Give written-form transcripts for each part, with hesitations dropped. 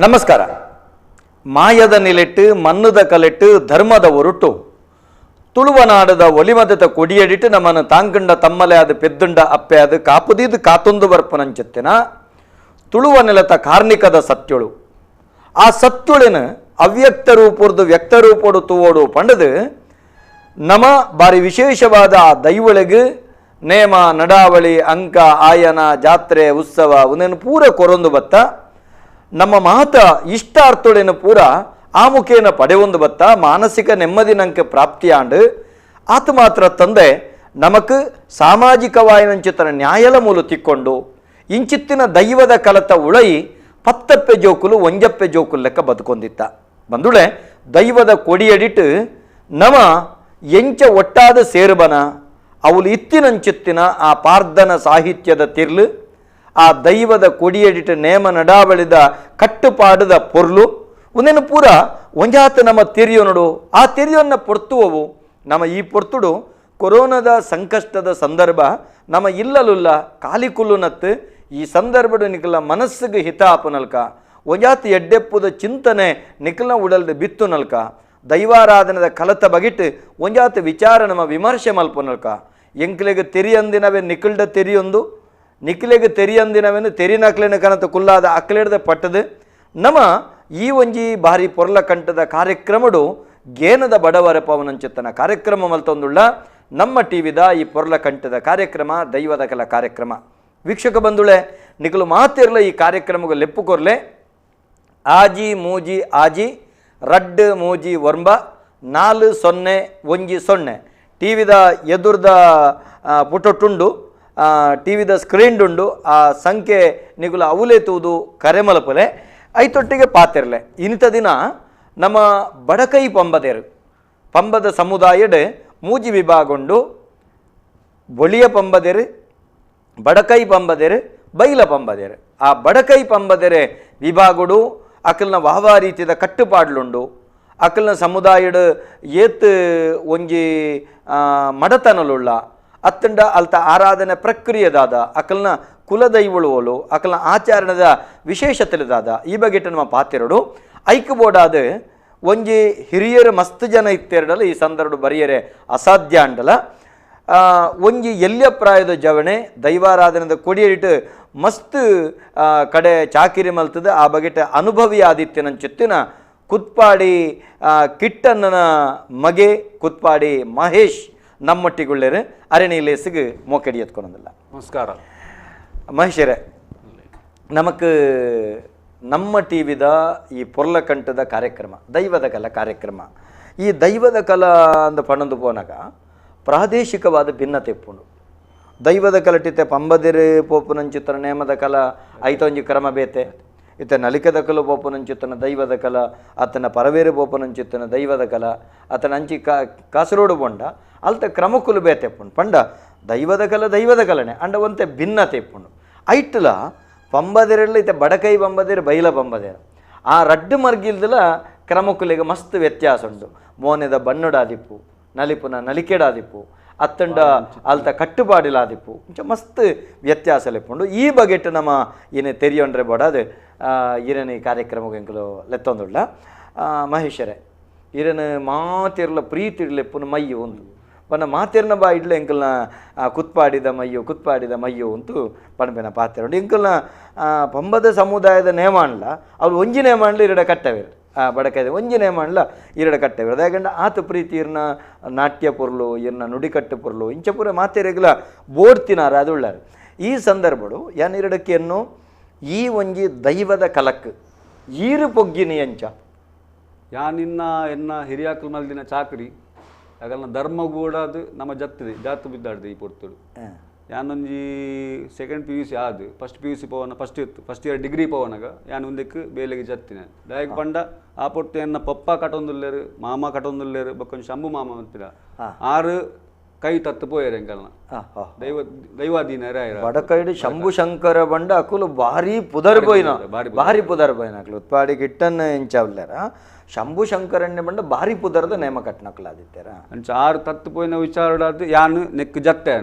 ನಮಸ್ಕಾರ. ಮಾಯದ ನಿಲೆಟ್ಟು ಮನ್ನದ ಕಲೆಟ್ಟು ಧರ್ಮದ ಒರುಟು ತುಳುವನಾಡದ ಒಲಿಮದದ ಕೊಡಿಯಡಿಟ್ಟು ನಮ್ಮನ್ನು ತಾಂಕಂಡ ತಮ್ಮಲೆ ಅದು ಪೆದ್ದುಂಡ ಅಪ್ಪೆ ಅದು ಕಾಪುದಿದ್ದು ಕಾತೊಂದು ಬರ್ಪನಂಚೆತ್ತಿನ ತುಳುವ ನೆಲತ ಕಾರ್ಣಿಕದ ಸತ್ಯುಳು ಆ ಸತ್ಯುಳಿನ ಅವ್ಯಕ್ತ ರೂಪುರ್ದು ವ್ಯಕ್ತ ರೂಪೋಡು ತೂವೋಡು ಪಂಡದು ನಮ ಬಾರಿ ವಿಶೇಷವಾದ ಆ ದೈವಳಿಗೆ ನೇಮ ನಡಾವಳಿ ಅಂಕ ಆಯನ ಜಾತ್ರೆ ಉತ್ಸವ ಉನೇನು ಪೂರ ಕೊರೊಂದು ಬತ್ತ ನಮ್ಮ ಮಹತ ಇಷ್ಟಾರ್ಥೋಳೇನು ಪೂರ ಆಮುಖೇನ ಪಡೆಯೊಂದು ಬತ್ತ ಮಾನಸಿಕ ನೆಮ್ಮದಿ ನಂಗೆ ಪ್ರಾಪ್ತಿಯಾಂಡು ಆತ ಮಾತ್ರ ತಂದೆ ನಮಕ್ ಸಾಮಾಜಿಕವಾಯಿನಂಚಿತನ ನ್ಯಾಯಲ ಮೂಲ ತಿಕ್ಕೊಂಡು ಇಂಚಿತ್ತಿನ ದೈವದ ಕಲತ ಉಳೈ ಪತ್ತಪ್ಪೆ ಜೋಕುಲು ಒಂಜಪ್ಪೆ ಜೋಕುಲು ಲೆಕ್ಕ ಬದುಕೊಂದಿತ್ತ ಬಂದುಳೆ ದೈವದ ಕೊಡಿಯಡಿಟ್ಟು ನಮ ಎಂಚ ಒಟ್ಟಾದ ಸೇರುಬನ ಅವಳು ಇತ್ತಿನಂಚಿತ್ತಿನ ಆ ಪಾರ್ಧನ ಸಾಹಿತ್ಯದ ತಿರ್ಲು ಆ ದೈವದ ಕೊಡಿಯಡಿಟ್ಟು ನೇಮ ನಡಾವಳಿದ ಕಟ್ಟುಪಾಡದ ಪೊರ್ಲು ಒಂದೇನು ಪೂರ ಒಂಜಾತ ನಮ್ಮ ತೆರಿಯೋ ನೋಡು ಆ ತೆರಿಯೋನ್ನ ಪೊರ್ತುವವು ನಮ್ಮ ಈ ಪೊರ್ತುಡು ಕೊರೋನಾದ ಸಂಕಷ್ಟದ ಸಂದರ್ಭ ನಮ್ಮ ಇಲ್ಲಲುಲ್ಲ ಕಾಲಿಕುಲ್ಲುನತ್ತು ಈ ಸಂದರ್ಭಡು ನಿಖಲ ಮನಸ್ಸಿಗೆ ಹಿತ ಆಪನಲ್ಕ ಒಂಜಾತ ಎಡ್ಡೆಪ್ಪುದ ಚಿಂತನೆ ನಿಖಲ್ನ ಉಡಲ್ದು ಬಿತ್ತು ನಲ್ಕ ದೈವಾರಾಧನದ ಕಲತ ಬಗಿಟ್ಟು ಒಂಜಾತ ವಿಚಾರ ನಮ್ಮ ವಿಮರ್ಶೆ ಮಲ್ಪನಲ್ಕ ಎಂಕ್ಲೆಗೆ ತೆರಿಯಂದಿನವೇ ನಿಖಲ್ಡ ತೆರಿಯೊಂದು ನಿಖಿಲೆಗೆ ತೆರಿಯಂದಿನವೇನು ತೆರಿನಕ್ಲೆನ ಕನತ ಕುಲ್ಲಾದ ಅಕ್ಲೆಡ್ದ ಪಟ್ಟದು ನಮ್ಮ ಈ ಒಂಜಿ ಭಾರಿ ಪೊರ್ಲ ಕಂಠದ ಕಾರ್ಯಕ್ರಮಡು ಗೇನದ ಬಡವರ ಪವನಂಚಿತ್ತನ ಕಾರ್ಯಕ್ರಮ ಮಲ್ತೊಂದುಳ್ಳ ನಮ್ಮ ಟಿವಿದ ಈ ಪೊರ್ಲ ಕಂಠದ ಕಾರ್ಯಕ್ರಮ ದೈವದ ಕಲ ಕಾರ್ಯಕ್ರಮ ವೀಕ್ಷಕ ಬಂದುಳೆ ನಿಖಲು ಮಾತಿರ್ಲ ಈ ಕಾರ್ಯಕ್ರಮಕ್ಕೆ ಲೆಪ್ಪು ಕೊರ್ಲೆ ಆಜಿ ಮೂಜಿ ಆಜಿ ರಡ್ಡು ಮೂಜಿ ವರ್ಂಬ 4010 ಟಿವಿದ ಎದುರ್ದ ಪುಟೊಟ್ಟುಂಡು ಟಿವಿದ ಸ್ಕ್ರೀನ್ ಉಂಡು ಆ ಸಂಖ್ಯೆ ನಿಗುಲ ಅವಲೇತುವುದು ಕರೆ ಮಲಪಲೆ ಐತೊಟ್ಟಿಗೆ ಪಾತಿರ್ಲೆ ಇಂಥ ದಿನ ನಮ್ಮ ಬಡಕೈ ಪಂಬದ ಸಮುದಾಯಡ್ ಮೂಜಿ ವಿಭಾಗೊಂಡು ಬೊಳಿಯ ಪಂಬದೆರು ಬಡಕೈ ಪಂಬದೆರು ಬೈಲ ಪಂಬದೆರು ಆ ಬಡಕೈ ಪಂಬದೆರೆ ವಿಭಾಗುಡು ಅಕಲ್ನ ವಾವಾ ರೀತಿಯ ಕಟ್ಟುಪಾಡ್ಲುಂಡು ಅಕಲ್ನ ಸಮುದಾಯಡ್ ಏತ್ ಒಂಜಿ ಮಡತನಲುಳ್ಳ ಅತ್ತಂಡ ಅಲ್ತ ಆರಾಧನೆ ಪ್ರಕ್ರಿಯೆದಾದ ಅಕಲ್ನ ಕುಲದೈವಳುವಲು ಅಕಲ್ನ ಆಚರಣದ ವಿಶೇಷತೆದಾದ ಈ ಬಗ್ಗೆ ನಮ್ಮ ಪಾತಿರಡು ಐಕ್ಬೋಡಾದ ಒಂಜಿ ಹಿರಿಯರು ಮಸ್ತ್ ಜನ ಇತ್ತೆರಡಲ್ಲ ಈ ಸಂದರ್ಭ ಬರೆಯರೆ ಅಸಾಧ್ಯ ಅಂಡಲ ಒಂಜಿ ಎಲ್ಯ ಪ್ರಾಯದ ಜವಣೆ ದೈವಾರಾಧನದ ಕೊಡಿಯಿಟ್ಟು ಮಸ್ತ್ ಕಡೆ ಚಾಕಿರಿ ಮಲ್ತದ ಆ ಬಗೆಟ್ ಅನುಭವಿ ಆದಿತ್ಯನಂಚಿತ್ತಿನ ಕುತ್ಪಾಡಿ ಕಿಟ್ಟಣ್ಣನ ಮಗೆ ಕುತ್ಪಾಡಿ ಮಹೇಶ್ ನಮ್ಮೊಟ್ಟಿಗುಳ್ಳೇರು ಅರೆನೀಲೇಸಿಗೆ ಮೋಕೆಡಿ ಎತ್ಕೊಳೋದಿಲ್ಲ. ನಮಸ್ಕಾರ ಮಹೇಶರೇ, ನಮಕ್ ನಮ್ಮ ಟಿವಿದ ಈ ಪೊರ್ಲ ಕಂಠದ ಕಾರ್ಯಕ್ರಮ ದೈವದ ಕಲಾ ಕಾರ್ಯಕ್ರಮ ಈ ದೈವದ ಕಲಾ ಅಂದ ಪಣಂದು ಪೋನಾಗ ಪ್ರಾದೇಶಿಕವಾದ ಭಿನ್ನತೆ ಇಪ್ಪುಂಡು. ದೈವದ ಕಲಟಿತೆ ಪಂಬದಿರು ಪೋಪುನಂಚಿತ್ತನ ನೇಮದ ಕಲ ಐತೊಂಜಿ ಕ್ರಮ ಬೇತೆ ಇತ್ತ ನಲಿಕದ ಕಲು ಪೋಪುನಂಚಿತ್ತನ ದೈವದ ಕಲ ಆತನ ಪರವೇರು ಪೋಪುನಂಚಿತ್ತನ ದೈವದ ಕಲ ಆತನ ಅಂಚಿ ಕಾಸರೋಡು ಬೊಂಡ ಅಲ್ತ ಕ್ರಮಕ್ಕುಲು ಬೇತೆ ಇಪ್ಪುಂಡು ಪಂಡ ದೈವದ ಕಲನೆ ಅಂಡ ಒಂತೆ ಭಿನ್ನತೆ ಇಪ್ಪುಂಡು ಐಟ್ಲ ಪಂಬದಿರೆಲ್ಲ ಇತ್ತೆ ಬಡಕೈ ಪಂಬದಿರು ಬೈಲ ಪಂಬದಿರು ಆ ರಡ್ಡು ಮರ್ಗಿಲ್ದಲ ಕ್ರಮಕ್ಕುಲಿಗೆ ಮಸ್ತ್ ವ್ಯತ್ಯಾಸ ಉಂಟು. ಮೋನೆದ ಬಣ್ಣುಡಾದಿಪ್ಪು ನಲಿಪುನ ನಲಿಕೆಡಾದಿಪ್ಪು ಅತ್ತಂಡ ಅಲ್ತ ಕಟ್ಟುಪಾಡಿಲಾದಿಪ್ಪು ಇಂಚ ಮಸ್ತ್ ವ್ಯತ್ಯಾಸ ಲೆಪ್ಪುಂಡು. ಈ ಬಗೆಟ್ ನಮ್ಮ ಏನೇ ತೆರಿಯೊಂಡ್ರೆ ಬೋಡಾದು ಈರನ ಈ ಕಾರ್ಯಕ್ರಮಕ್ಕೆ ಎಂಕಲು ಲೆತ್ತೊಂದುಳ್ಳ ಮಹೇಶರೇ ಈರನ ಮಾತಿರ್ಲ ಪ್ರೀತಿ ಇಡ್ಲೆಪ್ಪುನ ಮಯ್ಯು ಒಂದು ಪನ್ನ ಮಾತಿರ್ನ ಬಾ ಇಡ್ಲೆ ಎಂಕಲ್ನ ಕುತ್ಪಾಡಿದ ಮಯ್ಯು ಅಂತೂ ಪಣಬೆನ ಪಾತಿರೋಡು ಎಂಕಲ್ನ ಪಂಬದ ಸಮುದಾಯದ ನೇಮಾಣ್ಲ ಅವ್ರು ಒಂಜಿ ನೇಮಾಣ್ಲ ಇರಡ ಕಟ್ಟವೇರು ಬಡಕೈದೆ ಒಂಜಿ ನೇಮಾಣ್ಲ ಇರಡ ಕಟ್ಟವೇರು ಯಾಕಂದ್ರೆ ಆತ ಪ್ರೀತಿ ಇರ್ನ ನಾಟ್ಯ ಪೊರ್ಲು ಇರ್ನ ನುಡಿಕಟ್ಟು ಪೊರ್ಲು ಇಂಚ ಪೂರ ಮಾತೆರೆಗ್ಲ ಬೋಡ್ತಿನಾರ ಅದು ಉಳ್ಳಾರು. ಈ ಸಂದರ್ಭಡು ಯಾನ್ ಇರಡಕ್ಕೆಯನ್ನು ಈ ಒಂಜಿ ದೈವದ ಕಲಕ್ ಈರು ಪೊಗ್ಗಿನಿ ಅಂಚ ಯಾನಿನ್ನ ಎನ್ನ ಹಿರಿಯಾಕಲ್ ಮಲ್ದಿನ ಚಾಕರಿ ಯಾಕಲ್ನ ಧರ್ಮ ಕೂಡ ಅದು ನಮ್ಮ ಜಾತು ಬಿದ್ದಾಡ್ದು ಈ ಪೊರ್ತುಡು ಯಾನೊಂಜಿ ಸೆಕೆಂಡ್ PUC ಆದು ಫಸ್ಟ್ PUC ಪವನ ಫಸ್ಟ್ ಇಯರ್ ಡಿಗ್ರಿ ಪವನಾಗ ಯಾನ್ ಒಂದಕ್ಕೆ ಬೇಲೆಗೆ ಜತ್ತಿನ ದಯಕ್ ಪಂಡ ಆ ಪೊರ್ತು ಎನ್ನ ಪಪ್ಪ ಕಟೊಂದುಲ್ಲೇರು ಮಾಮ ಕಟೊಂದುಲ್ಲೇರು ಬಕ್ಕೊಂದು ಶಂಭು ಮಾಮ ಅಂತೀರ 6 ಕೈ ತತ್ತು ಪೋಯರು ಎಂಕಲ್ನ ದೈವಾಧೀನ ಬಡಕೈಡು ಶಂಭು ಶಂಕರ ಬಂಡ ಅಕುಲು ಭಾರಿ ಪುದರ್ ಬೋಯ್ನ ಅಕಲು ಉತ್ಪಾಡಿ ಗಿಟ್ಟನ್ನ ಇಂಚಾವ್ಲಾರ ಶಂಭು ಶಂಕರಣ್ಯ ಬಂಡ ಭಾರಿ ಪುದರದ ನೇಮ ಕಟ್ನಕ್ಲಾದಿತ್ತಾರ ಅಂಚ 6 ತತ್ತು ಪೋಯಿನ ವಿಚಾರಡಾದು ಯಾನು ನೆಕ್ ಜತ್ತೆ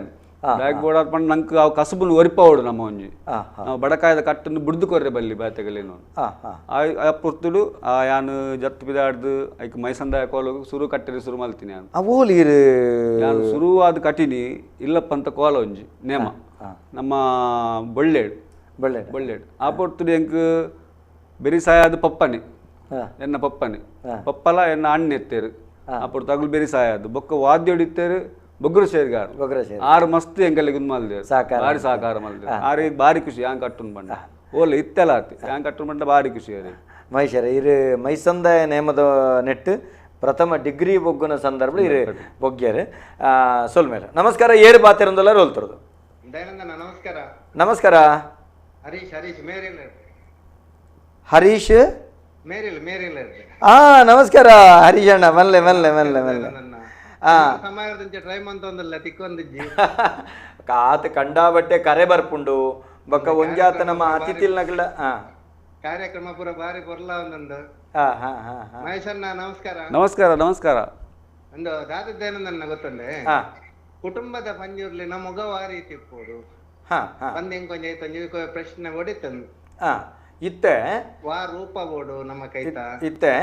ಬ್ಯಾಗ್ ಬೋರ್ಡ್ ಪಂಡ ನಂಗೆ ಅವು ಕಸಬನ್ನು ಒರಿಪವಡು ನಮ್ಮ ಒಂಜಿ ಆ ನಾವು ಬಡಕಾಯದ ಕಟ್ಟನ್ನು ಬಿಡ್ದು ಕೊರ್ರೆ ಬಲ್ಲಿ ಬಾತೆಗಳೇನು ಆ ಆ ಆ ಪುರ್ತುಡು ಯಾನು ಜತ್ತು ಬಿದಾಡ್ದು ಐಕ್ ಮೈಸಂದಾಯ ಕೋಲು ಸುರು ಕಟ್ಟಿರಿ ಶುರು ಮಲ್ತೀನಿ ನಾನು ಅವೋಲಿರು ನಾನು ಶುರು ಆದ ಕಟ್ಟಿನಿ ಇಲ್ಲಪ್ಪ ಅಂತ ಕೋಲ ಒಂಜಿ ನೇಮ ನಮ್ಮ ಬೊಳ್ಳೇಡು ಬೊಳ್ಳೇಡು ಆ ಪುರ್ತುಡು ಎಂಕ್ ಬೆರಿ ಸಾಯದು ಪಪ್ಪನೆ ಎನ್ನ ಪಪ್ಪನೆ ಪಪ್ಪಲ ಎನ್ನ ಅಣ್ಣ ಎತ್ತೇರು ಅప్పుడు ತಗುಲು ಬೆರಿ ಸಾಯದು ಬೊಕ್ಕ ವಾದ್ಯ ಹೊಡಿತೇರು ಬೊಗ್ರು ಸೇರ್ಗಾರು ಆರು ಮಸ್ತ್ ಎಂಕಲ್ಲಿ ಗುಂದ್ ಮಲ್ದೇರು ಬಾರಿ ಸಾಕಾರ ಮಲ್ದೇರು ಆರು ಬಾರಿ ಖುಷಿ ಯಾಂಗ್ ಕಟ್ಟುನ್ ಬಂಡ ಓಲೆ ಇತ್ತೆಲ್ಲ ಆತಿ ಯಾಂಗ್ ಕಟ್ಟುನ್ ಬಂಡ ಬಾರಿ ಖುಷಿ ಅವ್ರಿ ಮಹೇಶರ ಇರು ಮೈಸಂದಾಯ ನೇಮದ ನೆಟ್ಟು ಪ್ರಥಮ ಡಿಗ್ರಿ ಬೊಗ್ಗುನ ಸಂದರ್ಭ ಇರು ಬೊಗ್ಗ್ಯಾರು ಸೊಲ್ಮೇಲೆ ನಮಸ್ಕಾರ ಏರು ಬಾತಿರಂದಲ್ಲ ರೋಲ್ತರದು ನಮಸ್ಕಾರ ನಮಸ್ಕಾರ ಹರೀಶ್ ಹರೀಶ್ ಮೇರಿಲ್ ಹರೀಶ್ ಮೇರಿಲ್ ಮೇರಿಲ್ ನಮಸ್ಕಾರ ಹರೀಶ್ ಅಣ್ಣ ಮಲ್ಲೆ ಮಲ್ಲೆ ಮಲ್ಲೆ ಮಲ್ಲೆ ಸಮಾಜದ ಟ್ರೈ ಮಂತೊಂದಲ್ಲ ತಿಕ್ಕೊಂದಿಜ್ಜಿ ಕಾತ್ ಕಂಡಾಬಟ್ಟೆ ಕರೆ ಬರ್ಪುಂಡು ಬೊಕ್ಕ ಒಂಜಾತ ನಮ್ಮ ಅತಿಥಿಲ್ ನಗಲ ಕಾರ್ಯಕ್ರಮ ಪೂರ ಬಾರಿ ಬರ್ಲ ಒಂದೊಂದು ಮಹೇಶಣ್ಣ ನಮಸ್ಕಾರ ನಮಸ್ಕಾರ ನಮಸ್ಕಾರ ಒಂದು ದಾದಿದ್ದೇನಂದನ್ನ ಗೊತ್ತಂದೆ ಕುಟುಂಬದ ಪಂಜುರ್ಲಿ ನಮಗ ವಾರಿ ತಿಪ್ಪೋಡು ಬಂದ್ ಕೊಂಚ ಪ್ರಶ್ನೆ ಹೊಡಿತಂದು ಇತ್ತೆ ವಾ ರೂಪ ಬೋಡು ನಮ್ಮ ಕೈತ ಇತ್ತೆ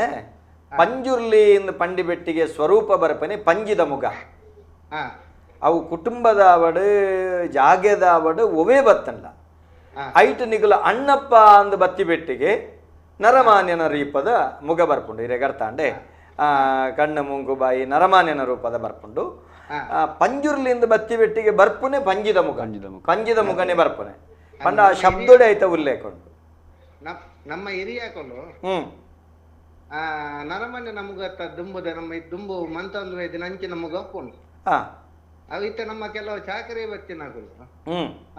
ಪಂಜುರ್ಲಿ ಪಂಡಿ ಬೆಟ್ಟಿಗೆ ಸ್ವರೂಪ ಬರಪನೆ ಪಂಜಿದ ಮುಗ ಅವು ಕುಟುಂಬದ ಅವಡು ಜಾಗೆದ ಅವಡು ಒವೇ ಬತ್ತಲ್ಲ ಐಟ್ ನಿಗುಲ ಅಣ್ಣಪ್ಪ ಅಂದು ಬತ್ತಿ ಬೆಟ್ಟಿಗೆ ನರಮಾನ್ಯನ ರೀಪದ ಮುಗ ಬರ್ಪುಂಡು ಇರೆಗರ್ತಾಂಡೆ ಕಣ್ಣು ಮುಂಗು ಬಾಯಿ ನರಮಾನ್ಯನ ರೂಪದ ಬರ್ಪುಂಡು ಪಂಜುರ್ಲಿಂದ ಬತ್ತಿ ಬೆಟ್ಟಿಗೆ ಬರ್ಪುನೆ ಪಂಜಿದ ಮುಗ ಪಂಜಿದ ಮುಗನೇ ಬರ್ಪುನೆ ಪಂಡ ಆ ಶಬ್ದೋಡೆ ಆಯ್ತ ಉಲ್ಲೇಖುಂಡು ನಮ್ಮ ಹಿರಿಯಾಕಲು ನರಮನೆ ನಮಗತ್ತ ದುಂಬುದ ನಮ್ಮ ದುಂಬು ಮಂತೊಂದು ವೈದ್ಯ ನಂಚಿ ನಮಗ ಒಪ್ಪುಂಡು ಅವು ಇತ್ತ ನಮ್ಮ ಕೆಲವು ಚಾಕರಿ ಬತ್ತಿನಾಗಲು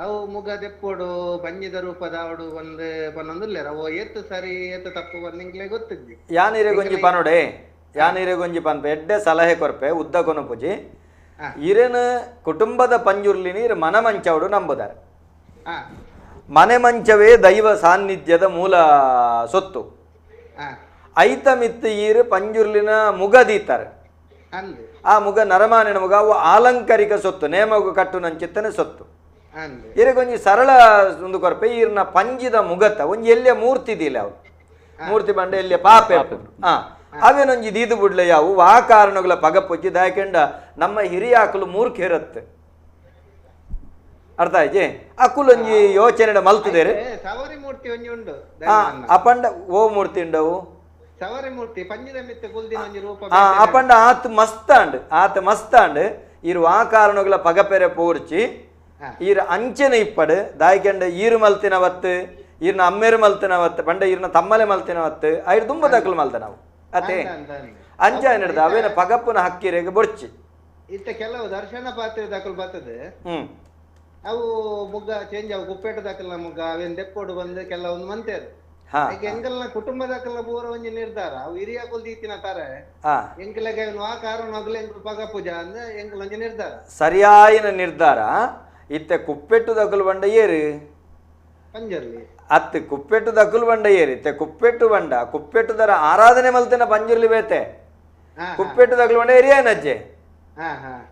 ಅವು ಮುಗ ದೆಪ್ಪೋಡು ಪಂಜಿದ ರೂಪದ ಅವಡು ಒಂದು ಪನ್ನೊಂದುಲ್ಲೇರ ಅವು ಎತ್ತು ಸರಿ ಎತ್ತು ತಪ್ಪು ಬಂದಿಂಗ್ಲೇ ಗೊತ್ತಿದ್ವಿ ಯಾನಿರೆ ಗೊಂಜಿ ಪನೋಡೆ ಯಾನಿರೆ ಗೊಂಜಿ ಪನ್ಪೆ ಎಡ್ಡೆ ಸಲಹೆ ಕೊರ್ಪೆ ಉದ್ದ ಕೊನಪುಜಿ ಇರೇನು ಕುಟುಂಬದ ಪಂಜುರ್ಲಿ ನೀರು ಮನ ಮಂಚವಡು ನಂಬುದಾರೆ ಮನೆ ಮಂಚವೇ ದೈವ ಸಾನ್ನಿಧ್ಯದ ಮೂಲ ಸೊತ್ತು ಐತ ಮಿತ್ತು ಈರು ಪಂಜುರ್ಲಿನ ಮುಗ ದೀತಾರೆ ಆ ಮುಗ ನರಮಾನಿನ ಮುಗ ಅವು ಆಲಂಕಾರಿಕ ಸೊತ್ತು ನೇಮಗು ಕಟ್ಟು ನಂಚಿತ್ತನೆ ಸೊತ್ತು ಇರಗೊಂಜಿ ಸರಳ ಒಂದು ಕೊರಪೆ ಈರ್ನ ಪಂಜಿದ ಮುಗತ ಒಂಜಿ ಎಲ್ಲಿಯ ಮೂರ್ತಿ ಇದಿಲ್ಲ ಅವು ಮೂರ್ತಿ ಬಂಡ ಎಲ್ಲಿಯ ಪಾಪೆ ಅವೇನೊಂಜಿ ದೀದು ಬಿಡ್ಲೆ ಯಾವು ಆ ಕಾರಣಗಳ ಪಗಪೊಚ್ಚಿ ದಾಯಕೆಂಡ ನಮ್ಮ ಹಿರಿಯಾಕಲು ಮೂರ್ಖಿರತ್ತೆ ಅರ್ಥ ಆಯ್ತಿ ಅಕ್ಕುಲೊಂಜಿ ಯೋಚನೆ ಮಲ್ತದೇರು ಸವರಿ ಮೂರ್ತಿ ಒಂಜಿ ಉಂಡು ಅಪಂಡ ಓ ಮೂರ್ತಿ ಉಂಡವು ಸವರಿ ಮೂರ್ತಿ ಪಂಜಿದ ಮಿತ್ತ ಕುಲ್ದಿನ ಒಂಜಿ ರೂಪ ಅಪಂಡ ಆತ ಮಸ್ತಾಂಡ್ ಇರು ಆ ಕಾರಣಗಳ ಪಗಪೆರೆ ಪೂರ್ಚಿ ಈರ ಅಂಚನೆ ಇಪ್ಪಡು ದಾಯ್ಕೆಂಡ ಈರು ಮಲ್ತಿನವತ್ತು ಈರ್ನ ಅಮ್ಮೇರು ಮಲ್ತಿನವತ್ತು ಪಂಡ ಈರ್ನ ತಮ್ಮಲೆ ಮಲ್ತಿನವತ್ತು ಐದು ತುಂಬ ತಕ್ಕಲು ಮಲ್ತ ನಾವು ಅತೆ ಅಂಚ ಏನಿಡ್ದ ಅವೇನ ಪಗಪ್ಪನ ಹಕ್ಕಿರೆಗೆ ಬೊಡ್ಚಿ ಇತ್ತ ಕೆಲವು ದರ್ಶನ ಪಾತ್ರೆ ದಾಖಲು ಬರ್ತದೆ ಅವು ಮುಗ್ಗ ಚೇಂಜ್ ಅವು ಕುಪ್ಪೇಟ ದಾಖಲ ಮುಗ್ಗ ಅವೇನ್ ದೆಪ್ಪೋಡು ಬಂದು ಕೆಲವೊಂದು ಮಂತೇರು ಎಂಕಲ್ನ ಕುಟುಂಬದಾಕಲ್ಲ ಪೂರ ಒಂಜಿ ನಿರ್ಧಾರ ಅವು ಹಿರಿಯ ಕುಲ್ದೀತಿನ ತರ ಎಂಕಲಗೆ ಆ ಕಾರಣ ಅಗ್ಲ ಎಂಕಲ್ ಪಗ ಪೂಜಾ ಅಂದ್ರೆ ಎಂಕಲ್ ಒಂಜಿ ನಿರ್ಧಾರ ಸರಿಯಾಯಿನ ನಿರ್ಧಾರ ಇತ್ತೆ ಕುಪ್ಪೆಟ್ಟು ದಕಲು ಬಂಡ ಏರು ಪಂಜರ್ಲಿ ಅತ್ತೆ ಕುಪ್ಪೆಟ್ಟು ದಕಲು ಬಂಡ ಏರು ಇತ್ತೆ ಕುಪ್ಪೆಟ್ಟು ಬಂಡ ಕುಪ್ಪೆಟ್ಟು ದರ ಆರಾಧನೆ ಮಲ್ತಿನ ಪಂಜುರ್ಲಿ ಬೇತೆ ಕುಪ್ಪೆಟ್ಟು ದಕಲು ಬಂಡ ಎರಿಯಾನಜ್ಜೆ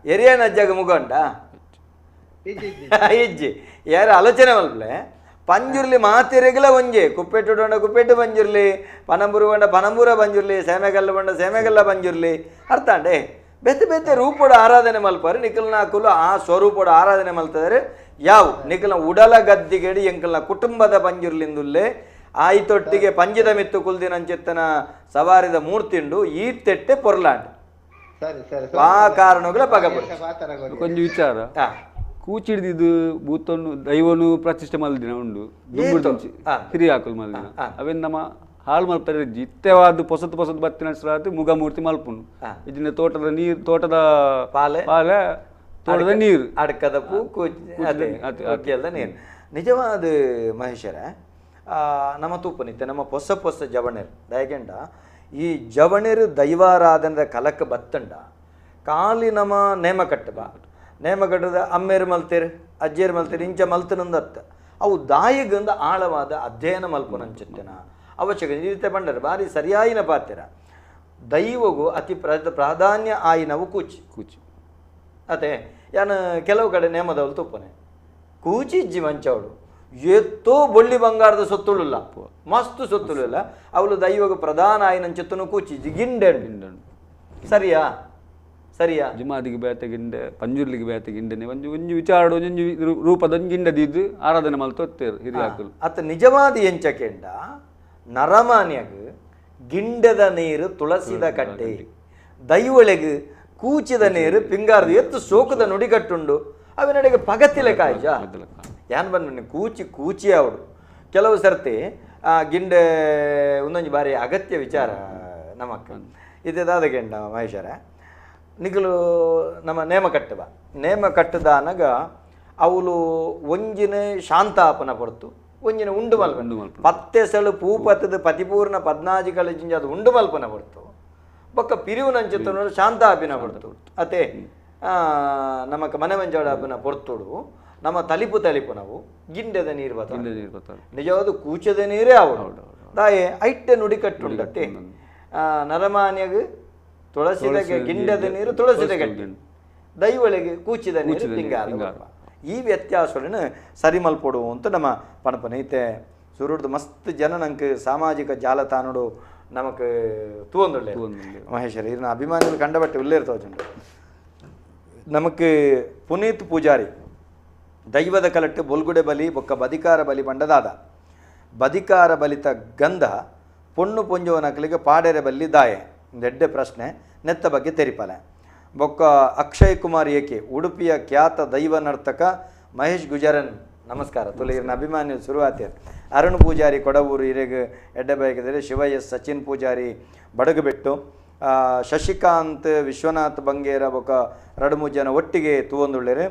ಎರಿಯಾನಜ್ಜಾಗ ಮುಗೊಂಡ ಇಜ್ಜಿ ಯಾರು ಆಲೋಚನೆ ಮಲ್ಪಲೆ ಪಂಜುರ್ಲಿ ಮಾತಿರೆಗಲ ಒಂಜೆ ಕುಪ್ಪೆಟ್ಟು ಬಂಡ ಕುಪ್ಪೆಟ್ಟು ಪಂಜುರ್ಲಿ ಪನಂಬೂರು ಬಂಡ ಪನಂಬೂರ ಪಂಜುರ್ಲಿ ಸೇಮೆಗಲ್ಲ ಬಂಡ ಸೇಮೆಗಲ್ಲ ಪಂಜುರ್ಲಿ ಅರ್ಥ ಅಂಡೆ ಬೆತ್ತೆ ಬೆತ್ತೆ ರೂಪೋಡು ಆರಾಧನೆ ಮಲ್ಪಾರೆ ನಿಖಲ್ನ ಹಾಕಲು ಆ ಸ್ವರೂಪೋಡು ಆರಾಧನೆ ಮಲ್ತದರೆ ಯಾವು ನಿಖಲ್ನ ಉಡಲ ಗದ್ದಿಗೆಡಿ ಎಂಕಲ್ನ ಕುಟುಂಬದ ಪಂಜುರ್ಲಿಂದುಲ್ಲೇ ಆಯ್ತೊಟ್ಟಿಗೆ ಪಂಜದ ಮಿತ್ತು ಕುಲ್ದಿನಂಚಿತ್ತನ ಸವಾರಿದ ಮೂರ್ತಿಂಡು ಈ ತೆಟ್ಟೆ ಪೊರ್ಲಾಂಡ್ ಆ ಕಾರಣಗಳ ಪಗಪುರ ಕೊಂಚ ವಿಚಾರ ಕೂಚಿಡ್ದಿದ್ದು ಭೂತನ್ನು ದೈವನು ಪ್ರತಿಷ್ಠೆ ಮಲ್ದಿನ ಉಂಡು ಹಿರಿ ಹಾಕಲು ಮಲ್ದಿನ ಅವೇನ್ ನಮ್ಮ ಹಾಳು ಮಲ್ಪರೆ ಇತ್ತೆವಾದ ಪೊಸತ್ ಬತ್ತಿನ ಮುಗ ಮೂರ್ತಿ ಮಲ್ಪುನು ಇದನ್ನ ತೋಟದ ಪಾಲೆ ತೋಟದ ನೀರು ಅಡಕದ ಪೂ ಕೂಚಿದ ನೀರು ನಿಜವಾದ ಮಹೇಶ್ವರ ನಮ್ಮ ತೂಪನಿತ್ತೆ ನಮ್ಮ ಪೊಸ ಜವಣರು ದಯಗೆಂಡ ಈ ಜವಣರು ದೈವಾರಾಧನದ ಕಲಕ ಬತ್ತಂಡ ಕಾಲಿ ನಮ್ಮ ನೇಮ ಕಟ್ಟಬ ನೇಮ ಕಟ್ಟದ ಅಮ್ಮೇರು ಮಲ್ತೇರು ಅಜ್ಜೇರು ಮಲ್ತೇರು ಇಂಚ ಮಲ್ತನಂದತ್ತ ಅವು ದಾಯಿಗಂದ ಆಳವಾದ ಅಧ್ಯಯನ ಮಲ್ಪನಂಚಿತ್ತನ ಅವಶ್ಯಕ ರೀತಿ ಬಂಡರು ಬಾರಿ ಸರಿಯಾಯಿನ ಪಾತ್ರ ದೈವಗೂ ಅತಿ ಪ್ರಾಧಾನ್ಯ ಆಯಿನವು ಕೂಚಿ ಅದೇ ಯಾನು ಕೆಲವು ಕಡೆ ನೇಮದವಳು ತುಪ್ಪನೆ ಕೂಚಿಜ್ಜಿ ಮಂಚವಳು ಎತ್ತೋ ಬೊಳ್ಳಿ ಬಂಗಾರದ ಸೊತ್ತುಳುಲ್ಲ ಮಸ್ತ್ ಸೊತ್ತುಳಿಲ್ಲ ಅವಳು ದೈವಗ ಪ್ರಧಾನ ಆಯ್ನ ಚಿತ್ತನು ಕೂಚಿಜ್ಜಿ ಗಿಂಡೆ ಸರಿಯಾ ಸರಿಯಾ ಜಿಮಾದಿಗೆ ಬೇತೆ ಗಿಂಡೆ ಪಂಜುರ್ಲಿಗೆ ಬೇತೆ ಗಿಂಡೆನೆ ಒಂಜಿ ವಿಚಾರ ಒಂಜಿ ರೂಪದ ಗಿಂಡದಿದ್ದು ಆರಾಧನೆ ಮಲ್ತೊತ್ತೇರು ಹಿರಿಯಾಕಲು ಅತ್ತ ನಿಜವಾದ ಎಂಚಕೆಂಡ ನರಮಾನ್ಯಗ ಗಿಂಡದ ನೀರು ತುಳಸಿದ ಕಟ್ಟೆ ದೈವಳಿಗೆ ಕೂಚಿದ ನೀರು ಪಿಂಗಾರದು ಎತ್ತು ಸೋಕದ ನುಡಿಗಟ್ಟುಂಡು ಅವಿನಡೆಗೆ ಪಗತಿಲೆ ಕಾಯ್ಜ ಯಾನ್ ಬಂದು ಕೂಚಿ ಅವಡು ಕೆಲವು ಸರ್ತಿ ಆ ಗಿಂಡೆ ಒಂದೊಂದು ಬಾರಿ ಅಗತ್ಯ ವಿಚಾರ ನಮಕ್ಕ ಇದಾದ ಗೆಂಡ ಮಹೇಶ್ವರ ನಿಗಲು ನಮ್ಮ ನೇಮ ಕಟ್ಟದ ಅನಗ ಅವಳು ಒಂಜಿನ ಶಾಂತಾಪನ ಪಡ್ತು ಒಂಜಿನ ಉಂಡು ಮಲ್ಪನ ಪತ್ತೆಸಳು ಪೂಪತ್ತದ ಪತಿಪೂರ್ಣ ಪದ್ನಾಜಿ ಕಳಿಜಿಂಜ ಅದು ಉಂಡು ಮಲ್ಪನ ಪಡ್ತು ಬೊಕ್ಕ ಪಿರಿವು ನಂಚಿತ್ತು ಶಾಂತಾಪಿನ ಪಡ್ತು ಅತೆ ನಮಕ್ ಮನೆ ಮಂಜಾಡಾಪಿನ ಪೊರ್ತುಡು ನಮ್ಮ ತಲಿಪು ನಾವು ಗಿಂಡೆದ ನೀರು ಬರ್ತಾರೆ ನಿಜವಾದ ಕೂಚದ ನೀರೇ ಅವಳು ದಾಯೆ ಐಟ್ಟೆ ನುಡಿ ಕಟ್ಟುಂಡತ್ತೆ ನರಮಾನ್ಯಗ ತುಳಸಿದ ಗಿಂಡದ ನೀರು ತುಳಸಿದ ಗಟ್ಟಿ ದೈವಳಿಗೆ ಕೂಚಿದ ನೀರು ಪಿಂಗಾರ ಈ ವ್ಯತ್ಯಾಸಗಳನ್ನ ಸರಿ ಮಲ್ಪೊಡು ಅಂತ ನಮ್ಮ ಪಣಪನ ಐತೆ ಸುರುಡ್ದು ಮಸ್ತ್ ಜನ ನಂಗೆ ಸಾಮಾಜಿಕ ಜಾಲತಾಣಡು ನಮಕ್ ತೂವೊಂದುಳ್ಳೆ ಮಹೇಶ್ವರ ಇರ್ನ ಅಭಿಮಾನಿಗಳು ಕಂಡಬಟ್ಟೆ ಉಳ್ಳೇ ಇರ್ತಾವ ನಮಕ್ ಪುನೀತ್ ಪೂಜಾರಿ ದೈವದ ಕಲಟ್ಟು ಬೊಲ್ಗುಡೆ ಬಲಿ ಬೊಕ್ಕ ಬದಿಕಾರ ಬಲಿ ಬಂಡದಾದ ಬದಿಕಾರ ಬಲಿತ ಗಂಧ ಪೊಣ್ಣು ಪೊಂಜುವ ನಕಲಿಗೆ ಪಾಡೆರೆ ಬಲ್ಲಿ ದಾಯೆ ದೊಡ್ಡ ಪ್ರಶ್ನೆ ನೆತ್ತ ಬಗ್ಗೆ ತೆರಿಪಲೆ ಬೊಕ್ಕ ಅಕ್ಷಯ್ ಕುಮಾರ್ ಏಕೆ ಉಡುಪಿಯ ಖ್ಯಾತ ದೈವ ನರ್ತಕ ಮಹೇಶ್ ಗುಜರನ್ ನಮಸ್ಕಾರ ತುಲಗಿರಿನ ಅಭಿಮಾನಿ ಶುರುವಾತೇರು ಅರುಣ್ ಪೂಜಾರಿ ಕೊಡವೂರು ಹಿರೇಗೆ ಎಡ್ಡೆ ಬಯಕಿದರೆ ಶಿವ ಎಸ್ ಸಚಿನ್ ಪೂಜಾರಿ ಬಡಗುಬೆಟ್ಟು ಶಶಿಕಾಂತ್ ವಿಶ್ವನಾಥ್ ಬಂಗೇರ ಬೊಕ್ಕ 2-3 ಜನ ಒಟ್ಟಿಗೆ ತೂವೊಂದುಳ್ಳೇರು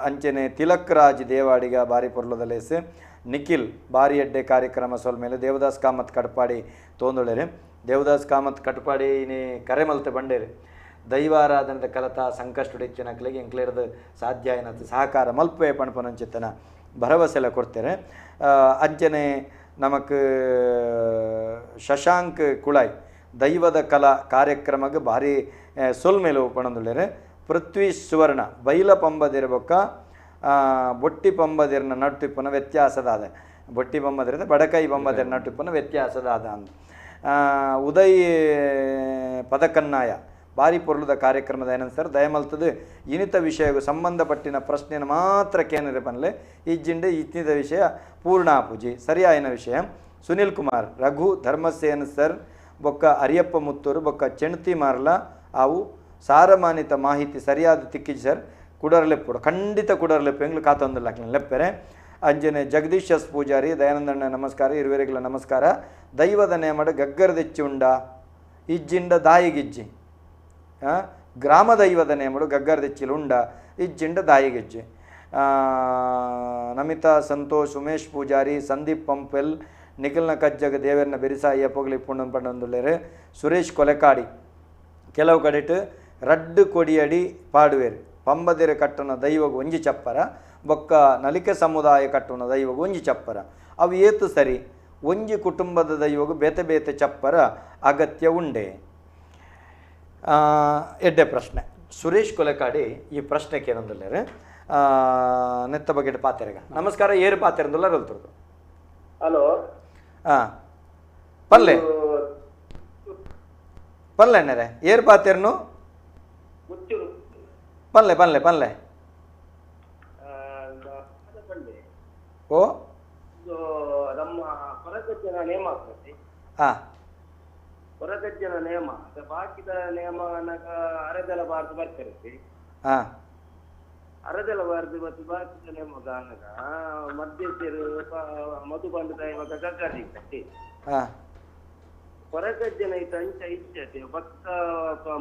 ಅಂಚನೆ ತಿಲಕ್ ರಾಜ್ ದೇವಾಡಿಗ ಬಾರಿ ಪೊರ್ಲದಲ್ಲೇಸು ನಿಖಿಲ್ ಬಾರಿ ಎಡ್ಡೆ ಕಾರ್ಯಕ್ರಮ ಸೋಲ್ಮೇಲೆ ದೇವದಾಸ್ ಕಾಮತ್ ಕಟ್ಪಾಡಿ ತೋಂದುಳ್ಳೇರು ದೇವದಾಸ್ ಕಾಮತ್ ಕಟ್ಪಾಡಿ ಇನಿ ಕರೆ ಮಲ್ತೆ ಬಂಡೇರು ದೈವಾರಾಧನದ ಕಲತ ಸಂಕಷ್ಟ ಹೆಚ್ಚಿನಕ್ಲಿಗೆ ಎಂಕ್ಲೇರ್ದು ಸಾಧ್ಯ ಏನಂತ ಸಹಕಾರ ಮಲ್ಪೆ ಪಣಪನಂಚಿತ್ತನ ಭರವಸೆಲ್ಲ ಕೊಡ್ತೇನೆ ಅಂಚನೆ ನಮಕ್ ಶಶಾಂಕ್ ಕುಳಾಯ್ ದೈವದ ಕಲಾ ಕಾರ್ಯಕ್ರಮಕ್ಕೆ ಭಾರಿ ಸೊಲ್ಮೇಲೆ ಪಣಂದುಳ್ಳೇರು ಪೃಥ್ವಿ ಸುವರ್ಣ ಬೈಲ ಪಂಬದಿರ ಬೊಕ್ಕ ಬೊಟ್ಟಿ ಪಂಬದಿರನ ನಟ್ಟಿಪ್ಪನ ವ್ಯತ್ಯಾಸದಾದ ಬೊಟ್ಟಿ ಪಂಬದಿರದ ಬಡಕೈ ಪಂಬದಿರ ನಟ್ಟಿಪ್ಪನ ವ್ಯತ್ಯಾಸದಾದ ಅಂತ ಉದಯ್ ಪದಕನ್ನಾಯ ಭಾರಿ ಪೊರ್ಲದ ಕಾರ್ಯಕ್ರಮದ ಏನಂತಾರೆ ದಯಮಲ್ತದು ಇನಿತ ವಿಷಯಗೂ ಸಂಬಂಧಪಟ್ಟಿನ ಪ್ರಶ್ನೆಯನ್ನು ಮಾತ್ರ ಕೇಂದ್ರ ಪನ್ಲೆ ಇಜ್ಜಿಂಡೆ ಇತ್ತಿದ ವಿಷಯ ಪೂರ್ಣಾಪೂಜಿ ಸರಿಯಾಯಿನ ವಿಷಯ ಸುನಿಲ್ ಕುಮಾರ್ ರಘು ಧರ್ಮಸೇನ ಸರ್ ಬೊಕ್ಕ ಅರಿಯಪ್ಪ ಮುತ್ತೂರು ಬೊಕ್ಕ ಚೆಣ್ತಿ ಮಾರ್ಲ ಅವು ಸಾರಮಾನಿತ ಮಾಹಿತಿ ಸರಿಯಾದ ತಿಕ್ಕಿಜ್ ಸರ್ ಕುಡರ್ಲೆಪ್ಪುಡು ಖಂಡಿತ ಕುಡರ್ಲೆಪ್ಪು ಎಂಗ್ಲು ಕಾತೊಂದಿಲ್ಲ ಲೆಪ್ಪೆರೆ ಅಂಜನೆ ಜಗದೀಶ್ ಎಸ್ ಪೂಜಾರಿ ದಯಾನಂದಣ್ಣ ನಮಸ್ಕಾರ ಇರುವೆರೆಗಳ ನಮಸ್ಕಾರ ದೈವದ ನೇಮಡ ಗಗ್ಗರದೆಚ್ಚಿ ಉಂಡ ಇಜ್ಜಿಂಡ ದಾಯಿಗಿಜ್ಜಿ ಗ್ರಾಮ ದೈವದ ನೇಮಡು ಗಗ್ಗರದೆಚ್ಚಿಲು ಉಂಡ ಇಜ್ಜಿಂಡ ದಾಯಿಗಿಜ್ಜಿ ನಮಿತಾ ಸಂತೋಷ್ ಉಮೇಶ್ ಪೂಜಾರಿ ಸಂದೀಪ್ ಪಂಪೆಲ್ ನಿಖಿಲ್ನ ಕಜ್ಜಗ ದೇವರನ್ನ ಬೆರಿಸಾಯಿಯ ಪೊಗಲಿ ಪುಣ್ಣನ್ ಪಂಡೊಂದುಳ್ಳೇರು ಸುರೇಶ್ ಕೊಲೆಕಾಡಿ ಕೆಲವು ಕಡೆಟ್ ರಡ್ಡು ಕೊಡಿಯಡಿ ಪಾಡುವೇರು ಪಂಬದಿರ ಕಟ್ಟುನ ದೈವಗ ಒಂಜಿ ಚಪ್ಪರ ಬೊಕ್ಕ ನಲಿಕೆ ಸಮುದಾಯ ಕಟ್ಟುನ ದೈವಗ ಒಂಜಿ ಚಪ್ಪರ ಅವು ಏತು ಸರಿ ಒಂಜಿ ಕುಟುಂಬದ ದೈವಗ ಬೇತೆ ಬೇತೆ ಚಪ್ಪರ ಅಗತ್ಯ ಉಂಡೆ ಎಡ್ಡೆ ಪ್ರಶ್ನೆ ಸುರೇಶ್ ಕೊಲೆಕಾಡಿ ಈ ಪ್ರಶ್ನೆಗೆ ಏನಂದುಳ್ಳೇರು ನೆತ್ತ ಬಗೆಟ್ ಪಾತೆರೆಗ ನಮಸ್ಕಾರ ಏರು ಪಾತೆರಂದುಲ್ಲ ರಲ್ತುರ್ದು ಹಲೋ ಪಲ್ಲೆ ಪಲ್ಲೆ ನೆರೆ ಏರ್ ಪಾತೆರ್ನು ಪಲ್ಲೆ ಪಲ್ಲೆ ಪಲ್ಲೆ ಓ ನಮ್ಮ ಹೊರಗಜ್ಜನ ನೇಮ ಆಗ್ತದೆ ಹೊರಗಜ್ಜನ ನೇಮ ಬಾಕಿದ ನೇಮ ಅರೆದೆಲ ಬಾರ್ದು ಬರ್ತಿರುತ್ತೆ ಅರೆದೆಲ ಬಾರ್ದು ಮತ್ತು ಬಾಕಿದ ನೇಮಗ ಅನ್ನಗ ಮಧ್ಯಸ್ಥರು ಮಧುಬಂಧ ಇವಾಗ ಗಗ್ಗರ್ದಿ ಕಟ್ಟಿ ಹೊರಗಜ್ಜನ ಐತ ಅಂಚ ಇಚ್ಛತೆ ಭಕ್ತ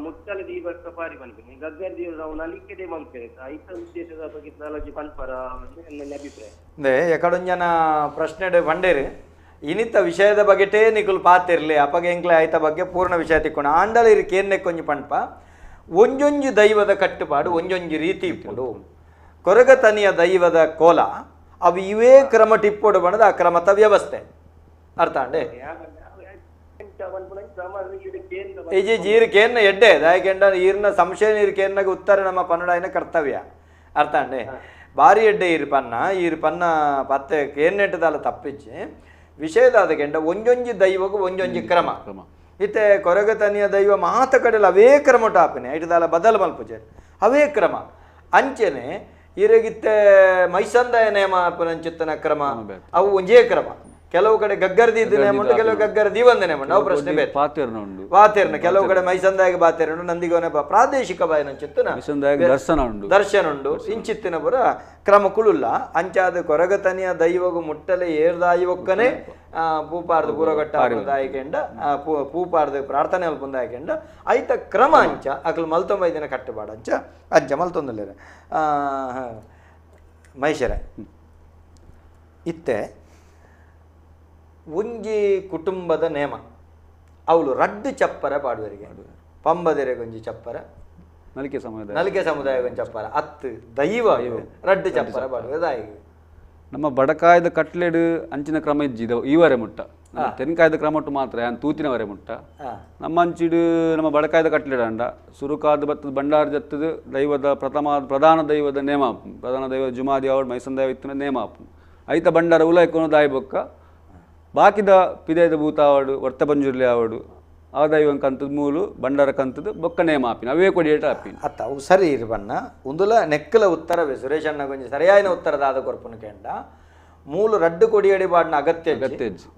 ಮುತ್ತಲದಿ ಭಕ್ತ ಪಾರಿ ಬಂದಿನಿ ಗಗ್ಗರ್ದಿ ನಾವು ನಲಿಕೆಡೆ ಮಂಪೆ ಐತ ಉದ್ದೇಶದ ಬಗ್ಗೆ ನಾಲಜಿ ಪನ್ಪರ ನನ್ನ ಅಭಿಪ್ರಾಯ ದೇ ಎಕಡೊಂಜನ ಪ್ರಶ್ನೆ ಬಂಡೇರು ಇನಿತ ವಿಷಯದ ಬಗೆಟೇ ನಿಕುಲ್ ಪಾತಿರ್ಲಿ ಅಪಗೆ ಎಂಕ್ಲೆ ಆಯ್ತ ಬಗ್ಗೆ ಪೂರ್ಣ ವಿಷಯ ತಿಕ್ಕೊಂಡು ಆಂಡಲ ಇರು ಕೇನ್ನೆ ಕೊಂಜಿ ಪಂಪ ಒಂಜೊಂಜಿ ದೈವದ ಕಟ್ಟುಪಾಡು ಒಂಜೊಂಜಿ ರೀತಿ ಇಪ್ಪುಡು ಕೊರಗತನಿಯ ದೈವದ ಕೋಲ ಅವು ಇವೇ ಕ್ರಮ ಟಿಪ್ಪೊಡು ಬಣದ ಆ ಕ್ರಮದ ವ್ಯವಸ್ಥೆ ಅರ್ಥ ಅಂಡೆ ಬಂದ್ಬಿಡ ಕ್ರಮ ಕೇಂದ್ರ ಈ ಜೀರ್ ಕೇನ್ನ ಎಡ್ಡೆ ದಾಯಕೆಂಡ ಈರ್ನ ಸಂಶಯ ನೀರು ಕೇನ್ನಾಗ ಉತ್ತರ ನಮ್ಮ ಪನ್ನಡಾಯಿನ ಕರ್ತವ್ಯ ಅರ್ಥ ಅಂಡೆ ಭಾರಿ ಎಡ್ಡೆ ಈರು ಪನ್ನ ಪತ್ತೆ ಕೇನ್ನೆಟ್ಟದಾಲ ತಪ್ಪಿಚ್ಚಿ ವಿಷಯದಾದ ಕೆಂಡ ಒಂಜೊಂಜಿ ದೈವಗೂ ಒಂಜೊಂಜಿ ಕ್ರಮ ಇತ್ತೆ ಕೊರಗತನಿಯ ದೈವ ಮಾತ ಕಡೆಲ್ಲ ಅವೇ ಕ್ರಮ ಟಾಪಿನ ಇಟದಾಲ ಬದಲು ಮಲ್ಪುಜೆ ಅವೇ ಕ್ರಮ ಅಂಚೆನೆ ಇರಗಿತ್ತೆ ಮೈಸಂದಾಯ ನೇಮ ಅಪ್ಪನಂಚಿತ್ತನ ಕ್ರಮ ಅವು ಒಂಜೇ ಕ್ರಮ ಕೆಲವು ಕಡೆ ಗಗ್ಗರ್ದಿ ನೇಮ ಉಂಟು ಕೆಲವು ಗಗ್ಗರ್ದಿ ಒಂದೇ ನೇಮ ಉಂಟು ಅವು ಪ್ರಶ್ನೆ ಬೇರೆ ವಾತೇರ್ನ ಕೆಲವು ಕಡೆ ಮೈಸಂದಾಯಿಗೆ ಬಾತೇರ್ನು ನಂದಿಗೋನೆ ಪ್ರಾದೇಶಿಕ ಬಾಯಿನಂಚಿತ್ತನ ದರ್ಶನ ಉಂಡು ಇಂಚಿತ್ತಿನ ಪುರ ಕ್ರಮ ಕುಳುಲ್ಲ ಅಂಚಾದ ಕೊರಗತನಿಯ ದೈವಗು ಮುಟ್ಟಲೆ ಏರ್ದಾಯಿ ಒಕ್ಕನೆ ಪೂಪಾರ್ದು ಪೂರಗಟ್ಟ ದಾಯಿಕೆಂಡ ಪೂಪಾರ್ದು ಪ್ರಾರ್ಥನೆ ಅಲ್ಪುಂದಾಯಿಕೆಂಡ ಐತ ಕ್ರಮ ಅಂಚ ಅಕಲ್ ಮಲ್ತೊಂಬೈದಿನ ಕಟ್ಟುಬಾಡ ಅಂಚ ಮಲ್ತೊಂದಲ್ಲೇರ ಮೈಸೂರ ಇತ್ತೆ ಒಂಜಿ ಕುಟುಂಬದ ನೇಮ ಅವಳು ರಡ್ಡು ಚಪ್ಪರ ಪಾಡುವರಿಗೆ ಪಂಬದೆರೆಗೊಂಜಿ ಚಪ್ಪರ ನಲಿಕೆ ಸಮುದಾಯಗೊಂಜಿ ಚಪ್ಪರ ಅತ್ತು ದೈವ ರಡ್ಡು ಚಪ್ಪರ ಪಾಡುವ ದಾಯಿಗೆ ನಮ್ಮ ಬಡಕಾಯ್ದ ಕಟ್ಲೆಡ್ ಅಂಚಿನ ಕ್ರಮ ಇಜ್ಜಿದ ಈವರೆ ಮುಟ್ಟ ತೆನ್ಕಾಯ್ದ ಕ್ರಮ ಒಟ್ಟು ಮಾತ್ರ ಯಾನ್ ತೂತಿನವರೆ ಮುಟ್ಟ ನಮ್ಮ ಅಂಚಿಡು ನಮ್ಮ ಬಡಕಾಯ್ದ ಕಟ್ಲೆಡ್ ಅಂಡ ಸುರುಕಾದ ಬತ್ತದ ಬಂಡಾರ ಜತ್ತದ ದೈವದ ಪ್ರಧಾನ ದೈವದ ನೇಮ ಪ್ರಧಾನ ದೈವದ ಜುಮಾದಿ ಅವಡು ಮೈಸನ್ ದೈವ ಇತ್ತಿನ ನೇಮ ಐತ ಬಂಡಾರ ಉಲಾಯ್ಕೊಂಡು ದಾಯಿ ಬೊಕ್ಕ ಬಾಕಿದ ಪಿದೈದ ಭೂತ ಆವಡು ವರ್ತ ಪಂಜುರ್ಲಿ ಆವಡು ಆ ದೈವಂ ಕಂತದ ಮೂಲು ಬಂಡಾರ ಕಂತದ ಬೊಕ್ಕ ನೇಮ ಆಪಿನ ಅವೇ ಕೊಡಿಯೇಟ ಆಪಿನ ಅತ್ತ ಅವು ಸರಿ ಇರ್ಬಣ್ಣ ಒಂದುಲ ನೆಕ್ಕಲ ಉತ್ತರವೇ ಸುರೇಶ್ ಅಣ್ಣ ಕೊಂಚ ಸರಿಯಾದ ಉತ್ತರದಾದ ಕೊರ್ಪುನ ಕೇಂಡ ಮೂಲು ರಡ್ಡು ಕೊಡಿಯಡಿ ಬಾಡಿನ ಅಗತ್ಯ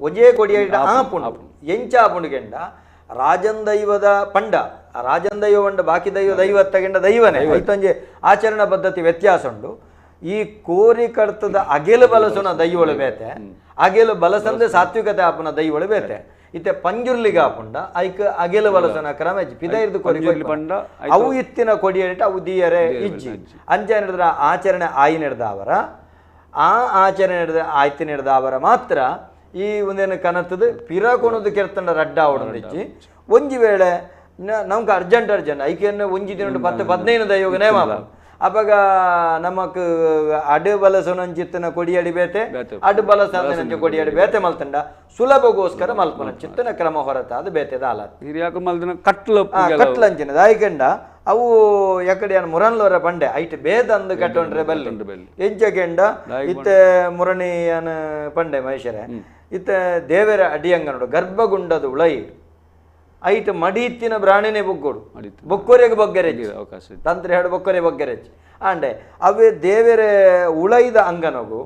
ಒಂಜೇ ಕೊಡಿಯಡಿ ಆಪುಂಡು ಎಂಚ ಆಪುಂಡು ಕೆಂಡ ರಾಜನ್ ದೈವದ ಪಂಡ ರಾಜನ್ ದೈವ ಪಂಡ ಬಾಕಿ ದೈವ ತಗೊಂಡ ದೈವನೇ ಐತೊಂಜೆ ಆಚರಣಾ ಪದ್ಧತಿ ವ್ಯತ್ಯಾಸ ಉಂಡು ಈ ಕೋರಿ ಕಡ್ತದ ಅಗೆಲು ಬಲಸುನ ದೈವಳು ಬೇತೆ ಅಗೆಲು ಬಲಸಂದೆ ಸಾತ್ವಿಕತೆ ಆಪುನ ದೈವಳು ಬೇತೆ ಇತ್ತೆ ಪಂಜುರ್ಲಿಗ ಆಪುಂಡ ಐಕ್ ಅಗೆಲು ಬಲಸುನ ಕ್ರಮ ಪಿದೈರ್ದು ಕೋರಿ ಪಂಡ ಅವು ಇತ್ತಿನ ಕೊಡಿಯಡಿಟ ಅವು ದೀಯರೆ ಇಜ್ಜಿ ಅಂಚ ನಡೆದ್ರ ಆಚರಣೆ ಆಯಿ ನಡೆದವರ ಆ ಆಚರಣೆ ನಡೆದ ಆಯ್ತು ನಡೆದವರ ಮಾತ್ರ ಈ ಒಂದೇನು ಕನತದು ಪಿರಕೊಣದು ಕೆರ್ತಂಡ ರಡ್ಡ ಅವಡೊಂದಿಜ್ಜಿ ಒಂಜಿ ವೇಳೆ ನಮ್ಗೆ ಅರ್ಜೆಂಟ್ ಐಕೆಯನ್ನು ಒಂಜಿ ದಿನ 10-15 ದೈವಗನೇ ಮಾಪ ಅವಾಗ ನಮಕ್ ಅಡು ಬಲಸನಂಚಿತ್ತನ ಕೊಡಿಯಡಿ ಬೇತೆ ಅಡು ಬಲಸಂಚ ಕೊಡಿಯಡಿ ಬೇತೆ ಮಲ್ತಂಡ ಸುಲಭಗೋಸ್ಕರ ಮಲ್ಪನಂಚಿತ್ತನ ಕ್ರಮ ಹೊರತಾದ ಬೇತೆದ ಆಲ ಹಿರಿಯಾಕ ಮಲ್ದನ ಕಟ್ಲಂಚಿನ ದಾಯಿಕಂಡ ಅವು ಎಕಡೆ ಮುರನ್ಲೋರ ಬಂಡೆ ಐಟ್ ಬೇದ ಅಂದು ಕಟ್ಟೊಂಡ್ರೆ ಬಲ್ಲಿ ಎಂಚಕೆಂಡ ಇತ್ತೆ ಮುರಣಿಯನ ಪಂಡೆ ಮಹೇಶರೆ ಇತ್ತೆ ದೇವರ ಅಡಿಯಂಗನೋಡು ಗರ್ಭಗುಂಡದ ಉಳೈ ಐಟ್ ಮಡಿತ್ತಿನ ಪ್ರಾಣಿನೇ ಬೊಗ್ಗೋಡು ಬೊಕ್ಕೊರೆಗೆ ಬೊಗ್ಗೆರೆಜ್ ತಂತ್ರ ಹೇಳು ಬೊಕ್ಕೊರೆ ಬೊಗ್ಗೆರೆಜ್ ಅಂಡೆ ಅವೇ ದೇವರೇ ಉಳೈದ ಅಂಗನಗು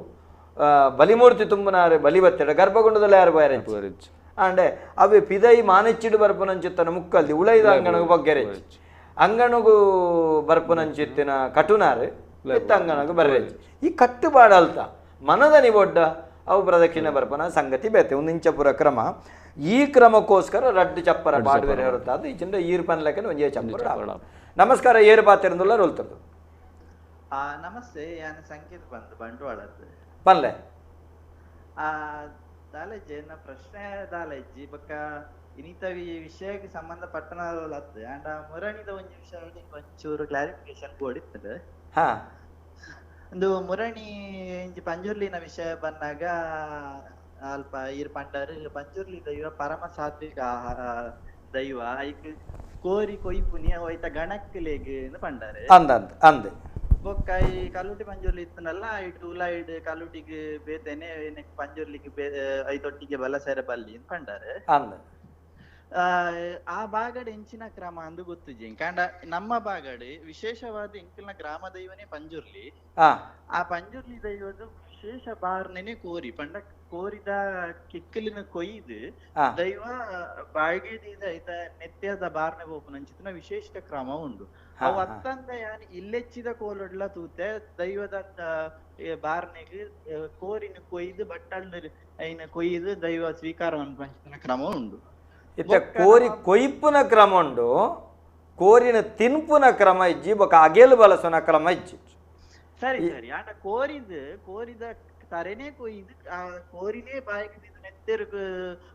ಬಲಿಮೂರ್ತಿ ತುಂಬನಾರೆ ಬಲಿ ಬತ್ತೆಡ ಗರ್ಭಗುಂಡದಲ್ಲಿ ಯಾರು ಬಯರೆಜ್ ಅಂಡೆ ಅವೇ ಪಿದೈ ಮಾನೆಚ್ಚಿಡು ಬರ್ಪುನಂಚಿತ್ತನ ಮುಕ್ಕಲ್ದಿ ಉಳೈದ ಅಂಗನಗು ಬೊಗ್ಗೆರೆಜ್ ಅಂಗನಗು ಬರ್ಪುನಂಚಿತ್ತಿನ ಕಟುನಾರು ಎತ್ತ ಅಂಗನಗು ಬರ್ರೆಜ್ ಈ ಕಟ್ಟುಬಾಡಲ್ತ ಮನದನಿ ಬೊಡ್ಡ ಅವು ಪ್ರದಕ್ಷಿಣೆ ಬರ್ಪನ ಸಂಗತಿ ಬೇತೆ ಒಂದಿಂಚಪುರ ಕ್ರಮ ಈ ಕ್ರಮಕ್ಕೋಸ್ಕರ ರಡ್ಡು ಚಪ್ಪರ ಪಾಡುವೆರೆ ಹೊರತಾದ ಈಚಿಂದ ಈರ್ ಪನ್ಲಕ್ಕೆ ಒಂಜೇ ಚಪ್ಪರ ನಮಸ್ಕಾರ ಏರು ಪಾತಿರಂದುಲ್ಲ ರೋಲ್ತದ್ದು ನಮಸ್ತೆ ಯಾನ ಸಂಕೇತ ಬಂದು ಬಂಟ್ವಾಳದ್ದು ಪನ್ಲೆ ದಾಲೆಜ್ಜಿ ಎನ್ನ ಪ್ರಶ್ನೆ ದಾಲೆಜ್ಜಿ ಬೊಕ್ಕ ಇನಿತವಿ ವಿಷಯಕ್ಕೆ ಸಂಬಂಧಪಟ್ಟನದ್ದು ಅಂಡ ಮುರಣಿದ ಒಂಜಿ ವಿಷಯ ಒಂಚೂರು ಕ್ಲಾರಿಫಿಕೇಶನ್ ಕೊಡಿತ್ತದೆ ಒಂದು ಮುರಣಿ ಇಂಚಿ ಪಂಜುರ್ಲಿನ ವಿಷಯ ಬಂದಾಗ ಅಲ್ಪ ಇರ್ ಪಂಡರು ಪಂಜುರ್ಲಿ ದೈವ ಪರಮ ಸಾತ್ವಿಕ ದೈವ ಐಕ್ ಕೋರಿ ಕೊಯ್ಪುನಿ ಹೋಯ್ತ ಗಣಕ್ಲೆಗ್ ಪಂಡರು ಅಂದೆ ಬೊಕ್ಕ ಈ ಕಲ್ಲುಟಿ ಪಂಜುರ್ಲಿ ಇತ್ತನಲ್ಲ ಇಟ್ಟು ಉಲಾಯ್ಡ್ ಕಲ್ಲುಟಿಗೆ ಬೇತೇನೆ ಪಂಜುರ್ಲಿಗೆ ಐತೊಟ್ಟಿಗೆ ಬಲ ಸೇರ ಬಲ್ಲಿ ಪಂಡರು ಆ ಬಾಗಡ್ ಎಂಚಿನ ಕ್ರಮ ಅಂದು ಗೊತ್ತು ಜಿ ಕಾಂಡ ನಮ್ಮ ಬಾಗಡ್ ವಿಶೇಷವಾದ ಇಂಕಿಲ್ನ ಗ್ರಾಮ ದೈವನೇ ಪಂಜುರ್ಲಿ ಆ ಪಂಜುರ್ಲಿ ದೈವದ ವಿಶೇಷ ಬಾರ್ನೆನೆ ಕೋರಿ ಪಂಡ ಕೋರಿದ ಕಿಕ್ಕಲಿನ ಕೊಯ್ದು ದೈವ ಬಾಳ್ಗೆದಿದ ಐತ ನೆತ್ಯದ ಬಾರ್ನೆ ಬೋಪುನಂಚಿನ ವಿಶೇಷ ಕ್ರಮ ಉಂಡು ಅವು ಅತ್ತಂದ ಯಾನ್ ಇಲ್ಲೆಚ್ಚಿದ ಕೋಲೊಡ್ಲ ತೂತೆ ದೈವದ ಬಾರ್ನೆಗ್ ಕೋರಿನ ಕೊಯ್ದು ಬಟ್ಟಲ್ ಐನ ಕೊಯ್ದು ದೈವ ಸ್ವೀಕಾರವನ್ನು ಪಂಚಿನ ಕ್ರಮ ಉಂಡು ಇತ್ತೆ ಕೋರಿ ಕೊಯ್ಪುನ ಕ್ರಮ ಉಂಡು ಕೋರಿನ ತಿನ್ಪುನ ಕ್ರಮ ಇಜ್ಜಿ ಬೊಕ ಅಗೆಲು ಬಲಸುನ ಕ್ರಮ ಇಜ್ಜಿ ಸರಿ ಸರಿ ಆಂಡ ಕೋರಿದ ತರೆನೇ ಕೊಯ್ದು ಆ ಕೋರಿನೇ ಬಾಯಿಗೆ ನೆತ್ತೆರು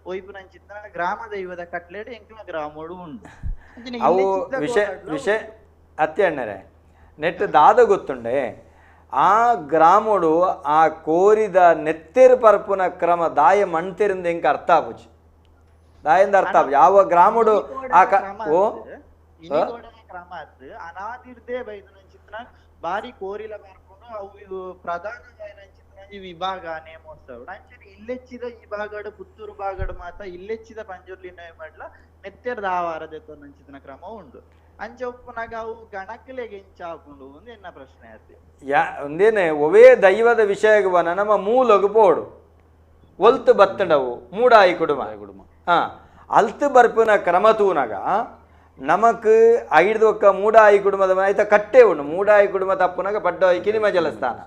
ಒಯ್ಪುನಂಚಿತ್ತ ಗ್ರಾಮ ದೈವದ ಕಟ್ಲೆಡ್ ಎಂಕಿನ ಗ್ರಾಮೋಡು ಉಂಡು ಅವು ವಿಷಯ ಅತ್ಯಣ್ಣರೆ ನೆಟ್ ದಾದ ಗೊತ್ತುಂಡೆ ಆ ಗ್ರಾಮೋಡು ಆ ಕೋರಿದ ನೆತ್ತೆರು ಪರ್ಪುನ ಕ್ರಮ ದಾಯ ಮಣ್ತೆರಿಂದ ಎಂಕ ಅರ್ಥ ಆಪುಜಿ ದಾಯಿಂದ ಅರ್ಥ ಯಾವ ಗ್ರಾಮಡು ಓ ಇನಿಗೋಡನೆ ಕ್ರಮ ಅದ್ದು ಅನಾದಿರ್ದೇ ಬೈದು ಚಿತ್ರ ಬಾರಿ ಕೋರಿಲ ಬರ್ಕೊಂಡು ಅವು ಇವು ಪ್ರಧಾನ ಈ ವಿಭಾಗ ನೇಮೋತ್ಸವ ಅಂಚನೆ ಇಲ್ಲೆಚ್ಚಿದ ಈ ಭಾಗಡು ಪುತ್ತೂರು ಭಾಗಡು ಮಾತ ಇಲ್ಲೆಚ್ಚಿದ ಪಂಜುರ್ಲಿ ಮಾಡ್ಲ ನೆತ್ತೆರ್ದ ಆವಾರದೆತ್ತು ನಂಚಿನ ಕ್ರಮ ಉಂಡು ಅಂಚ ಉಪ್ಪುನಾಗ ಅವು ಗಣಕಲೆಗೆ ಇಂಚಾಕೊಂಡು ಒಂದು ಎನ್ನ ಪ್ರಶ್ನೆ ಆಯ್ತು ಒಂದೇನೆ ಒವೇ ದೈವದ ವಿಷಯಗುವನ ನಮ್ಮ ಮೂಲಗು ಪೋಡು ಒಲ್ತು ಬತ್ತಂಡವು ಮೂಡಾಯಿ ಕುಡುಮ ಹಾ ಅಲ್ತು ಬರ್ಪಿನ ಕ್ರಮ ತೂನಾಗ ನಮಕ್ ಐದು ಒಕ್ಕ ಮೂಡಾಯಿ ಕುಡುಮದ ಆಯ್ತ ಕಟ್ಟೆ ಉಂಡು ಮೂಡಾಯಿ ಕುಡುಮ ತಪ್ಪುನಾಗ ಪಡ್ಡಾಯಿ ಕಿನಿಮ ಜಲಸ್ಥಾನ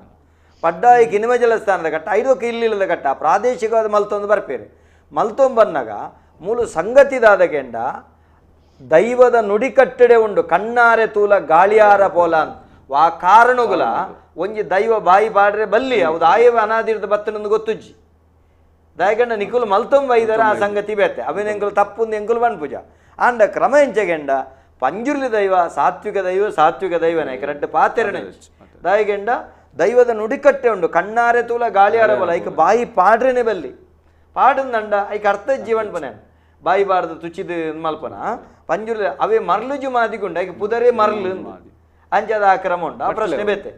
ಪಡ್ಡಾಯಿ ಕಿನಿಮ ಜಲಸ್ಥಾನದ ಕಟ್ಟ ಐದು ಒಕ್ಕ ಇಲ್ಲಿಲ್ಲದ ಕಟ್ಟ ಪ್ರಾದೇಶಿಕವಾದ ಮಲ್ತೊಂದು ಬರ್ಪೇರು ಮಲ್ತೊಂದು ಬಂದಾಗ ಮೂಲು ಸಂಗತಿದಾದ ಕೆಂಡ ದೈವದ ನುಡಿ ಕಟ್ಟಡೆ ಉಂಡು ಕಣ್ಣಾರೆ ತೂಲ ಗಾಳಿಯಾರ ಪೋಲ ಆ ಕಾರಣಗುಲ ಒಂಜಿ ದೈವ ಬಾಯಿ ಪಾಡ್ರೆ ಬಲ್ಲಿ ಅವ್ದು ಆಯವ ಅನಾದಿರ್ದ ಬತ್ತನೊಂದು ಗೊತ್ತುಜ್ಜಿ ದಯಗಂಡ ನಿಕುಲು ಮಲ್ತೊಂಬ ಐದರ ಆ ಸಂಗತಿ ಬೇತೆ ಅವೇನು ಎಂಕುಲು ತಪ್ಪುಂದು ಎಂಕುಲು ಬನ್ ಪೂಜ ಆಂಡ ಕ್ರಮ ಎಂಚಗೆಂಡ ಪಂಜುರ್ಲಿ ದೈವ ಸಾತ್ವಿಕ ದೈವನೇ ಕರೆಕ್ಟ್ ಪಾತೆರನೆ ದಯಗೆಂಡ ದೈವದ ನುಡಿಕಟ್ಟೆ ಉಂಡು ಕಣ್ಣಾರೆ ತೂಲ ಗಾಳಿಯಾರ ಬಲ ಐಕ ಬಾಯಿ ಪಾಡ್ರೇನೆ ಬಲ್ಲಿ ಪಾಡಂದಂಡ ಐಕ ಅರ್ಥ ಜೀವನ್ ಪನೆ ಬಾಯಿ ಬಾರ್ದು ತುಚಿದು ಮಲ್ಪನ ಪಂಜುರ್ಲಿ ಅವೇ ಮರ್ಲುಜು ಮಾದಿಗುಂಡು ಐಕ ಪುದರೇ ಮರ್ಲು ಅಂಚದ ಆ ಕ್ರಮ ಉಂಡು ಆ ಪ್ರಶ್ನೆ ಬೇತೆ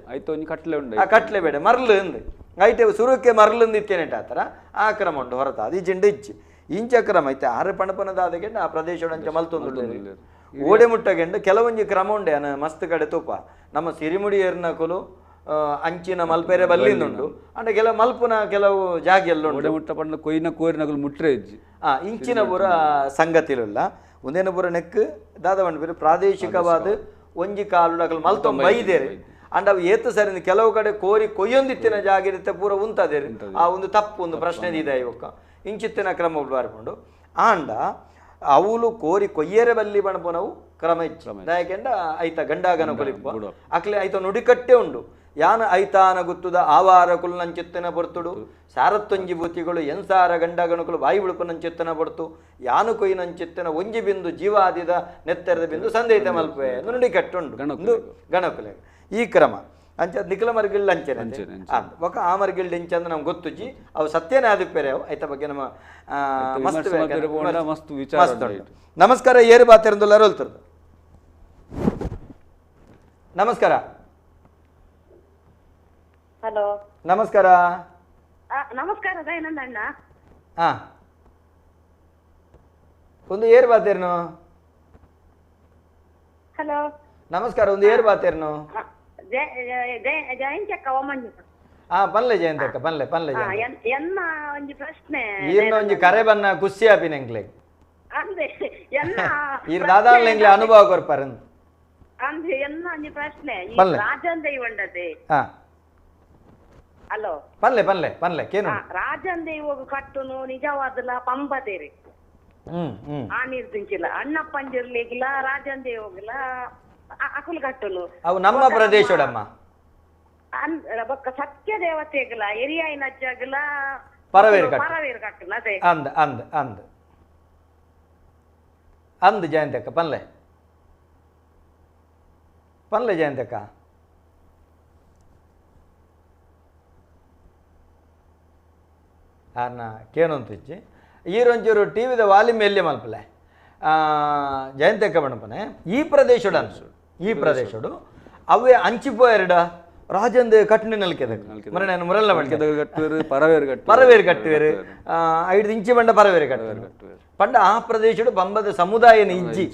ಆ ಕಟ್ಲೆ ಬೇಡ ಮರ್ಲು ಅಂದು ಐತೆ ಸುರುಕ್ಕೆ ಮರ್ಲಂದು ಇತ್ತೇನೆಟ ಆ ಥರ ಆ ಕ್ರಮ ಉಂಡು ಹೊರತ ಅದು ಜಿಂಡು ಇಚ್ಚಿ ಇಂಚ ಕ್ರಮ ಐತೆ ಆರು ಪಣಪನದಾದಗೆಂಡ ಆ ಪ್ರದೇಶ ಅಂಚ ಮಲ್ತೊಂದು ಓಡೆ ಮುಟ್ಟಗೆಂಡು ಕೆಲವೊಂಜಿ ಕ್ರಮ ಉಂಡೆ ಅನ ಮಸ್ತ್ ಕಡೆ ತೂಪ ನಮ್ಮ ಸಿರಿಮುಡಿ ಏರ್ನಕುಲು ಅಂಚಿನ ಮಲ್ಪೆರೆ ಬಲ್ಲಿಂದುಂಡು ಅಂದ್ರೆ ಕೆಲವು ಮಲ್ಪುನ ಕೆಲವು ಜಾಗೆಲ್ಲ ಮುಟ್ಟ ಕೊಯ್ನ ಕೋರಿನಗಳು ಮುಟ್ರೆ ಇಜ್ಜಿ ಇಂಚಿನ ಪೂರ ಸಂಗತಿಲಿಲ್ಲ ಒಂದೇನ ಪೂರ ನೆಕ್ ದಾದ ಬೇರೆ ಪ್ರಾದೇಶಿಕವಾದ ಒಂಜಿ ಕಾಲು ಮಲ್ತೊಂಬ ಐದೇರಿ ಅಂಡ್ ಅವು ಏತು ಸರಿ ಕೆಲವು ಕಡೆ ಕೋರಿ ಕೊಯ್ಯೊಂದಿತ್ತಿನ ಜಾಗ ಇರುತ್ತೆ ಪೂರ ಉಂತದೇರಿ ಆ ಒಂದು ತಪ್ಪು ಒಂದು ಪ್ರಶ್ನೆ ಇದೆ ಇವಕ್ಕ ಇಂಚಿತ್ತಿನ ಕ್ರಮ ಬರ್ಕೊಂಡು ಆಂಡ ಅವಳು ಕೋರಿ ಕೊಯ್ಯರೆ ಬಲ್ಲಿ ಬಣಪುನವು ಕ್ರಮ ಇಚ್ಚ ಯಾಕೆಂಡ ಐತ ಗಂಡಾಗನ ಕೊಲಿಪ್ಪ ಅಕ್ಲೆ ಐತ ನುಡಿಕಟ್ಟೆ ಉಂಡು ಯಾನ ಐತಾನ ಗುತ್ತುದ ಆವಾರ ಕುಲ್ನಂಚಿತ್ತನ ಬರ್ತುಡು ಸಾರತ್ತೊಂಜಿ ಬೂತಿಗಳು ಎನ್ಸಾರ ಗಂಡಗಣಕುಲು ಬಾಯಿ ಬಿಳುಪನಂಚಿತ್ತನ ಬಡ್ತು ಯಾನು ಕೊಯ್ನಂಚಿತ್ತನ ಒಂಜಿ ಬಿಂದು ಜೀವಾದಿದ ನೆತ್ತರದ ಬಿಂದು ಸಂದೇತ ಮಲ್ಪೆ ನುಡಿಕಟ್ಟುಂಡು ಗಣಕುಲೆ ಈ ಕ್ರಮ ಅಂಚ ನಿಖಲ ಮರ್ಗಿಳ್ಳ ಅಂಚೆನೆ ಒಕ್ಕ ಆ ಮರ್ಗಿಳ್ಳ ಇಂಚಂದ ನಮ್ಗೆ ಗೊತ್ತುಜ್ಜಿ ಅವು ಸತ್ಯನೇ ಆದಿಪ್ಪೇರೆ ಅವು ಐತ ಬಗ್ಗೆ ನಮ್ಮ ಮಸ್ತ್ ವಿಚಾರ ನಮಸ್ಕಾರ ಏರು ಬಾತಿರಂದುಲ್ಲಾರು ಹೇಳ್ತಿರ್ದು ನಮಸ್ಕಾರ ಹಲೋ ನಮಸ್ಕಾರ ನಮಸ್ಕಾರ ದಯಾನಂದಣ್ಣ ಹಾ ಒಂದು ಏರು ಬಾತೇರ್ನು ಹಲೋ ನಮಸ್ಕಾರ ಒಂದು ಏರು ಬಾತೇರ್ನು ಜಯಂತಕ್ಕ ಒಮ್ಮಂಜು ಪನ್ಲೆ ಜಯಂತಕ್ಕ ಪನ್ಲೆ ಎನ್ನ ಒಂಜಿ ಪ್ರಶ್ನೆ ಈರ್ನ ಒಂಜಿ ಕರೆ ಬನ್ನ ಖುಷಿ ಆಪಿನ ಎಂಕ್ಲೆ ಅಂದೆ ಎನ್ನ ಈರ್ ದಾದಾನ್ಲ ಎಂಕ್ಲೆ ಅನುಭವ ಕೊರ್ಪಾರನ್ ಅಂದೆ ಎನ್ನ ಒಂಜಿ ಪ್ರಶ್ನೆ ಈ ಪನ್ಲೆ. ರಾಜನ್ ದೈವಂಡದೆ ಹಾ ಹಲೋ ಪನ್ಲೆ ಕೇನು ರಾಜನ್ ದೈವಗ್ ಕಟ್ಟುನು ನಿಜವಾದಲ ಪಂಬದೇರಿ ಆ ನಿರ್ದಿಂಚಿಲ್ಲ ಅಣ್ಣ ಪಂಜರ್ಲಿಗಿಲ್ಲ ರಾಜನ್ ದೇವಗಿಲ್ಲ ಅಕುಲ್ ಕಟ್ಟುನು ಅವು ನಮ್ಮ ಪ್ರದೇಶಡಮ್ಮ ಬೊಕ್ಕ ಸತ್ಯ ದೇವತೆಗಿಲ್ಲ ಎರಿಯಾಯಿ ನಜ್ಜಾಗಿಲ್ಲ ಪರವೇರು ಕಟ್ಟುನು ಅದೇ ಅಂದ್ ಜಯಂತಕ್ಕ ಪನ್ಲೆ ಜಯಂತಕ್ಕ ಆರ್ನ ಕೇನೊಂತಿಚ್ಚಿ ಈರೊಂಚೂರು ಟಿ ವಿದ ವಾಲ್ಯೂಮ್ ಎಲ್ಲಿ ಮಲ್ಪಲೆ ಜಯಂತಕ್ಕ ಬಣಪನೆ ಈ ಪ್ರದೇಶಡು ಅವೇ ಅಂಚಿಪೋಯರ್ಡ ರಾಜಂದು ಕಟ್ಟಣೆ ನಲ್ಕೆದಕ್ಕೆ ಮರ ನಾನು ಮುರಲ್ಲ ಪರವೇರು ಕಟ್ಟುವೇರು 5 ಇಂಚಿ ಬಂಡ ಪರವೇರು ಕಟ್ಟುವೇರು ಪಂಡ ಆ ಪ್ರದೇಶಡು ಬಂಬದ ಸಮುದಾಯನ ಇಜ್ಜಿ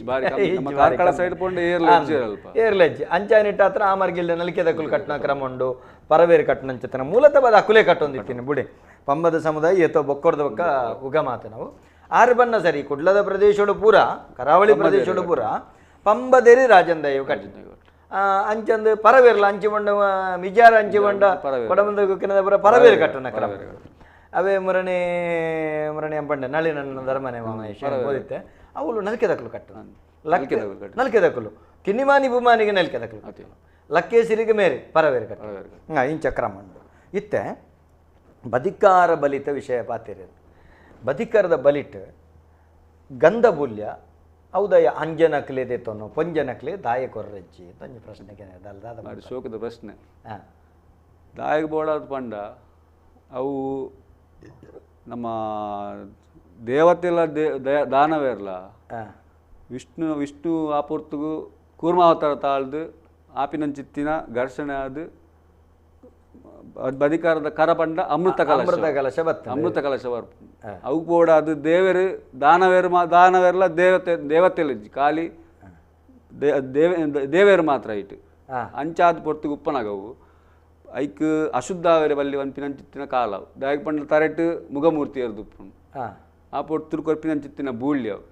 ಏರ್ಲೆಜ್ಜಿ ಅಂಚಾನಿಟ್ಟ ಹತ್ರ ಆ ಮರ್ಗಿಲ್ದ ನಲ್ಕೆದಕ್ಕಲು ಕಟ್ಟಣ ಕ್ರಮ ಉಂಡು ಪರವೇರು ಕಟ್ಟಣಂಚತನ ಮೂಲತಃ ಬದ ಅಕುಲೆ ಕಟ್ಟೊಂದಿತ್ತೀನಿ ಬುಡಿ ಪಂಬದ ಸಮುದಾಯ ಏತೋ ಬೊಕ್ಕೊಡ್ದ ಬೊಕ್ಕ ಉಗ ಮಾತು ನಾವು ಆರು ಬಣ್ಣ ಸರಿ ಕುಡ್ಲದ ಪ್ರದೇಶಡು ಪೂರ ಕರಾವಳಿ ಪ್ರದೇಶಡು ಪೂರ ಪಂಬದೇರಿ ರಾಜನ್ ದೈವ ಕಟ್ಟಿನ ಅಂಚಂದು ಪರವೇರ್ಲ ಅಂಚಿ ಬಂಡ ಮಿಜಾರ ಅಂಚಿ ಬಂಡ ಕೊಡಬಂದ ಗುಕ್ಕಿನದ ಪುರ ಪರವೇರು ಕಟ್ಟಣ ಕ್ರಮ ಅವೇ ಮುರಣಿ ಅಂಪಂಡೆ ನಳಿ ನನ್ನ ಧರ್ಮನೆ ಮಾಮೇಶ ಓದಿತ್ತೆ ಅವಳು ನಲ್ಕೆದಕ್ಕಲು ಕಟ್ಟಣ ನಲ್ಕೆದಕ್ಕಲು ಕಿನ್ನಿಮಾನಿ ಭೂಮಾನಿಗೆ ನಲ್ಕೆದಕ್ಕಲು ಲಕ್ಕೇಸಿರಿಗೆ ಮೇರೆ ಪರವೇರು ಕಟ್ಟ ಇಂಚ ಕ್ರಮ ಉಂಟು ಇತ್ತೆ ಬದಿಕಾರ ಬಲಿತ ವಿಷಯ ಪಾತಿರ ಬದಿಕಾರದ ಬಲಿಟ್ ಗಂಧಬುಲ್ಯ ಹೌದಯ್ಯ ಅಂಜನಕ್ಲೆ ದೇತೋನು ಪೊಂಜನಕ್ಲೆ ದಾಯ ಕೊರ್ರಜ್ಜಿ ತಂಜಿ ಪ್ರಶ್ನೆಗೆ ಶೋಕದ ಪ್ರಶ್ನೆ ದಾಯಕ ಬೋಡಾದ ಪಂಡ ಅವು ನಮ್ಮ ದೇವತೆಲ್ಲ ದಾನವೇರ್ಲ ವಿಷ್ಣು ಆ ಪೊರ್ತುಗು ಕೂರ್ಮಾವತಾರ ತಾಳ್ದು ಆಪಿನಂಚಿತ್ತಿನ ಘರ್ಷಣೆ ಆದು ಬದಿಕಾರದ ಕರಪಂಡ ಅಮೃತ ಕಲಶ ಅಮೃತ ಕಲಶ ಬರ್ಪು ಅವು ಕೂಡ ಅದು ದಾನವೇರ್ಲ ದೇವತೆಲ್ಲ ಖಾಲಿ ದೇವೇರು ಮಾತ್ರ ಇಟ್ಟು ಅಂಚಾದ ಪೊರ್ತುಗು ಉಪ್ಪನಾಗವು ಐಕ್ ಅಶುದ್ಧಾವೇರೆ ಬಲ್ಲಿ ಒಂಪಿನಂಚಿತ್ತಿನ ಕಾಲವು ದಾಯಕ ಪಂಡ ತರೆಟ್ ಮುಗಮೂರ್ತಿ ಎರ್ದುಪ್ಪುಂಡು ಆ ಪೊರ್ತುರು ಕೊರ್ಪಿನಂಚಿತ್ತಿನ ಬೂಳ್ಯವು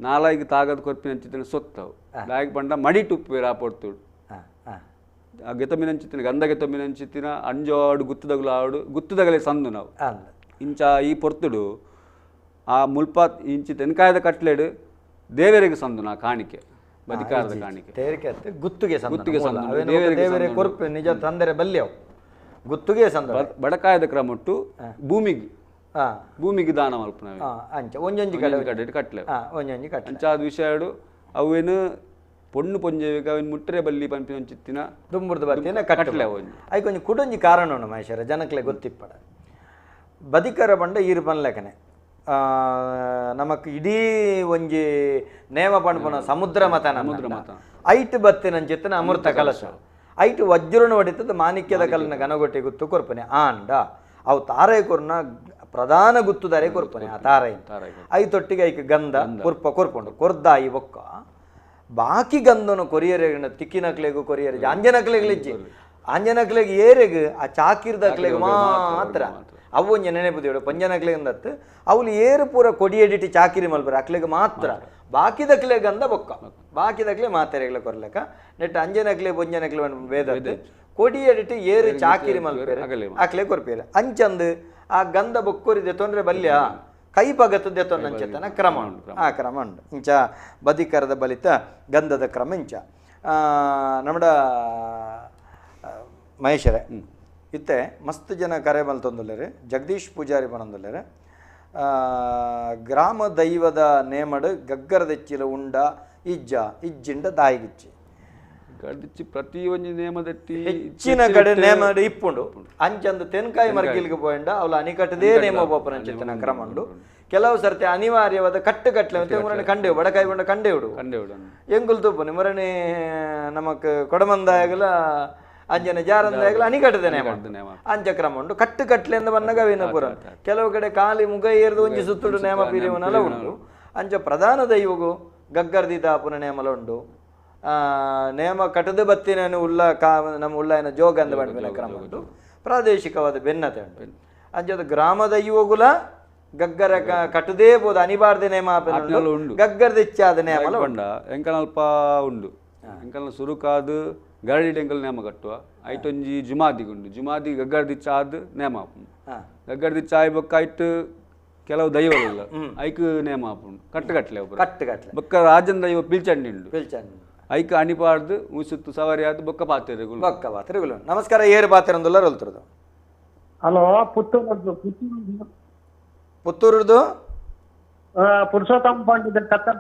ನಾಲಾಯ್ಗೆ ತಾಗದ ಕೊರ್ಪಿನಂಚಿತ್ತಿನ ಸೊತ್ತವು ದಾಯಕ ಪಂಡ ಮಡಿಟುಪ್ಪೇರು ಆ ಪೊರ್ತುಡು ಆ ಗೆತಮಿನಂಚಿತ್ತಿನ ಗಂಧ ಗೆತಮಿನಂಚಿತ್ತಿನ ಅಂಜೋಡು ಗುತ್ತುದಗಲು ಆಡು ಗುತ್ತುದಗಲೇ ಸಂದು ನಾವು ಇಂಚ ಈ ಪೊರ್ತುಡು ಆ ಮುಲ್ಪ ಇಂಚಿ ತೆನ್ಕಾಯದ ಕಟ್ಲೆಡು ದೇವರಿಗೆ ಸಂದು ನಾ ಕಾಣಿಕೆ ಬದಿಕಾರದ ಕಾಣಿಕೆ ಗುತ್ತಿಗೆ ದೇವರೇ ಕೊರ್ಪೆ ನಿಜ ತಂದರೆ ಬಲ್ಯವು ಗುತ್ತಿಗೆ ಸಂದ ಬಡಕಾಯದ ಕ್ರಮಟ್ಟು ಭೂಮಿಗೆ ದಾನ ಮಲ್ಪನ ಅಂಚ ಒಂಜೊಂಜಿ ಕಡೆ ಕಟ್ಲೆ ಅಂಚಾದ ವಿಷಯಡು ಅವೇನು ಪೊಣ್ಣು ಪೊಂಜೆವಿಗೆ ಅವನ್ ಮುಟ್ಟರೆ ಬಲ್ಲಿ ಪಂಪಿನಂಚಿತ್ತಿನ ದುಂಬುರ್ದು ಬರ್ತಿನ ಕಟ್ಟಲೆ ಅಯ್ಯ ಕೊಂಚ ಕುಡೊಂಜಿ ಕಾರಣ ಉಂಡು ಮಹೇಶ್ವರ ಜನಕ್ಲೆ ಗೊತ್ತಿಪ್ಪಡ ಬದಿಕರ ಬಂಡ ಈರು ಪನ್ಲೆಕನೆ ನಮಕ್ ಇಡೀ ಒಂಜಿ ನೇಮ ಪಂಡ್ಪುನ ಸಮುದ್ರ ಮತ ಐಟ್ ಬತ್ತಿನಂಚಿತ್ತಿನ ಅಮೃತ ಕಲಶ ಐಟ್ ವಜ್ರನು ಹೊಡಿತದ ಮಾಣಿಕ್ಯದ ಕಲ್ಲಿನ ಗನಗೊಟ್ಟಿ ಗುತ್ತು ಕೊರ್ಪನೆ ಆಂಡ ಅವು ತಾರೈ ಕೊರ್ನ ಪ್ರಧಾನ ಗುತ್ತುದಾರೆ ಕೊರ್ಪನೆ ಆ ತಾರೈ ಐತೊಟ್ಟಿಗೆ ಐಕ್ ಗಂಧ ಕುರ್ಪ ಕೊರ್ಪುಂಡು ಕೊರ್ದಾಯಿ ಬೊಕ್ಕ ಬಾಕಿ ಗಂಧನು ಕೊರಿಯರೆ ತಿಕ್ಕಿನಕ್ಲೆಗು ಕೊರಿಯರೆ ಅಂಜನಕ್ಲೆಗ್ಲಿಜ್ಜಿ ಅಂಜನಕ್ಲೆಗ್ ಏರೆಗ್ ಆ ಚಾಕಿರ್ದಕ್ಲೆಗ್ ಮಾತ್ರ ಅವು ಒಂಜ ನೆನೆಪುದೇಳು ಪಂಜನಕ್ಲೆಗಂದತ್ತು ಅವಳು ಏರು ಪೂರ ಕೊಡಿಯಡಿಟಿ ಚಾಕಿರಿ ಮಲ್ಬರ ಅಕ್ಲೆಗ್ ಮಾತ್ರ ಬಾಕಿದಕ್ಲೆ ಗಂಧ ಬೊಕ್ಕ ಬಾಕಿದಕ್ಲೆ ಮಾತೆರೆಗ್ಲೆ ಕೊರ್ಲೆಕ ನೆಟ್ ಅಂಜನಕ್ಲೆ ಪೊಂಜನಕ್ಲೆ ವೇದ ಕೊಡಿಯಡಿಟಿ ಏರು ಚಾಕಿರಿ ಮಲ್ಪೇರೆ ಅಕ್ಲೆ ಕೊರ್ಪೇರೆ ಅಂಚಂದು ಆ ಗಂಧ ಬೊಕ್ಕೊರಿದೆ ತೊಂದ್ರೆ ಬಲ್ಯ ಕೈ ಪಗತದೆ ತೊನ್ನಂಚತನ ಕ್ರಮ ಉಂಟು ಆ ಕ್ರಮ ಉಂಟು ಇಂಚ ಬದಿಕರದ ಬಲಿತ ಗಂಧದ ಕ್ರಮ ಇಂಚ ನಮ್ಮಡ ಮಹೇಶರೇ ಇತ್ತೆ ಮಸ್ತ್ ಜನ ಕರೆ ಮಲ್ತೊಂದುಲ್ಲೆರೆ ಜಗದೀಶ್ ಪೂಜಾರಿ ಬಣಂದುಲ್ಲೆರೆ ಗ್ರಾಮ ದೈವದ ನೇಮಡು ಗಗ್ಗರದೆಚ್ಚಿಲ ಉಂಡ ಇಜ್ಜಿಂಡ ದಾಯಿಗಿಚ್ಚಿ ಗಡ್ದಿಚ್ಚಿ ಪ್ರತಿ ಒಂಜಿ ನೇಮದಟ್ಟಿ ಹೆಚ್ಚಿನ ಕಡೆ ನೇಮಡು ಇಪ್ಪುಂಡು ಅಂಚಂದು ತೆನ್ಕಾಯಿ ಮರ್ಗಿಲ್ಗೆ ಪೋಯಂಡ ಅವಳು ಅನಿಕಟ್ಟದೇ ನೇಮ ಬೋಪನಂಚಿತ್ತನ ಕ್ರಮ ಉಂಡು ಕೆಲವು ಸರ್ತಿ ಅನಿವಾರ್ಯವಾದ ಕಟ್ಟುಗಟ್ಲೆ ಅಂತ ಮುರಣಿ ಕಂಡೆವು ಬಡಕಾಯಿ ಬಂಡ ಕಂಡೆವುಡು ಎಂಗುಲ್ ತುಪ್ಪು ನಿಮರಣಿ ನಮಕ್ ಕೊಡಮಂದಾಯಗಲ ಅಂಜನ ಜಾರಂದಾಯಗಲ ಅನಿಕಟ್ಟದೆ ನೇಮ ಅಂಚ ಕ್ರಮ ಉಂಡು ಕಟ್ಟುಗಟ್ಲೆ ಅಂತ ಬಂದಾಗ ಅವೇನಪುರ ಕೆಲವು ಕಡೆ ಖಾಲಿ ಮುಗ ಏರ್ದು ಒಂಜಿ ಸುತ್ತುಡು ನೇಮ ಪೀರಿಯವನೆಲ್ಲ ಉಂಟು ಅಂಚ ಪ್ರಧಾನ ದೈವಗು ಗಗ್ಗರ್ದಿದಾಪುನ ನೇಮಲ ಉಂಡು ನೇಮ ಕಟದು ಬತ್ತಿನ ನಮ್ಮ ಉಳ್ಳಾಯನ ಜೋಗ ಅಂದ ಬಂಡ ಕ್ರಮ ಉಂಟು ಪ್ರಾದೇಶಿಕವಾದ ಭಿನ್ನತೆ ಉಂಟು ಅಂಚದ ಗ್ರಾಮದ ಯುವಗುಲ ಗಗ್ಗರ ಕಟ್ಟದೇ ಬೋದು ಅನಿವಾರ್ಯ ನೇಮ ಗಗ್ಗರ್ದಿಚ್ಚಾದ ನೇಮಲ ಉಂಡ ಎಂಕನಲ್ಪ ಉಂಡು ಎಂಕಲ್ನ ಸುರುಕಾದು ಗರಡಿ ಎಂಕಲ್ ನೇಮ ಕಟ್ಟುವ ಐಟೊಂಜಿ ಜುಮಾದಿಗುಂಡು ಜುಮಾದಿ ಗಗ್ಗರ್ದಿಚ್ಚಾದ ನೇಮ ಆಪುಂಡು ಗಗ್ಗರ್ದಿಚ್ಚ ಆಯ್ಬೊಕ್ಕ ಐಟ್ ಕೆಲವು ದೈವಲ್ಲ ಐಕ್ ನೇಮ ಆಪುಂಡು ಕಟ್ಟುಗಟ್ಲೆ ಬೊಕ್ಕ ರಾಜನ ದೈವ ಪಿಲ್ಚಂಡಿ ಐಕ್ ಅಣಿಪಾರ್ದು ಉಸುತ್ತು ಸವಾರಿ ಆದ್ ಬೊಕ್ಕ ಪಾತ್ರೆಗಳು ನಮಸ್ಕಾರ ಏರು ಪಾತ್ರೆ ರೊಲ್ತಿರೋದು ಹಲೋ ಪುತ್ತೂರದು ಪುರುಷೋತ್ತಮ ಪಂಡಿತ ಕತ್ತರ್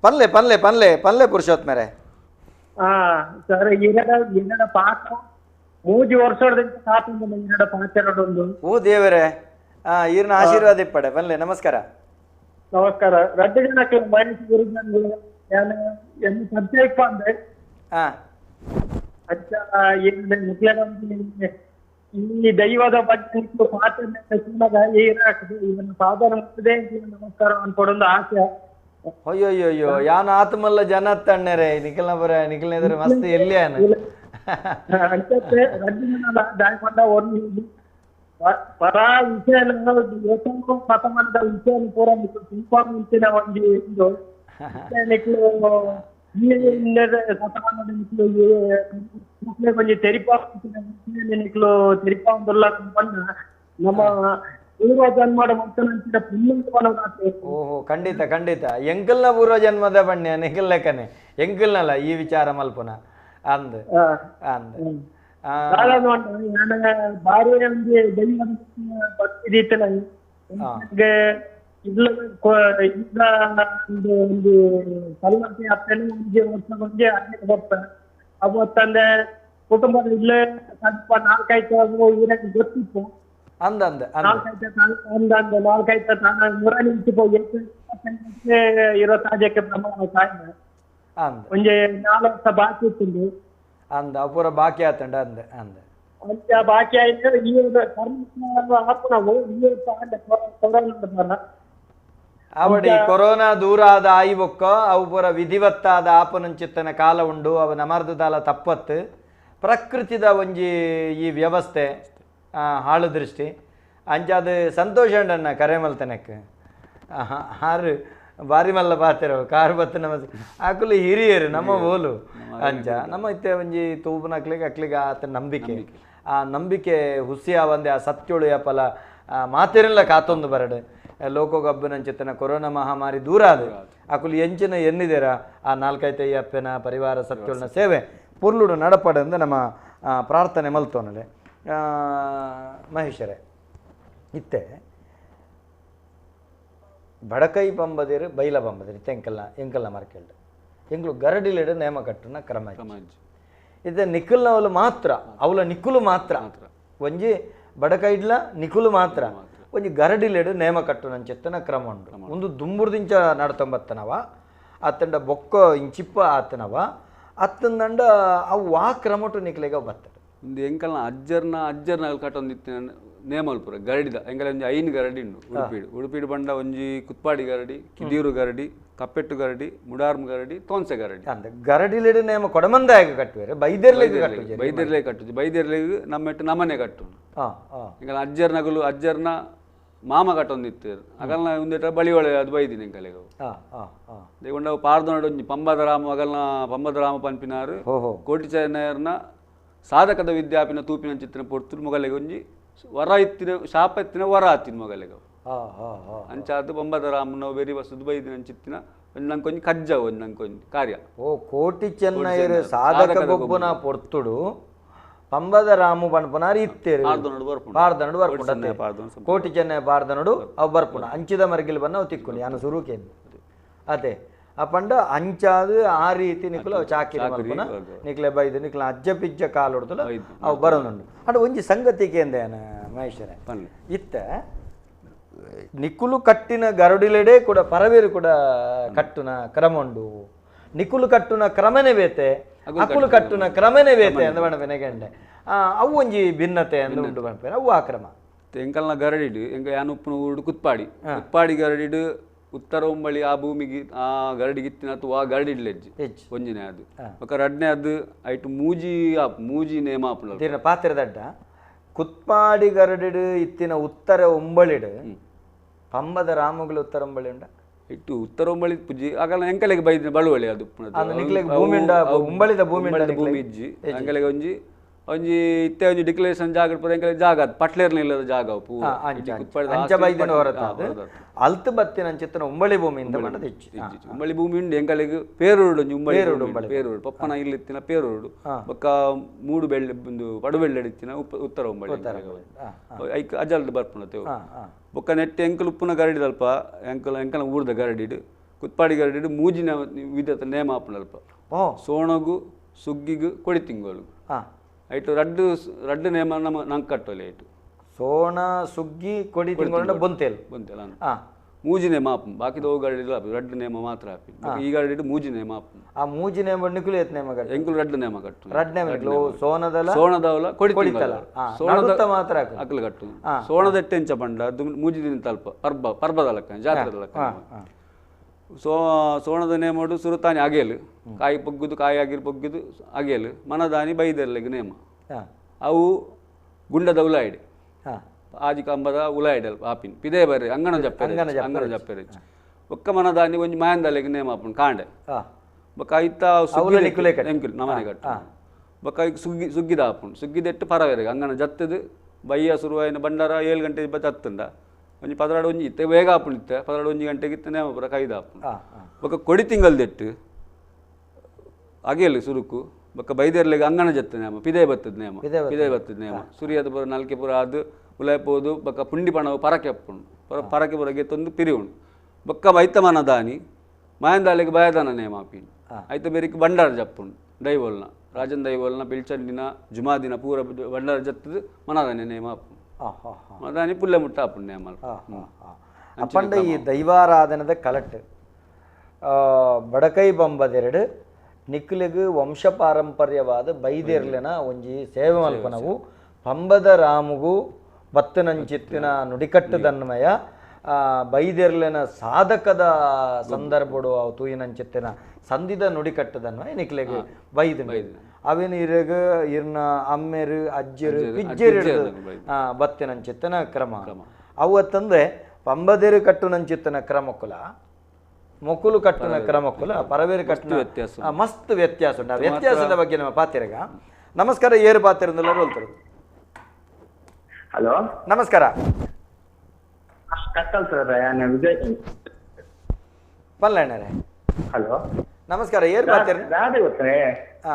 ಪನ್ಲೆ ಪನ್ಲೆ ಪನ್ಲೆ ಪನ್ಲೆ ಪುರುಷೋತ್ತಮರೇ ಸರ್ ಎರಡ ಪಾತ್ರ 3 ವರ್ಷದಿಂದ ಸಾಪಿಂದ ಎರಡ ಪಾತ್ರೆರಡೊಂದು ಓ ದೇವರೇ ಈರ್ನ ಆಶೀರ್ವಾದ ಇಪ್ಪಡೆ ಪನ್ಲೆ ನಮಸ್ಕಾರ ನಮಸ್ಕಾರ 2 ಜನಕ್ಕೆ ಮೈನಸ್ ಗುರುಜನ್ಗಳು ಏನು ಪರಿಚಯ ಇಪ್ಪ ಅಂದ್ರೆ ಅಚ್ಚ ಏನಿದೆ ಮುಖ್ಯ ಈ ದೈವದ ಬಗ್ಗೆ ಪಾತ್ರ ಇವನ್ನ ಸಾಧನ ನಮಸ್ಕಾರ ಅನ್ಕೊಡೊಂದು ಆಸೆ ಅಯ್ಯೋ ಯಾನ್ ಆತ್ಮಲ್ಲ ಜನ ತಣ್ಣರೆ ನಿಖಿಲ್ನ ಬರ ನಿಖಿಲ್ನ ಮಸ್ತ್ ಎಲ್ಲಿ దానికొండ పర విషయాలు పతమంద విషయాలు పూరా మీకు ఇన్ఫార్మ్ ఇచ్చిన ಒಂದು కొంచెం తెరిపాందుల్లా ನಮ್ಮ ಪೂರ್ವ ಜನ್ಮದ ಮಂತ್ರ ಓಹೋ ಖಂಡಿತ ಖಂಡಿತ ಎಂಕಲ್ನ ಪೂರ್ವ ಜನ್ಮದ ಬಣ್ಣ ನಿಖಿಲ್ ಲೆಕ್ಕನೆ ಎಂಕಲ್ನಲ್ಲ ಈ ವಿಚಾರ ಮಲ್ಪುನ ಅಂದ್ ಅಂದ್ ಭಾರಿ ಒಂದು ದೈವ ಭಕ್ತಿ ಇಲ್ಲ ಈಗ ಒಂದು ಸಲ್ಲಂತೆ ಅಪ್ಪನೇ ವರ್ಷ ಅನೇಕ ಬರ್ತಾರೆ ಅವತ್ತಂದ್ರೆ ಕುಟುಂಬದ ಇಲ್ಲೇ ಸ್ವಲ್ಪ 4-5 ಊರಾಗ ಗೊತ್ತಿತ್ತು ಅಂದ ಅಂದ ಅಂದ ನಾಲ್ಕೈದು ಅಂದ ನಾಲ್ಕೈದು ಮುರಾನಿ ಇಟ್ಟಿపోయి ಇರೋ ತಾಜಕ್ಕೆ ಪ್ರಮಾಣ ಕಾಯ್ನ ಅಂದ ಒಂಜೆ 4 ವರ್ಷ ಬಾಕಿ ಇತ್ತು ಅಂದ ಪೂರ ಬಾಕಿ ಆತಂಡ ಅಂದ ಅಂದ ಅಂಚ ಬಾಕಿ ಆಯ್ತು ಈ ಕರ್ಮ ಹಾಕು ನಾವು ಈ ಕೊರೋನಾ ಅವಡಿ ಕೊರೋನಾ ದೂರ ಆದ ಆಯಿ ಬೊಕ್ಕ ಅವು ಪೂರ ವಿಧಿವತ್ತಾದ ಆಪನಂಚಿತ್ತನ ಕಾಲ ಉಂಡು ಅವ ನಮರ್ದಾಲ ತಪ್ಪತ್ತು ಪ್ರಕೃತಿದ ಒಂಜಿ ಈ ವ್ಯವಸ್ಥೆ ಹಾಳು ದೃಷ್ಟಿ ಅಂಚಾದ ಸಂತೋಷ ಉಂಡನ್ನ ಕರೆ ಮಲ್ತನಕ್ಕೆ ಹಾರು ಬಾರಿ ಮಲ್ಲ ಪಾತಿರವ ಕಾರು ಬತ್ತ ನಮ್ಮ ಆಕುಲು ಹಿರಿಯರು ನಮ್ಮ ಓಲು ಅಂಚ ನಮ್ಮ ಇತ್ತೆ ಒಂಜಿ ತೂಪನ ಅಕ್ಲಿಗೆ ಆತ ನಂಬಿಕೆ ಆ ನಂಬಿಕೆ ಹುಸಿಯ ಒಂದೇ ಆ ಸತ್ಯೋಳು ಯಪಲ ಮಾತಿರಲ್ಲ ಕಾತೊಂದು ಬರಡು ಲೋಕೋಗಬ್ಬನಂಚಿತ್ತನ ಕೊರೋನಾ ಮಹಾಮಾರಿ ದೂರ ಅದು ಆಕುಲು ಎಂಚಿನ ಎನ್ನಿದೇರ ಆ 4-5 ಅಪ್ಪನ ಪರಿವಾರ ಸತ್ಯೋಳನ ಸೇವೆ ಪುರ್ಲುಡು ನಡಪಡೆಂದು ನಮ್ಮ ಪ್ರಾರ್ಥನೆ ಮಲ್ತೋನಲೆ ಮಹೇಶರೇ ಇತ್ತೆ ಬಡಕೈ ಪಂಬದಿರು ಬೈಲ ಪಂಬದಿರು ಇತ್ತೆ ಎಂಕಲ್ನ ಮರ್ಕೆಲ್ಡು ಎಂಗ್ಲು ಗರಡಿಲೆಡು ನೇಮ ಕಟ್ಟುನ ಕ್ರಮ ಇತ್ತೆ ನಿಖಲ್ನವಲು ಮಾತ್ರ ಅವಳ ನಿಖುಲು ಮಾತ್ರ ಒಂಜಿ ಬಡಕೈಡ್ಲ ನಿಖುಲು ಮಾತ್ರ ಒಂಜಿ ಗರಡಿಲೆಡು ನೇಮ ಕಟ್ಟುನಂಚೆತ್ತನ ಕ್ರಮ ಉಂಡು ಒಂದು ದುಂಬುರ್ದಿಂಚ ನಡತೊಂಬತ್ತನವ ಅತ್ತಂಡ ಬೊಕ್ಕ ಇಂಚಿಪ್ಪ ಆತನವ ಅತ್ತಂದಂಡ ಅವು ಆ ಕ್ರಮಟು ನಿಕ್ಲೆಗ ಬತ್ತಡು ಒಂದು ಎಂಕಲ್ನ ಅಜ್ಜರ್ನ ಕಟ್ಟೊಂದಿತ್ತು ನೇಮಲ್ ಪೂರ ಗರಡಿದ ಎಂಕಲ್ ಒಂಜಿ 5 ಗರಡಿ ಉಂಡು ಉಡುಪಿಡು ಬಂಡ ಒಂಜಿ ಕುತ್ಪಾಡಿ ಗರಡಿ ಕಿದೀರು ಗರಡಿ ಕಪ್ಪೆಟ್ಟು ಗರಡಿ ಮುಡಾರ್ಮ್ ಗರಡಿ ತೋನ್ಸೆ ಗರಡಿ ಅಂದ ಗರಡಿಲೆಡು ನೇಮ ಕೊಡಮಂದಾಯ ಕಟ್ಟುವೆರೆ ಬೈದೆರ್ಲೆಗ್ ಕಟ್ಟುಜಿ ಬೈದೆರ್ಲೆಗ್ ನಮ್ಮೆಟ್ಟು ನಮನೆ ಕಟ್ಟು ಎಂಕಲ್ ಅಜ್ಜರ್ನ ಮಾಮ ಕಟ್ಟೊಂದಿತ್ತು ಅಗಲ್ನ ಒಂದೇಟ ಬಳಿ ಒಳೆ ಅದು ಬೈದಿನಿ ಎಂಕಲೆಗ ದೇಗೊಂಡ ಪಾರ್ದನಡು ಒಂಜಿ ಪಂಬದರಾಮ ಅಗಲ್ನ ಪಂಬದರಾಮ ಪನ್ಪಿನಾರು ಕೋಟಿ ಚೆನ್ನಯ್ಯರ್ನ ಸಾಧಕದ ವಿದ್ಯಾಪಿನ ತೂಪಿನ ಚಿತ್ರ ಪೊರ್ತುರು ಮೊಗಲೆಗೆ ಒಂಜಿ ವರ ಇತ್ತಿನ ಶಾಪ ಇತ್ತಿನ ವರ ಆತಿನ ಮೊಗಲೆಗ ಅಂಚಾದು ಪಂಬದರಾಮನ ಬೇರೆ ಬಸ್ಸದು ಬೈದಿನ ಚಿತ್ತಿನ ನಂಕೊಂಜಿ ಕಜ್ಜ ಒಂದು ನಂಕೊಂಜಿ ಕಾರ್ಯ ಕೋಟಿ ಚೆನ್ನಯ್ಯರು ಸಾಧಕ ಗೊಬ್ಬನ ಪೊರ್ತುಡು ಪಂಬದ ರಾಮು ಪನ್ಪುನಾರು ಇತ್ತೇರು ಪಾರ್ದನಡು ಬರ್ಪುಂಡ ಕೋಟಿ ಚೆನ್ನೈ ಪಾರ್ದನಡು ಅವು ಬರ್ಪುಂಡ ಅಂಚಿದ ಮರಗಿಲ್ ಬನ್ನ ಅವು ತಿಕ್ಕೊಂಡು ಯಾನು ಸುರುಕೇನು ಅದೇ ಆ ಪಂಡ ಅಂಚಾದು ಆ ರೀತಿ ನಿಕ್ಲು ಅವು ಚಾಕಿರಿ ಮಲ್ಪುನ ನಿಕ್ಲೆ ಬೈದು ನಿಕ್ಲ ಅಜ್ಜ ಪಿಜ್ಜ ಕಾಲು ಹೊಡ್ತಲ ಅವು ಬರೋದುಂಡು ಅಡು ಒಂಜಿ ಸಂಗತಿಗೆ ಎಂದೇನ ಮಹೇಶ್ವರ ಇತ್ತ ನಿಕುಲು ಕಟ್ಟಿನ ಗರುಡಿಲೆಡೆ ಕೂಡ ಪರವೇರು ಕೂಡ ಕಟ್ಟುನ ಕ್ರಮ ಉಂಡು ನಿಕುಲು ಕಟ್ಟುನ ಕ್ರಮನೇ ಬೇತೆ ಅಕುಲು ಕಟ್ಟುನ ಕ್ರಮನೇ ಬೇತೆ ಅಂದ ಬಣಪೆನೆಗೆಂಡೆ ಅವು ಒಂಜಿ ಭಿನ್ನತೆ ಅಂದು ಉಂಡು ಬಣಪೆನೆ ಅವು ಆ ಕ್ರಮ ಎಂಕಲ್ನ ಗರಡಿಡು ಎಂಕ ಯಾನು ಉಪ್ಪುನ ಊರು ಕುತ್ಪಾಡಿ ಗರಡಿಡು ಉತ್ತರ ಒಂಬಳಿ ಆ ಭೂಮಿಗೆ ಆ ಗರಡಿಗಿತ್ತಿನ ಅಥವಾ ಆ ಗರಡಿಡ್ಲೆಜ್ಜಿ ಒಂಜಿನೇ ಅದು ఒక ರಡ್ನೆ ಅದು ಐಟು ಮೂಜಿ ನೇಮ ಆಪುನ ಪಾತ್ರದಡ್ಡ ಕುತ್ಪಾಡಿ ಗರಡಿಡು ಇತ್ತಿನ ಉತ್ತರ ಒಂಬಳಿಡು ಪಂಬದ ರಾಮಗಳು ಉತ್ತರ ಒಂಬಳಿ ಉಂಡ ಇಟ್ಟು ಉತ್ತರ ಒಂಬಳಿ ಪುಜಿ ಆಗಲ್ಲ ಎಂಕಲೆಗೆ ಬೈದಿನ ಬಳುವಳಿ ಅದು ಭೂಮಿ ಇಜ್ಜಿ ಎಂಕಲೆಗೆ ಒಂಜಿ ಇತ್ತೆ ಒಂಜಿ ಡಿಕ್ಲರೇಷನ್ ಜಾಗ ಎಂಕಲೆಗೆ ಜಾಗ ಅದು ಪಟ್ಲೇರ್ನ ಇಲ್ಲದ ಜಾಗ ಅಲ್ತು ಬತ್ತಿನ ಚಿತ್ರ ಒಂಬಳಿ ಭೂಮಿಯಿಂದ ಉಂಬಳಿ ಭೂಮಿ ಉಂಡು ಎಂಕಲೆಗೆ ಪೇರೂಡು ಒಂಜಿ ಪೇರೂಡು ಪಪ್ಪನ ಇಲ್ಲಿತ್ತಿನ ಪೇರೂಡು ಬೊಕ್ಕ ಮೂಡು ಬೆಳ್ಳೆ ಒಂದು ಪಡು ಬೆಳ್ಳೆಡಿತ್ತಿನ ಉತ್ತರ ಒಂಬಳಿ ಐಕ್ ಅಜಲ್ದು ಬರ್ಪುಣತೆ ಬೊಕ್ಕ ನೆಟ್ಟು ಎಂಕಲ್ ಉಪ್ಪುನ ಗರಡಿದಲ್ಪ ಎಂಕಲ ಊರ್ದ ಗರಡಿಡು ಕುತ್ಪಾಡಿ ಗರಡಿಡು ಮೂಜಿನ ವಿಧದ ನೇಮ ಆಪುನಲ್ಪ ಸೋಣಗು ಸುಗ್ಗಿಗು ಕೊಡಿತಿಂಗೋಲು ಐಟು ರಡ್ಡು ನೇಮ ನಮ್ಮ ನಂಗೆ ಕಟ್ಟೋಲೆ ಐಟು ಸೋಣ ಸುಗ್ಗಿ ಕೊಡಿ ತಿಂಗಳು ಬೊಂತೆಲ್ ಮೂಜಿ ನೇಮ ಆಪು ಬಾಕಿದ ಹೋಗಿ ಗರಡಿ ರಡ್ಡು ನೇಮ ಮಾತ್ರ ಹಾಪಿ ಈ ಗರಡಿಡು ಮೂಜಿ ನೇಮ ಆಪು ಆ ಮೂಜಿ ನೇಮ ನಿಕುಲು ಎತ್ ನೇಮ ಕಟ್ಟು ಎಂಕುಲು ರಡ್ಡು ನೇಮ ಕಟ್ಟು ರಡ್ ನೇಮ ಸೋಣದವಲ ಕೊಡಿತಲ್ಲ ಸೋಣದ ಮಾತ್ರ ಅಕ್ಲು ಕಟ್ಟು ಸೋಣದಟ್ಟೆ ಎಂಚ ಪಂಡ ಅದು ಮೂಜಿ ದಿನ ತಲ್ಪ ಪರ್ಬದ ಲೆಕ್ಕ ಜಾತ್ರದ ಲೆಕ್ಕ ಸೋಣದ ನೇಮಡು ಸುರುತಾನಿ ಅಗೆಲು ಕಾಯಿ ಪೊಗ್ಗುದು ಕಾಯಿ ಆಗಿರು ಪೊಗ್ಗುದು ಅಗೆಲು ಮನದಾನಿ ಬೈದೆರ್ಲೆಗೆ ನೇಮ ಅವು ಗುಂಡದ ಉಲಾಯಿಡೆ ಆಜಿ ಕಂಬದ ಉಲಾಯಿಡೆ ಆಪಿನ್ ಪಿದೇ ಬರ್ರಿ ಅಂಗಣ ಜಪ್ಪೆರೆ ಒಕ್ಕ ಮನದಾನಿ ಒಂಜಿ ಮಾಯಂದಲೆಗೆ ನೇಮ ಆಪುಂಡು ಕಾಂಡೆ ಬೊಕ್ಕ ಐತ ಎಂಕುಲು ನಮನೆ ಕಟ್ಟು ಬೊಕ್ಕ ಸುಗ್ಗಿದ ಆಪುಂಡು ಸುಗ್ಗಿದೆಟ್ಟು ಪರವೆರೆಗೆ ಅಂಗಣ ಜತ್ತದು ಬಯ್ಯ ಸುರುವಾಯಿನ ಬಂಡಾರ 7 ಗಂಟೆ ಹತ್ತುಂಡ ಒಂಜಿ 16 ಒಂಜಿ ಇತ್ತೆ ಬೇಗ ಆಪುಂಡು ಇತ್ತೆ 16 ಒಂಜಿ ಗಂಟೆಗೆ ಇತ್ತೆ ನೇಮ ಪುರ ಕೈದ ಆಪುಂಡು ಬೊಕ್ಕ ಕೊಡಿ ತಿಂಗಲ್ದೆಟ್ಟು ಅಗೆಲು ಸುರುಕು ಬೊಕ್ಕ ಬೈದೆರ್ಲೆಗೆ ಅಂಗಣ ಜತ್ತ ನೇಮ ಪಿದೇ ಬತ್ತದ ನೇಮ ಸುರಿಯದ ಪುರ ನಲ್ಕೆ ಪುರ ಅದು ಉಲಾಯ್ಪೋದು ಬೊಕ್ಕ ಪುಂಡಿ ಪಣವು ಪರಕೆ ಅಪ್ಪುಂಡು ಪರಕೆ ಪುರ ಗೆತ್ತೊಂದು ಪಿರಿ ಉಂಡು ಬೊಕ್ಕ ಬೈತ ಮನದಾನಿ ಮಾಯಂದಾಲೆಗೆ ಬಯದಾನ ನೇಮ ಆಪಿನ್ ಐತ ಬೇರಿಕೆ ಬಂಡಾರ ಜಪ್ಪುಂಡು ದೈವೋಲ್ನ ರಾಜನ್ ದೈವೋಲ್ನ ಪಿಲ್ಚಂಡಿನ ಜುಮಾದಿನ ಪೂರ ಬಂಡಾರ ಜತ್ತದು ಮನದಾನೆ ನೇಮ ಆಪುಂಡು ಅದಾನಿ ಪುಲ್ಲೆ ಮುಟ್ಟ ಪುಣ್ಯ ಮಲ್ ಅಪ್ಪಂಡ ಈ ದೈವಾರಾಧನದ ಕಲಟ್ ಬಡಕೈ ಬಂಬದೆರಡು ನಿಕ್ಲಿಗೆ ವಂಶ ಪಾರಂಪರ್ಯವಾದ ಬೈದೇರ್ಲೆನ ಒಂಜಿ ಸೇವೆ ಮಲ್ಪನವು ಪಂಬದ ರಾಮುಗು ಬತ್ತನಂಚಿತ್ತಿನ ನುಡಿಕಟ್ಟದನ್ಮಯ ಬೈದೇರ್ಲೆನ ಸಾಧಕದ ಸಂದರ್ಭಡು ಅವು ತೂಯಿನಂಚಿತ್ತಿನ ಸಂಧಿದ ನುಡಿಕಟ್ಟದನ್ಮಯ ನಿಕ್ಲೆಗೆ ಬೈದು ಅವೇನು ಇರಗ ಇರ್ನ ಅಮ್ಮೆರು ಅಜ್ಜರು ಪಿಜ್ಜರು ಬತ್ತಿನಂಚಿತ್ತಿನ ಕ್ರಮ ಅವತ್ತಂದ್ರೆ ಪಂಬದೇರು ಕಟ್ಟುನಂಚಿತ್ತಿನ ಕ್ರಮಕ್ಕುಲ ಮೊಕುಲು ಕಟ್ಟುನ ಕ್ರಮಕ್ಕುಲ ಪರವೇರು ಕಟ್ಟುನ ವ್ಯತ್ಯಾಸ ಮಸ್ತ್ ವ್ಯತ್ಯಾಸ ಉಂಟು. ಆ ವ್ಯತ್ಯಾಸದ ಬಗ್ಗೆ ನಮ್ಮ ಪಾತಿರಗ ನಮಸ್ಕಾರ ಏರು ಪಾತಿರಂದೆಲ್ಲ ಹೇಳ್ತಾರೆ. ಹಲೋ ನಮಸ್ಕಾರ ಕಟ್ಟಲ್ ಸರ್ ನಾನು ವಿಜಯ್ ಪಲ್ಲಣ್ಣರೇ. ಹಲೋ ನಮಸ್ಕಾರ ಏರು ಪಾತಿರ ರಾಧೆ ಗೊತ್ತೇ ಹಾ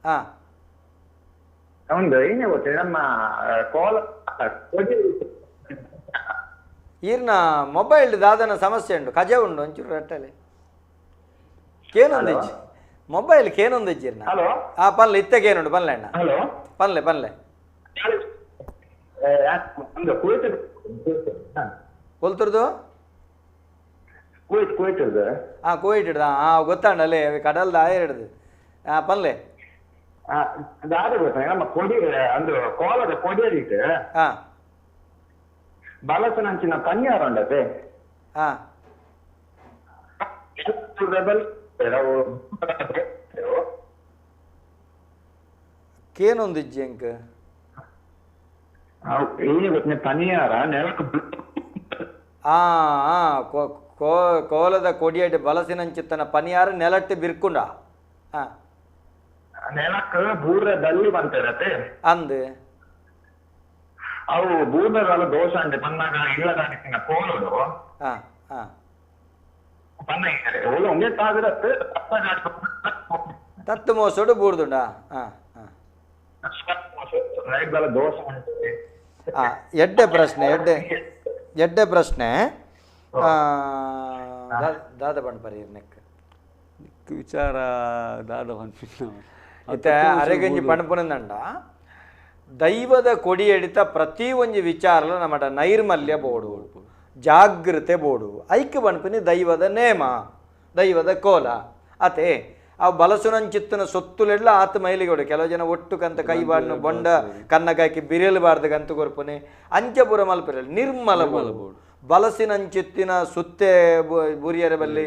ಹಾ ಒಂದು ಏನೇ ಗೊತ್ತೇ ನಮ್ಮ ಕೋಲ ಈರ್ನ ಮೊಬೈಲ್ ದಾದನ ಸಮಸ್ಯೆ ಉಂಟು ಕಜೆ ಉಂಡು ಒಂಚೂರು ರಟ್ಟಲೆ ಕೇನೊಂದಿಜ್ಜಿ ಮೊಬೈಲ್ ಕೇನೊಂದಿಜ್ಜಿ ಇರ್ನ ಹಲೋ ಹಾ ಪನ್ಲೆ ಇತ್ತಗೇನುಂಡು ಪನ್ಲೆಣ್ಣ ಹಲೋ ಪನ್ಲೆ ಪನ್ಲೆ ಒಂದು ಕುವೈತ್ ಕೊಲ್ತುರ್ದು ಕುವೈತ್ ಹಾ ಕುವೈಟ್ ಹಿಡ್ದ ಹಾ ಗೊತ್ತಾಂಡಲ್ಲೇ ಕಡಲ್ದ ಹಿಡ್ದು ಹಾ ಪನ್ಲೆ ರಾಧೆ ಗೊತ್ತೇ ನಮ್ಮ ಕೊಡಿ ಅಂದ್ರೆ ಕೋಲದ ಕೊಡಿಯದಿಟ್ಟು ಹಾ ಬಲಸನಂಚಿನ ಪನ್ಯಾರ ಉಂಡತೆ ಹಾ ಕೇನೊಂದಿಜ್ಜಿ ಅಂಕ ಏನೇ ಗೊತ್ತೇ ಪನಿಯಾರ ನೆಲಕ್ಕೆ ಆ ಕೋಲದ ಕೊಡಿಯಡಿ ಬಲಸಿನಂಚಿತ್ತನ ಪನಿಯಾರ ನೆಲಟ್ಟಿ ಬಿರ್ಕುಂಡ ಹಾ ನೆಲಕ್ಕೆ ಬೂರದಲ್ಲಿ ಬಂತಿರತ್ತೆ ಅಂದು ಅವು ಬೂರ್ನದಾಲ ದೋಷ ಅಂತೆ ಪನ್ನಾಗ ಇಲ್ಲದಾಗಿನ ಕೋಲುಡು ಹಾ ಹಾ ಪನ್ನ ಇದ್ದಾರೆ ಅವಳು ಒಂದೇ ತಾಗಿರತ್ತೆ ತತ್ತು ಮೋಸೋಡು ಬೂರ್ದುಂಡ ಹಾ ಹಾ ರೈತಗಳ ದೋಷ ಅಂತೆ ಎಡ್ಡೆ ಪ್ರಶ್ನೆ ದಾದ ಬಣ್ಪರಿ ನೆಕ್ ವಿಚಾರ ದಾದ ಬಂದ್ಬಿಟ್ಟು ಇತ್ತ ಅರೆಗಂಜಿ ಪಣಪುನಂದಂಡ ದೈವದ ಕೊಡಿ ಎಡಿತ ಪ್ರತಿ ಒಂಜಿ ವಿಚಾರಲ ನಮ್ಮಟ ನೈರ್ಮಲ್ಯ ಬೋಡು ಜಾಗೃತೆ ಬೋಡು ಐಕ್ಯ ಬಣ್ಪಿನಿ ದೈವದ ನೇಮ ದೈವದ ಕೋಲ ಅತೆ ಅವು ಬಲಸುನಂಚಿತ್ತನ ಸೊತ್ತುಲೆಲ್ಲ ಆತ ಮೈಲಿಗೋಡು ಕೆಲವು ಜನ ಒಟ್ಟು ಕಂತ ಕೈ ಬಾಡ್ನು ಬೊಂಡ ಕನ್ನಗಾಕಿ ಬಿರಿಯಲ್ಬಾರ್ದು ಗಂತು ಕೊರ್ಪುನೆ ಅಂಚಪುರ ಮಲ್ಪಿರಲಿ ನಿರ್ಮಲ ಬೋಡು ಬಲಸಿನಂಚಿತ್ತಿನ ಸುತ್ತೆ ಬೂರಿಯರ ಬಲ್ಲಿ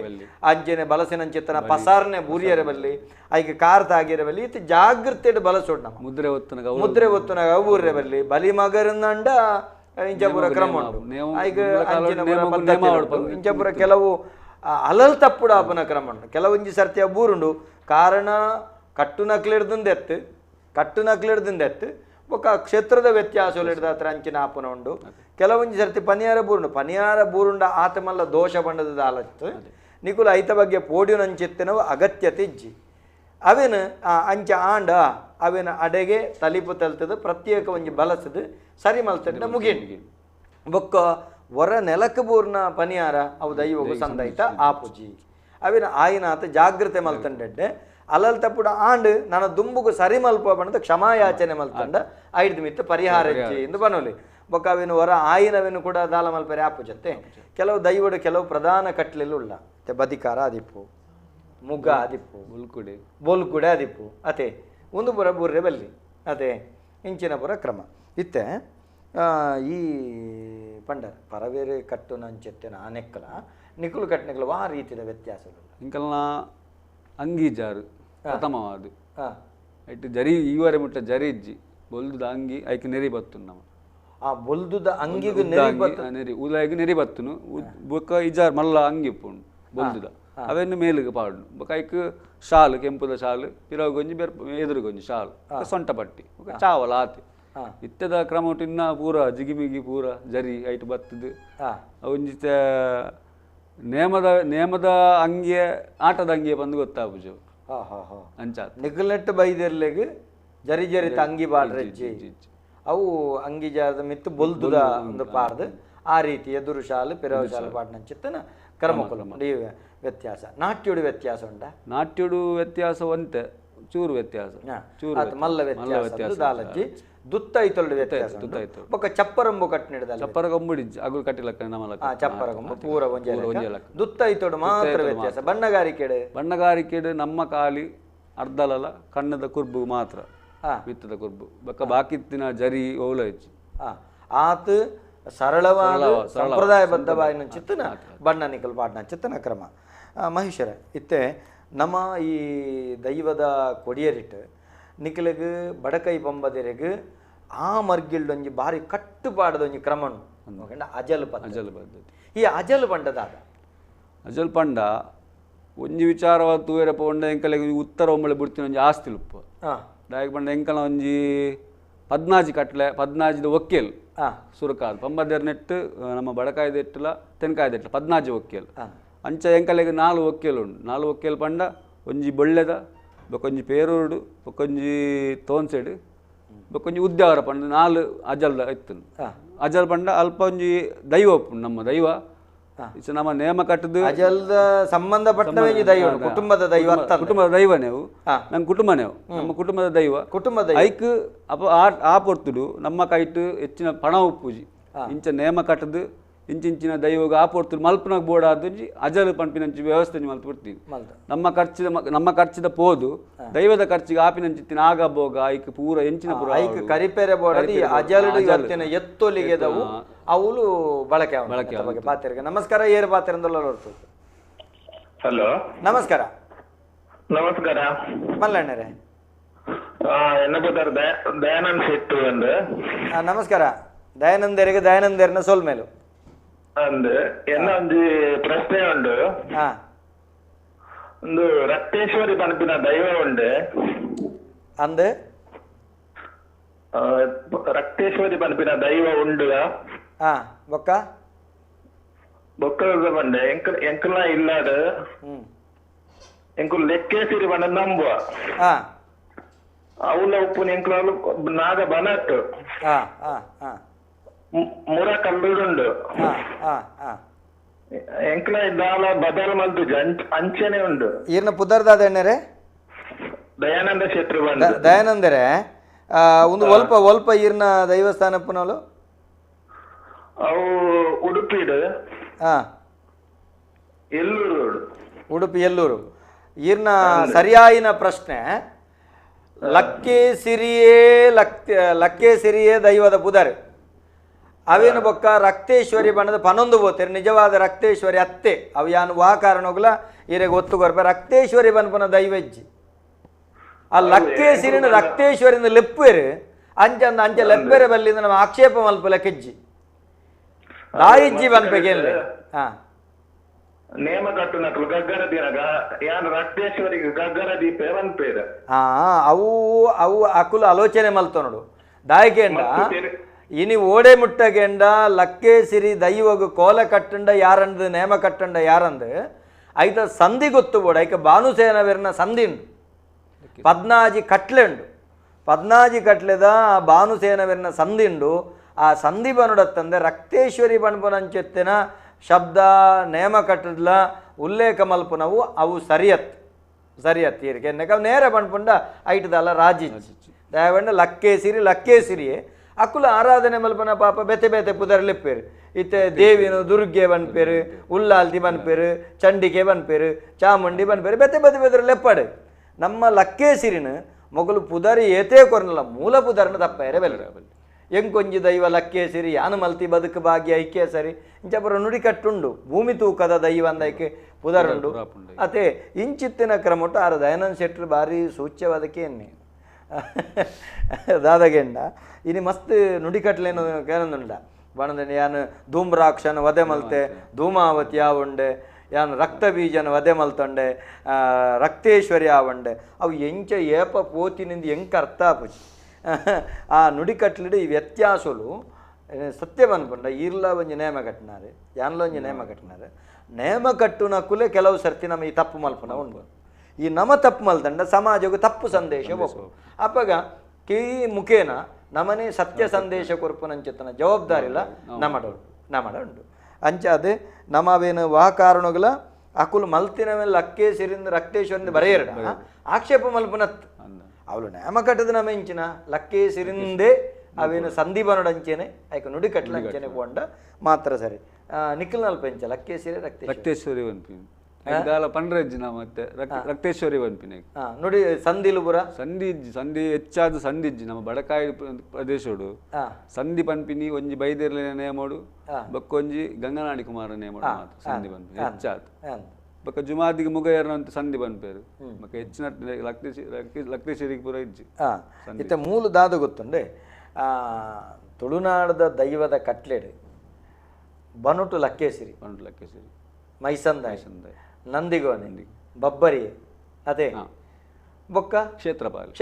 ಅಂಚೆನೆ ಬಲಸಿನಂಚಿತ್ತನ ಪಸಾರ್ನೆ ಬೂರಿಯರ ಬಲ್ಲಿ ಐಕೆ ಕಾರ್ತ ಆಗಿರ ಬಲ್ಲಿ ಇತ್ತು ಜಾಗೃತಿ ಬಲಸೋಡ್ ನಮ್ಮ ಮುದ್ರೆ ಒತ್ತುನ ಬೂರ್ರೆ ಬಲ್ಲಿ ಬಲಿ ಮಗರಂದಂಡ ಇಂಚಪುರ ಕ್ರಮ ಉಂಟು ಐಗ ಇಂಚಪುರ ಕೆಲವು ಅಲಲ್ ತಪ್ಪುಡ ಅಪ್ಪನ ಕ್ರಮ ಉಂಟು ಕೆಲವೊಂಜಿ ಸರ್ತಿಯ ಬೂರುಂಡು ಕಾರಣ ಕಟ್ಟು ನಕ್ಲಿಡ್ದಿಂದೆತ್ತು ಬೊಕ್ಕ ಕ್ಷೇತ್ರದ ವ್ಯತ್ಯಾಸಗಳು ಹಿಡ್ದ ಹತ್ರ ಅಂಚಿನ ಆಪನ ಉಂಡು ಕೆಲವೊಂಜಿ ಸರ್ತಿ ಪನಿಯಾರ ಬೂರುಂಡ ಆತಮಲ್ಲ ದೋಷ ಬಂಡದ ಆಲತ್ತು ನಿಕುಲು ಐತ ಬಗ್ಗೆ ಪೋಡಿಯನಂಚಿತ್ತಿನವು ಅಗತ್ಯತೆ ಇಜ್ಜಿ ಅವೇನು ಅಂಚ ಆಂಡ ಅವೇನು ಅಡೆಗೆ ತಲಿಪು ತಲ್ತದ ಪ್ರತ್ಯೇಕ ಒಂಜಿ ಬಲಸದು ಸರಿ ಮಲ್ತಂಡ ಮುಗಿಂಡು ಬೊಕ್ಕ ಹೊರ ನೆಲಕ್ಕೆ ಬೂರ್ನ ಪನಿಯಾರ ಅವು ದೈವಗು ಸಂದೈತ ಆಪುಜಿ ಅವೇನು ಆಯ್ನಾತ ಜಾಗ್ರತೆ ಮಲ್ತಂಡೆ ಅಲ್ಲಲ್ ತಪ್ಪುಡ ಆಂಡ್ ನನ್ನ ದುಂಬುಗು ಸರಿ ಮಲ್ಪ ಬಣ್ಣದ ಕ್ಷಮಾಯಾಚನೆ ಮಲ್ತಂಡ ಐದು ಮಿತ್ತ ಪರಿಹಾರ ಎಂದು ಬನ್ನೋಲಿ ಬೊಕ್ಕ ಅವೇನು ಹೊರ ಆಯಿನವೇನು ಕೂಡ ದಾಲ ಮಲ್ಪರೆ ಆಪುಜತ್ತೆ ಕೆಲವು ದೈವಡು ಕೆಲವು ಪ್ರಧಾನ ಕಟ್ಲೆಲ್ಲ ಉಳ್ಳ ಬದಿಕಾರ ಆದಿಪ್ಪು ಮುಗ್ಗ ಆದಿಪ್ಪು ಬೋಲ್ಕುಡೆ ಆದಿಪ್ಪು ಅತೆ ಒಂದು ಪುರ ಬುರ್ರೆ ಬಲ್ಲಿ ಅತೆ ಇಂಚಿನ ಪುರ ಕ್ರಮ ಇತ್ತೆ ಈ ಪಂಡರ್ ಪರವೇರೆ ಕಟ್ಟು ನಂಚೆತ್ತಿನ ಆನೆಕ್ಕಲ ನಿಕುಲು ಕಟ್ನೆಕ್ಕಲ ಆ ರೀತಿಯ ವ್ಯತ್ಯಾಸಗಳು ಇಂಕಲ್ನ ಅಂಗೀಜಾರು ಪ್ರಥಮವಾದು ಐಟ್ ಜರಿ ಈವರೆ ಮುಟ್ಟ ಜರಿ ಇಜ್ಜಿ ಬೊಲ್ದುದ ಅಂಗಿ ಐಕೆ ನೆರಿ ಬತ್ತು ನಮ್ಮ ಆ ಬೊಲ್ದುದ ಅಂಗಿಗೂ ನೆರಿ ಉಲಾಯಿಗೆ ನೆರಿ ಬತ್ತುನು ಬೊಕ್ಕ ಇಜಾರ್ ಮಲ್ಲ ಅಂಗಿ ಇಪ್ಪುಂಡು ಬೊಲ್ದುದ ಅವೆನ್ನು ಮೇಲಿಗೆ ಪಾಡು ಬೊಕ್ಕ ಐಕ್ ಶಾಲು ಕೆಂಪುದ ಶಾಲು ಪಿರಗೊಂಜಿ ಎದುರುಗೊಂಜಿ ಶಾಲು ಸೊಂಟ ಪಟ್ಟಿ ಚಾವಲ ಆತಿ ಇತ್ತದ ಕ್ರಮ ಉಂಟು ಇನ್ನ ಪೂರ ಜಿಗಿಮಿಗಿ ಪೂರ ಜರಿ ಐಟ್ ಬತ್ತದು ಒಂಜಿತ ನೇಮದ ಅಂಗಿಯ ಆಟದ ಅಂಗಿಯ ಬಂದು ಗೊತ್ತಾಪುಜು ಅಂಚ ನಿಗಲೆಟ್ಟು ಬೈದೆರ್ಲೆಗ್ ಜರಿ ಜರಿ ಅಂಗಿ ಬಾಡ್ರಜ್ಜಿ ಅವು ಅಂಗಿ ಜಾರದ ಮಿತ್ತು ಬೊಲ್ದುದ ಒಂದು ಪಾಡ್ದು ಆ ರೀತಿ ಎದುರು ಶಾಲು ಪಿರವ ಶಾಲು ಪಾಡ್ನಂಚಿತ್ತನ ಕ್ರಮಕುಲ ವ್ಯತ್ಯಾಸ ನಾಟ್ಯುಡು ವ್ಯತ್ಯಾಸ ಉಂಟ ನಾಟ್ಯುಡು ವ್ಯತ್ಯಾಸ ಒಂತೆ ಚೂರು ವ್ಯತ್ಯಾಸ ಅದು ಮಲ್ಲ ವ್ಯತ್ಯಾಸ ದಾಲಜ್ಜಿ ದುತ್ತ ಐತೊಳ್ಳು ವ್ಯತ್ಯಾಸ ಬೊಕ್ಕ ಚಪ್ಪರಂಬು ಕಟ್ಟಿನಿಡದ ಚಪ್ಪರಗೊಂಬುಡಿ ಅಗುಲು ಕಟ್ಟಿಲಕ್ಕ ನಮಲಕ್ಕ ಚಪ್ಪರಗೊಂಬು ಪೂರ ಒಂಜೆ ದುತ್ತ ಐತೊಡು ಮಾತ್ರ ವ್ಯತ್ಯಾಸ ಬಣ್ಣಗಾರಿಕೆಡು ನಮ್ಮ ಕಾಲಿ ಅರ್ಧಲಲ ಕಣ್ಣದ ಕುರ್ಬು ಮಾತ್ರ ವಿತ್ತದ ಕುರ್ಬು ಬೊಕ್ಕ ಬಾಕಿತ್ತಿನ ಜರಿ ಓಲ ಹೆಚ್ಚು ಆತ ಸರಳವಾದ ಸಂಪ್ರದಾಯಬದ್ಧವಾದ ಚಿತ್ತನ ಬಣ್ಣ ನಿಕಲ್ ಪಾಡ್ನ ಚಿತ್ತನ ಕ್ರಮ ಮಹೇಶ್ವರ ಇತ್ತೆ ನಮ್ಮ ಈ ದೈವದ ಕೊಡಿಯರಿಟ್ಟು ನಿಖಿಲಿಗೆ ಬಡಕೈ ಬೊಂಬದೆರೆಗೆ ಆ ಮರ್ಗಿಲ್ಡೊಂಜಿ ಬಾರಿ ಕಟ್ಟುಪಾಡದೊಂಜಿ ಕ್ರಮನು ಅಜಲ್ ಪದ್ಧತಿ ಈ ಅಜಲ್ ಪಂಡದಾದ ಅಜಲ್ ಪಂಡ ಒಂಜಿ ವಿಚಾರವಾದ ತೂವೆರ ಪೋಂಡ ಎಂಕಲೆಗೆ ಉತ್ತರ ಒಮ್ಮಳೆ ಬಿಡ್ತೀನಿ ಒಂಜಿ ಆಸ್ತಿ ಉಪ್ಪ ಡಾಯಕ್ ಪಂಡ ಎಂಕಲ ಒಂಜಿ 14 ಕಟ್ಲೆ 14 ಒಕ್ಕೇಲ್ ಸುರಕಾದ ಪಂಬದೆರ್ ನೆಟ್ಟು ನಮ್ಮ ಬಡಕಾಯ್ದ ಎಟ್ಟಲ ತೆನ್ಕಾಯ್ದ ಎಟ್ಟಲ 14 ಒಕ್ಕೇಲ್ ಅಂಚ ಎಂಕಲೆಗೆ 4 ಒಕ್ಕೇಲ್ ಉಂಡು 4 ಒಕ್ಕೇಲ್ ಪಂಡ ಒಂಜಿ ಬೊಳ್ಳೆದ ಬೊಕೊಂಜಿ ಪೇರೂರು ಬೊಕೊಂಜಿ ತೋನ್ಸೆಡ್ ಬೊಕೊಂಜಿ ಉದ್ಯಾವರ ಪಂಡ 4 ಅಜಲ್ ಇತ್ತು ಅಜಲ್ ಪಂಡ ಅಲ್ಪ ಒಂಜಿ ದೈವ ನಮ್ಮ ದೈವ ನಮ್ಮ ನೇಮ ಕಟ್ಟದು ಅಜಲ್ದ ಸಂಬಂಧಪಟ್ಟ ದೈವ ಕುಟುಂಬದ ದೈವ ಕುಟುಂಬದ ದೈವ ನೀವು ನಮ್ಮ ಕುಟುಂಬ ನೀವು ನಮ್ಮ ಕುಟುಂಬದ ಐಕ್ ಅಪ್ಪ ಆ ಪೊರ್ತುಡು ನಮ್ಮ ಕೈಟ್ ಹೆಚ್ಚಿನ ಪಣ ಉಪ್ಪುಜಿ ಇಂಚ ನೇಮ ಕಟ್ಟದು ಇಂಚಿಂಚಿನ ದೈವಗ ಆ ಪೊರ್ತುಡು ಮಲ್ಪನಾಗ ಬೋಡಾದುಂಜಿ ಅಜಲ್ ಪಂಪಿನಂಚಿ ವ್ಯವಸ್ಥೆ ಮಲ್ತು ಬಿಡ್ತೀವಿ ನಮ್ಮ ಖರ್ಚಿದ ಪೋದು ದೈವದ ಖರ್ಚಿಗೆ ಆಪಿನಂಚಿತ್ತಿನ ಆಗ ಬೋಗ ಐಕ್ ಪೂರ ಎಂಚಿನ ಪೂರ ಐಕ್ ಕರಿಪೆರೆ ಬೋಡದಿ ಅಜಲ್ಡು ಇವತ್ತಿನ ಎತ್ತೊಲಿಗೆದವು ಅವಳು ಬಳಕೆ ಬಗ್ಗೆ ಪಾತ್ರೆಗೆ ನಮಸ್ಕಾರ ಏರು ಪಾತ್ರೆಂದಲ್ಲ ಹೊರತು ಹಲೋ ನಮಸ್ಕಾರ ನಮಸ್ಕಾರ ಮಲ್ಲಣ್ಣರೇ என்ன பேர் தயானந்த் செட்டு வந்து ನಮಸ್ಕಾರ ದಯಾನಂದರಿಗೆ ದಯಾನಂದರಿನ ಸೋಲ್ಮೇಲು ಅಂದು ಎನ್ನ ಒಂದು ಪ್ರಶ್ನೆ ಉಂಡು ಒಂದು ರಕ್ತೇಶ್ವರಿ ಪಂಪಿನ ದೈವ ಉಂಡು ಅಂದು ರಕ್ತೇಶ್ವರಿ ಪಂಪಿನ ದೈವ ಉಂಡು ಬೊಕ್ಕ ಬೊಕ್ಕ ಪಂಡೆ ಎಂಕಲ ಇಲ್ಲಾಡು ಎಂಕುಲು ಲೆಕ್ಕೇಸಿರಿ ಪಂಡ ನಂಬುವ ಅವಳ ಉಪ್ಪು ಎಂಕಲು ನಾಗ ಬನಟ್ಟು ಮುರ ಕಲ್ಲುಂಡು ಎಂಕ್ಲ ದಾಲ ಬದಲ್ ಮಲ್ತು ಅಂಚನೆ ಉಂಡು ಈರ್ನ ಪುದರ್ದಾದ ಎಣ್ಣೆರೆ ದಯಾನಂದ ಶೆಟ್ರು ಬಂದು ದಯಾನಂದರೇ ಒಂದು ಒಲ್ಪ ಈರ್ನ ದೈವಸ್ಥಾನಪ್ಪನವಳು ಅವು ಉಡುಪಿಡು ಎಲ್ಲೂರು ಉಡುಪಿ ಎಲ್ಲೂರು ಈರ್ನ ಸರಿಯಾಯಿನ ಪ್ರಶ್ನೆ ಲಕ್ಕೆ ಸಿರಿಯೇ ದೈವದ ಪುದರ್ ಅವೇನು ಬೊಕ್ಕ ರಕ್ತೇಶ್ವರಿ ಬಣ್ಣದ ಪನೊಂದು ಬೋತೇರು ನಿಜವಾದ ರಕ್ತೇಶ್ವರಿ ಅತ್ತೆ ಅವು ಯಾನು ವಾ ಕಾರಣಗಳ ಇರೆಗೆ ಒತ್ತು ಕೊರ್ಪೆ ರಕ್ತೇಶ್ವರಿ ಬನ್ಪನ ದೈವಜ್ಜಿ ಆ ಲಕ್ಕೇಸಿರಿನ ರಕ್ತೇಶ್ವರಿನ ಲೆಪ್ಪೇರು ಅಂಚ ಲೆಪ್ಪೆರೆ ಬಲ್ಲಿಂದ ನಮ್ಮ ಆಕ್ಷೇಪ ಮಲ್ಪ ಲೆಕ್ಕೆಜ್ಜಿ ದಾಯಿಜ್ಜಿ ಬನ್ಪೆಗೆಲ್ಲ ನೇಮ ಕಟ್ಟುನಕಲು ಗಗ್ಗರ ದಿನಗ ಯಾನು ರಕ್ತೇಶ್ವರಿಗೆ ಗಗ್ಗರ ದೀಪ ಬನ್ಪೇರು ಅವು ಅಕುಲು ಆಲೋಚನೆ ಮಲ್ತು ನೋಡು ದಾಯಿಗೆಂಡ ಇನಿ ಓಡೆ ಮುಟ್ಟಗೆಂಡ ಲಕ್ಕೇಸಿರಿ ದೈವಗು ಕೋಲ ಕಟ್ಟಂಡ ಯಾರಂದು ನೇಮ ಕಟ್ಟಂಡ ಯಾರಂದು ಐತ ಸಂಧಿ ಗೊತ್ತು ಬೋಡ ಐಕ ಭಾನುಸೇನವೆರ್ನ ಸಂಧಿ ಉಂಡು 14 ಕಟ್ಲೆ ಉಂಡು 14 ಕಟ್ಲೆದ ಭಾನುಸೇನವೆರ್ನ ಸಂಧಿ ಉಂಡು ಆ ಸಂಧಿ ಬನುಡತ್ತಂದೆ ರಕ್ತೇಶ್ವರಿ ಬಣ್ಪನಂಚೆತ್ತಿನ ಶಬ್ದ ನೇಮ ಕಟ್ಟದ್ಲ ಉಲ್ಲೇಖ ಮಲ್ಪನವು ಅವು ಸರಿಯತ್ ಈರಿಗೆ ನೇರ ಬಣ್ಪುಂಡ ಐಟದಲ್ಲ ರಾಜಿ ದಯವಂಡ ಲಕ್ಕೇಸಿರಿಯೇ ಅಕುಲ ಆರಾಧನೆ ಮಲ್ಪನ ಪಾಪ ಬೆತೆ ಪುದರ್ಲೆಪ್ಪೇರು ಇತ್ತೆ ದೇವಿನು ದುರ್ಗೆ ಬನ್ಪೇರು ಉಲ್ಲಾಲ್ತಿ ಬನ್ಪೇರು ಚಂಡಿಕೆ ಬನ್ಪೇರು ಚಾಮುಂಡಿ ಬನ್ಪೇರು ಬೆತೆ ಲೆಪ್ಪಡು ನಮ್ಮ ಲಕ್ಕೇಸಿರಿನ ಮೊಗಲು ಪುದರಿ ಏತೇ ಕೊರನಲ್ಲ ಮೂಲ ಪುದರ್ನ ತಪ್ಪೇರೆ ಬೆಲ್ಲರ ಎಂಕೊಂಜಿ ದೈವ ಲಕ್ಕೇಸಿರಿ ಯಾನು ಮಲ್ತಿ ಬದುಕು ಭಾಗ್ಯ ಐಕ್ಯ ಸರಿ ಇಂಚಪುರ ನುಡಿ ಕಟ್ಟುಂಡು ಭೂಮಿ ತೂಕದ ದೈವ ಅಂದೈಕೆ ಪುದರುಂಡು ಅತೆ ಇಂಚಿತ್ತಿನ ಕ್ರಮಟ್ಟು ಆರು ದಯಾನಂದ ಶೆಟ್ರು ಬಾರಿ ಸೂಚ್ಯವಾದಕ್ಕೆ ಎನ್ನೆ ದಾದಗೆಂಡ ಇನಿ ಮಸ್ತ್ ನುಡಿ ಕಟ್ಲೇನು ಕೇನೊಂದುಂಡ ಬಣದ ಯಾನು ಧೂಮ್ರಾಕ್ಷನ ವಧೆ ಮಲ್ತೆ ಧೂಮಾವತಿ ಆವುಂಡೆ ಯಾನು ರಕ್ತ ಬೀಜನ ವಧೆ ಮಲ್ತೊಂಡೆ ರಕ್ತೇಶ್ವರಿ ಆವಂಡೆ ಅವು ಎಂಚ ಏಪ ಪೋತಿನಿಂದ ಎಂಕ ಅರ್ಥ ಆಪುಜಿ ಆ ನುಡಿ ಕಟ್ಲಿಡು ಈ ವ್ಯತ್ಯಾಸಲು ಸತ್ಯ ಬಂದ್ಕೊಂಡ ಈರ್ಲ ಒಂಜಿ ನೇಮ ಕಟ್ಟಿನಾರೆ ಯಾನ್ಲ ಒಂಜಿ ನೇಮ ಕಟ್ಟಿನಾರೆ ನೇಮ ಕಟ್ಟುನಕುಲೆ ಕೆಲವು ಸರ್ತಿ ನಮ್ಮ ಈ ತಪ್ಪು ಮಲ್ಪನ ಉಂಡು ಈ ನಮ ತಪ್ಪು ಮಲ್ತಂಡ ಸಮಾಜಕ್ಕೂ ತಪ್ಪು ಸಂದೇಶ ಬೇಕು ಅಪ್ಪಗ ಕೀ ಮುಖೇನ ನಮನೆ ಸತ್ಯ ಸಂದೇಶ ಕೊರ್ಪುನಂಚೆತ್ತನ ಜವಾಬ್ದಾರಿಲ್ಲ ನಮಡ ಉಂಡು ಅಂಚಾದೆ ನಮವೇನು ವಾ ಕಾರಣಗಳ ಅಕುಲು ಮಲ್ತಿನ ಮೇಲೆ ಲಕ್ಕೆ ಸಿರಿಂದ ರಕ್ತೇಶ್ವರಿಂದ ಬರೆಯರಡ ಆಕ್ಷೇಪ ಮಲ್ಪನತ್ ಅವಳು ನೇಮ ಕಟ್ಟದ ನಮ್ಮ ಇಂಚಿನ ಲಕ್ಕೆ ಸಿರಿಂದೇ ಅವೇನು ಸಂಧಿ ಬನೋಡಂಚೇನೆ ಆಯ್ಕೆ ನುಡಿ ಕಟ್ಲಂಚೇನೆ ಕೊಂಡ ಮಾತ್ರ ಸರಿ ನಿಖಿಲ್ ನಲ್ಪೆಂಚ ಲಕ್ಕೆ ಸಿರಿ ರಕ್ತೇಶ್ವರಿ ಒನ್ಪಿನ ಎಂಗಾಲ ಪಂಡ್ರಜ್ಜಿನ ಮತ್ತೆ ರಕ್ತೇಶ್ವರಿ ಒನ್ಪಿನ ನೋಡಿ ಸಂಧಿಲು ಪುರ ಸಂಧಿ ಹೆಚ್ಚಾದ ಸಂಧಿಜ್ಜಿ ನಮ್ಮ ಬಡಕಾಯಿ ಪ್ರದೇಶಡು ಸಂಧಿ ಪನ್ಪಿನಿ ಒಂಜಿ ಬೈದೇರ್ಲ ನೇಮೋಡು ಬಕ್ಕೊಂಜಿ ಗಂಗನಾಡಿ ಕುಮಾರ ನೇಮೋಡು ಮಾತ್ರ ಸಂಧಿ ಪನ್ಪಿನಿ ಹೆಚ್ಚಾದ ಬಕ್ಕ ಜುಮಾದಿಗೆ ಮುಗಯರ್ನ ಅಂತ ಸಂಧಿ ಪನ್ಪೇರು ಬಕ್ಕ ಹೆಚ್ಚಿನ ಲಕ್ತೇಶ್ವರಿಗೆ ಪೂರ ಇಜ್ಜಿ ಇತ್ತ ಮೂಲು ದಾದ ಗೊತ್ತುಂಡೆ ತುಳುನಾಡದ ದೈವದ ಕಟ್ಲೆಡು ಬನುಟು ಲಕ್ಕೇಸಿರಿ ಮೈಸಂದಾಯ್ ನಂದಿಗೋನೆ ಬಬ್ಬರಿ ಅದೇ ಬೊಕ್ಕ ಕ್ಷೇತ್ರಪಾಲಿ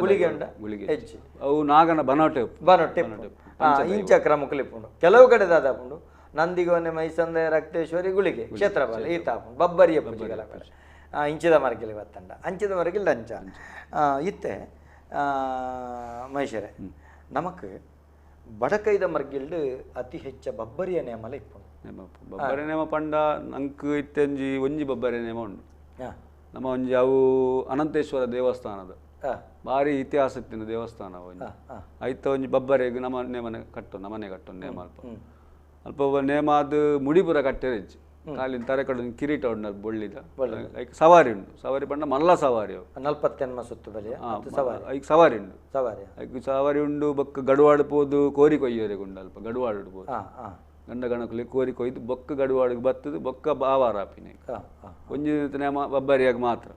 ಗುಳಿಗೆ ಉಂಡ ಹೆಚ್ಚು ಅವು ನಾಗನ ಬನೋಟೆ ಇಂಚ ಕ್ರಮಕಲಿಪುಂಡು ಕೆಲವು ಕಡೆ ದಾದಾಪುಂಡು ನಂದಿಗೋನೆ ಮೈಸಂದಾಯ ರಕ್ತೇಶ್ವರಿ ಗುಳಿಗೆ ಕ್ಷೇತ್ರಪಾಲಿ ಈತ ಆಪುಂಡು ಬಬ್ಬರಿಯ ಪೂಜೆಗಳ ಇಂಚಿದ ಮರಗಿಲಿ ಬತ್ತಂಡ ಅಂಚಿದ ಮರಗಿಲ್ ಅಂಚ ಇತ್ತೆ ಮೈಸೂರೇ ನಮಕ್ ಬಡಕೈದ ಮರ್ಗಿಲ್ಡು ಅತಿ ಹೆಚ್ಚ ಬಬ್ಬರಿಯ ನೇಮಲ ಇಪ್ಪುಂಡು ಬಬ್ಬರಿ ನೇಮ ಪಂಡ ನಂಕ್ ಇತ್ತಂಜಿ ಒಂಜಿ ಬಬ್ಬರಿ ನೇಮ ಉಂಡು ನಮ್ಮ ಒಂಜಿ ಅವು ಅನಂತೇಶ್ವರ ದೇವಸ್ಥಾನದ ಭಾರಿ ಇತಿಹಾಸ ಇತ್ತಿನ ದೇವಸ್ಥಾನ ಒಂಜಿ ಐತ ಒಂಜಿ ಬಬ್ಬರಿಗೆ ನಮ್ಮನೆ ಕಟ್ಟು ನೇಮ ಅಲ್ಪ ನೇಮ ಅದು ಮುಡಿಪುರ ಕಟ್ಟೆರೆ ಇಜ್ಜಿ ಕಾಲಿನ ತರೆ ಕಡೆ ಕಿರೀಟ ಉಂಡು ಅದು ಬೊಳ್ಳಿದ ಐಕ್ ಸವಾರಿ ಉಂಡು ಸವಾರಿ ಪಂಡ ಮಲ್ಲ ಸವಾರಿ ಅವು 40 ಸುತ್ತು ಬಲಿ ಐಕ್ ಸವಾರಿ ಉಂಡು ಐಕ್ ಸವಾರಿ ಉಂಡು ಬೊಕ್ಕ ಗಡುವಾಡು ಪೋದು ಕೋರಿ ಕೊಯ್ಯೋರಿಗೆ ಉಂಡು ಅಲ್ಪ ಗಡುವಾಡು ಪೋದು ಗಂಡ ಗಣಕಲಿ ಕೋರಿ ಕೊಯ್ದು ಬೊಕ್ಕ ಗಡುವಾಡಿಗೆ ಬತ್ತದು ಬೊಕ್ಕ ಬಾವಾರ ಆಪಿನ ಒಂಜಿ ನೇಮ ಬಬ್ಬರಿಯಾಗ ಮಾತ್ರ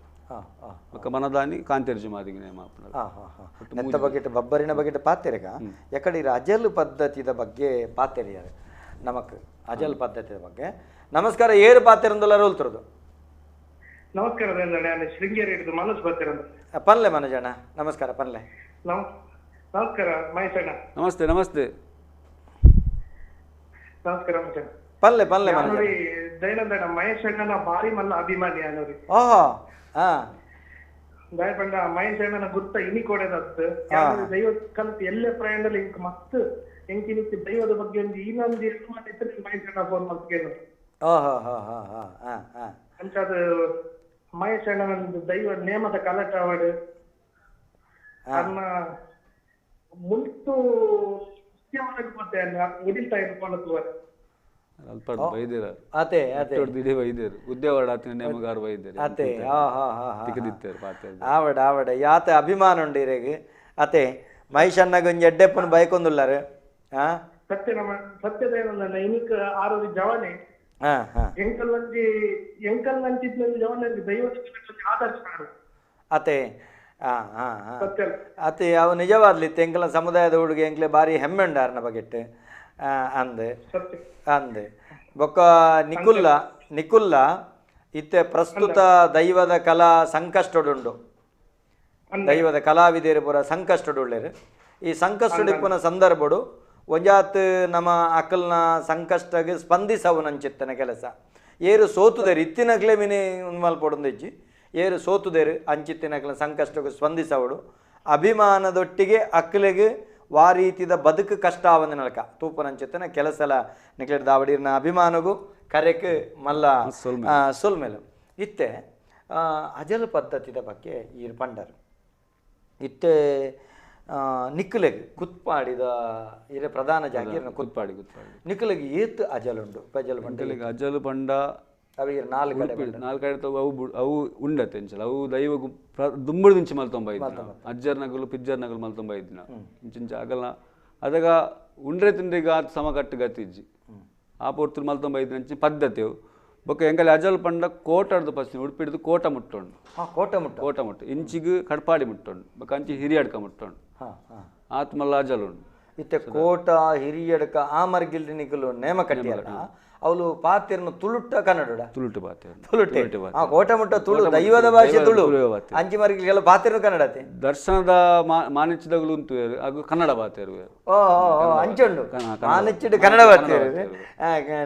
ಬೊಕ್ಕ ಮನದಾನಿ ಕಾಂತೇರ್ಜು ಮಾದಿಗೆ ನೇಮ ಎಂತ ಬಗೆಟ್ ಬಬ್ಬರಿನ ಬಗೆಟ್ ಪಾತೆರೆಗ ಎಕಡೆ ಅಜಲ್ ಪದ್ಧತಿದ ಬಗ್ಗೆ ಪಾತೆರಿಯಾರೆ ನಮಕ್ ಅಜಲ್ ಪದ್ಧತಿದ ಬಗ್ಗೆ ನಮಸ್ಕಾರ ಏರು ಪಾತೆರಂದಲ್ಲ ರೋಲ್ತಿರೋದು ನಮಸ್ಕಾರ ನಾನು ಶೃಂಗೇರಿ ಹಿಡಿದು ಮನೋಜ್ ಬರ್ತಿರೋದು ಪನ್ಲೆ ಮನೋಜಣ್ಣ ನಮಸ್ಕಾರ ಪನ್ಲೆ ನಮಸ್ಕಾರ ಮಹೇಶಣ್ಣ ನಮಸ್ತೆ ನಮಸ್ತೆ ನಮಸ್ಕಾರ ಮಹೇಶಣ್ಣ ಪನ್ಲೆ ಪನ್ಲೆ ನೋಡಿ ದೈನಂದಣ್ಣ ಮಹೇಶಣ್ಣನ ಭಾರಿ ಮಲ್ಲ ಅಭಿಮಾನಿ ಅನ್ನೋರಿ ಓಹೋ ದಯಪಂಡ ಮಹೇಶಣ್ಣನ ಗುರ್ತ ಇನಿ ಕೊಡೋದತ್ತು ದೈವ ಕಲ್ತು ಎಲ್ಲೇ ಪ್ರಯಾಣದಲ್ಲಿ ಇಂಕ ಮಸ್ತ್ ಎಂಕಿನಿತ್ತು ದೈವದ ಬಗ್ಗೆ ಒಂದು ಇನ್ನೊಂದು ಎಷ್ಟು ಮಾಡಿದ್ರೆ ಮಹೇಶಣ್ಣ ಫೋನ್ ಮಾಡ್ತೇನು ಅಂಚದು ಮಹೇಶಣ್ಣನೊಂದು ದೈವ ನೇಮದ ಕಲಟಾವಡು ಅನ್ನ ಮುಂತು ಮುಖ್ಯವಾಗಿ ಉಡಿಲ್ತಾ ಇಟ್ಕೊಂಡು ಅದೇ ಆವಡ ಯಾತ ಅಭಿಮಾನ ಉಂಡು ಇರೆಗ್ ಅತೆ ಮಹೇಶಣ್ಣಗ ಒಂಜಿ ಎಡ್ಡೆಪ್ಪನ ಬೈಕೊಂದುಲ್ಲಾರು ಸತ್ಯದೇನ ಇನಿಕ್ ಆರೋಗ್ಯ ಜವಾನೆ ಎಂಕಲ್ ನಂಚಿದ್ನ ಜವಾನಲ್ಲಿ ದೈವದ ಆದರ್ಶ ಅತೆ ಅತೆ ಅವು ನಿಜವಾದ್ಲಿತ್ತು ಎಂಕಲ ಸಮುದಾಯದ ಹುಡುಗ ಎಂಕ್ಲೆ ಬಾರಿ ಹೆಮ್ಮೆ ಉಂಡಾರನ ಬಗೆಟ್ ಅಂದೆ ಬೊಕ್ಕ ನಿಕುಲ್ಲ ಇತ್ತೆ ಪ್ರಸ್ತುತ ದೈವದ ಕಲಾ ಸಂಕಷ್ಟಡುಂಡು ದೈವದ ಕಲಾವಿದರು ಪೂರ ಸಂಕಷ್ಟಡುಳ್ಳೇರು ಈ ಸಂಕಷ್ಟಡಿಪ್ಪನ ಸಂದರ್ಭಡು ಒಂಜಾತ್ ನಮ್ಮ ಅಕಲ್ನ ಸಂಕಷ್ಟಗೆ ಸ್ಪಂದಿಸವು ನಂಚಿತ್ತನ ಕೆಲಸ ಏರು ಸೋತುದೇರು ಇತ್ತಿನಕ್ಲೆ ಮಿನಿ ಮಲ್ಪೊಡೊಂದಿಜ್ಜಿ ಏರು ಸೋತುದೇರು ಅಂಚಿತ್ತಿನಕ್ಲ ಸಂಕಷ್ಟಕ್ಕೆ ಸ್ಪಂದಿಸವಡು ಅಭಿಮಾನದೊಟ್ಟಿಗೆ ಅಕ್ಕಲಿಗೆ ವಾ ರೀತಿದ ಬದುಕು ಕಷ್ಟ ಆವಂದ ನಲಕ ತೂಪನಂಚಿತ್ತನ ಕೆಲಸಲ ನಿಕ್ಲೆಡ್ ದಾವಡಿರ್ನ ಅಭಿಮಾನಗೂ ಕರೆಕ್ ಮಲ್ಲ ಸೊಲ್ಮೇಲು ಇತ್ತೆ ಅಜಲ್ ಪದ್ಧತಿದ ಬಗ್ಗೆ ಈರು ಪಂಡರು ಇತ್ತೆ ನಿಕ್ಕಲೆಗೆ ಕುತ್ಪಾಡಿದ ಇರ ಪ್ರಧಾನ ಜಾಗೀರ್ನ ಕುತ್ಪಾಡಿ ನಿಕ್ಕಲೆಗೆ ಏತ್ ಅಜಲುಂಡು ಅಜಲ್ ಪಂಡಲಿಗೆ ಅಜಲು ಪಂಡ ಅವಿಗೆ ನಾಲ್ಕು ಕಡೆ ಅವು ಉಂಡತ್ತೆ ಎಂಚಲ ಅವು ದೈವಗು ದುಂಬುಡು ದಿಂಚಿ ಮಲ್ತೊಂಬ ಇದ್ನ ಅಜ್ಜರ್ನಗಲು ಪಿಜ್ಜರ್ನಗಲು ಮಲ್ತೊಂಬ ಇದ್ನ ಇಂಚಿಂಚ ಆಗಲ್ಲ ಅದಾಗ ಉಂಡ್ರೆ ತಿಂಡ್ರಿಗೆ ಆತ ಸಮಕಟ್ಟು ಗತಿಜ್ಜಿ ಆ ಪೊರ್ತುಲು ಮಲ್ತೊಂಬ ಇದ್ನ ಪದ್ಧತಿಯು ಬೊಕ್ಕ ಎಂಕಲ್ಲಿ ಅಜಲ್ ಪಂಡ ಕೋಟಡ್ದು ಪಸ್ತಿ ಉಡುಪಿಡ್ದು ಕೋಟ ಮುಟ್ಟೊಂಡು ಕೋಟ ಮುಟ್ಟು ಇಂಚಿಗೆ ಕಡ್ಪಾಡಿ ಮುಟ್ಟೊಂಡು ಬೊಕ್ಕ ಅಂಚಿ ಹಿರಿಯಡ್ಕ ಮುಟ್ಟೊಂಡು ಆತ್ ಮಲ್ಲ ಅಜಲ್ ಉಂಡು ಇತ್ತೆ ಕೋಟ ಹಿರಿಯಡ್ಕ ಆ ಮರ್ಗಿಲ್ರಿ ನಿಕಲು ನೇಮ ಕಟ್ಟಿಯಲ್ಲ ಅವಳು ಪಾತೆರ್ನ ತುಳುಟ್ಟ ಕನ್ನಡ ತುಳುಟು ಪಾತೆರ್ ಕೋಟ ಮುಟ್ಟ ತುಳು ದೈವದ ಭಾಷೆ ತುಳು ಅಂಚಿ ಮರ್ಗಿಲ್ಗೆಲ್ಲ ಪಾತೆರ್ನು ಕನ್ನಡತೆ ದರ್ಶನದ ಮಾನಿಚ್ಚಿದಗಳು ಉಂಟು ಅದು ಕನ್ನಡ ಪಾತೆರು ಅಂಚುಂಡು ಮಾನಿಚ್ಚಿಡು ಕನ್ನಡ ಪಾತೆರು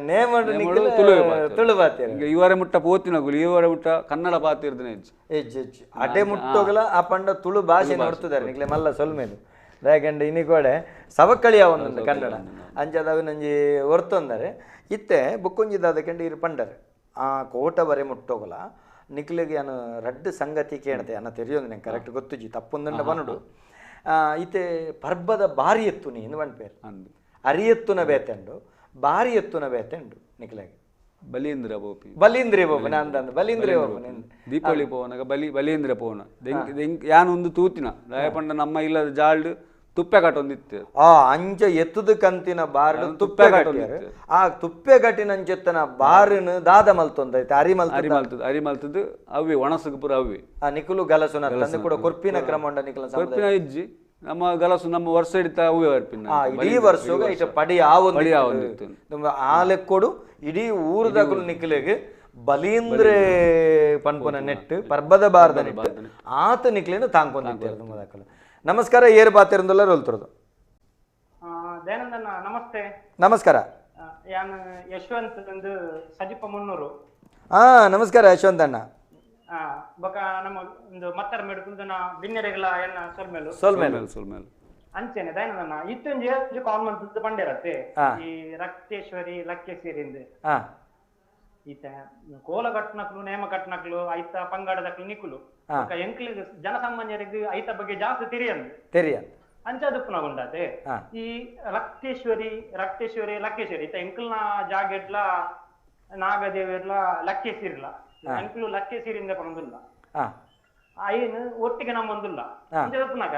ನೇಮ ತುಳು ಪಾತೆರು ಇವರ ಮುಟ್ಟ ಪೋತಿನಗುಲು ಇವರ ಮುಟ್ಟ ಕನ್ನಡ ಪಾತೆರ್ದನೆ ಹೆಚ್ಚು ಅಟೆ ಮುಟ್ಟೋಗಲ ಆ ಪಂಡ ತುಳು ಭಾಷೆ ನೋಡ್ತಿದ್ದಾರೆ ನಿಕ್ಲೆ ಮಲ್ಲ ಸೊಲ್ಮೇಲು ಯಾಕಂದ್ರೆ ಇನಿ ಕೂಡ ಸವಕಳಿಯ ಒಂದೊಂದು ಕನ್ನಡ ಅಂಚದವು ನಂಜಿ ಹೊರ್ತೊಂದರೆ ಇತ್ತೆ ಬುಕ್ಕೊಂಜಿದಾದ ಕಂಡು ಇರು ಪಂಡರು ಆ ಕೋಟ ಬರೆ ಮುಟ್ಟೋಗಲ ನಿಕ್ಲಿಗೆ ಅನು ರಡ್ಡು ಸಂಗತಿ ಕೇಳ್ತೆ ಅನ್ನ ತೆರೆಯೋದು ನಂಗೆ ಕರೆಕ್ಟ್ ಗೊತ್ತುಜಿ ತಪ್ಪೊಂದಂಡ ಬನ್ನುಡು ಈತೆ ಪರ್ಬದ ಭಾರಿ ಎತ್ತು ನೀನು ಬಣ್ಪೇರು ಅರಿಯೆತ್ತುನ ಬೇತೆಂಡು ಭಾರಿ ಎತ್ತುನ ಬೇತೆಂಡು ನಿಕ್ಲೆಗೆ ಬಲೀಂದ್ರ ಬೋಪಿ ಬಲೀಂದ್ರಿ ಬೋಪ ನಂದು ಬಲೀಂದ್ರಿ ಬೋಪ ದೀಪಾವಳಿ ಪೋವನಾಗ ಬಲೀಂದ್ರ ಪೋವನ ಯಾನೊಂದು ತೂತಿನ ರಾಯಪಂಡ ನಮ್ಮ ಇಲ್ಲದ ಜಾಲ್ಡ್ ತುಪ್ಪೆ ಕಟ್ಟೊಂದಿತ್ತು ಅಂಚ ಎತ್ತದ ಕಂತಿನ ಬಾರ್ಡು ತುಪ್ಪೆ ಕಟ್ಟಿಯಾರು ಆ ತುಪ್ಪೆ ಕಟ್ಟಿನಂಚೆತ್ತನ ಬಾರಿನ ದಾದ ಮಲ್ತೊಂದೈತೆ ಅರಿಮಲ್ತದ್ದು ಅವೇ ಒಣಸಗ ಪುರ ಅವೇ ಆ ನಿಕುಲು ಗಲಸುನ ತಂದು ಕೂಡ ಕೊರ್ಪಿನ ಕ್ರಮ ನಿಕಲ ಕೊರ್ಪಿನ ಇಜ್ಜಿ ನಮ್ಮ ಗಲಸು ನಮ್ಮ ವರ್ಷ ಹಿಡಿತಾ ಅವೇ ವರ್ಪಿನ ಇಡೀ ವರ್ಷಗ ಇಷ್ಟ ಪಡಿ ಆವೊಂದಿತ್ತು ಆ ಲೆಕ್ಕೊಡು ಇಡೀ ಊರದಗಳು ನಿಕ್ಲೆಗೆ ಬಲೀಂದ್ರೆ ಪನ್ಪುನ ನೆಟ್ಟು ಪರ್ಬದ ಬಾರದ ನೆಟ್ಟು ಆತ ನಿಕ್ಲೇನು ತಾಂಕೊಂದಿದ್ದಾರೆ ತುಂಬದಾಕಲು ನಮಸ್ಕಾರ ಏರ್ ಬಾತಿರಂದಲ್ಲ ರೋಲ್ತಿರೋದು ದಯಾನಂದಣ್ಣ ನಮಸ್ತೆ ನಮಸ್ಕಾರ ಯಾನು ಯಶವಂತ್ ಒಂದು ಸಜಿಪ ಮುನ್ನೂರು ನಮಸ್ಕಾರ ಯಶವಂತ್ ಅಣ್ಣ ಬೊಕ ನಮ್ಮ ಒಂದು ಮತ್ತರ ಮೇಡ್ಕೊಂಡು ನಾ ಬಿನ್ನೆರೆಗಳ ಎನ್ನ ಸೊಲ್ಮೇಲು ಅಂಚೆನೆ ದಯಾನಂದಣ್ಣ ಇತ್ತೊಂದು ಕಾಲ್ ಮಾಡ್ತಿದ್ದು ಬಂಡಿರತ್ತೆ ಈ ರಕ್ತೇಶ್ವರಿ ಲಕ್ಕೇಶ್ವರಿಂದ ಈತ ಕೋಲ ಕಟ್ನಕ್ಲು ನೇಮ ಕಟ್ನಕ್ಲು ಐತ ಪಂಗಡದಕ್ಲು ನಿಕ್ಕುಲು ಎಂಕ್ಲಿಗೆ ಜನಸಾಮಾನ್ಯರಿಗೆ ಐತ ಬಗ್ಗೆ ಜಾಸ್ತಿ ತಿರಿಯ ಅಂಚದುಪ್ಪುನಗೊಂಡತೆ ಈ ರಕ್ತೇಶ್ವರಿ ಲಕ್ಕೇಶ್ವರಿ ಈತ ಎಂಕ್ಲ್ನ ಜಾಗೆಡ್ಲ ನಾಗದೇವಿರ್ಲ ಲಕ್ಕೇಶ್ವರಿಲ್ಲ ಎಂಕ್ಲು ಲಕ್ಕೇಶ್ವರಿಯಿಂದ ಪಣದಿಲ್ಲ ಐನ್ ಒಟ್ಟಿಗೆ ನಮ್ಮೊಂದಿಲ್ಲ ಅಂಚದುಪ್ಪುನಾಗ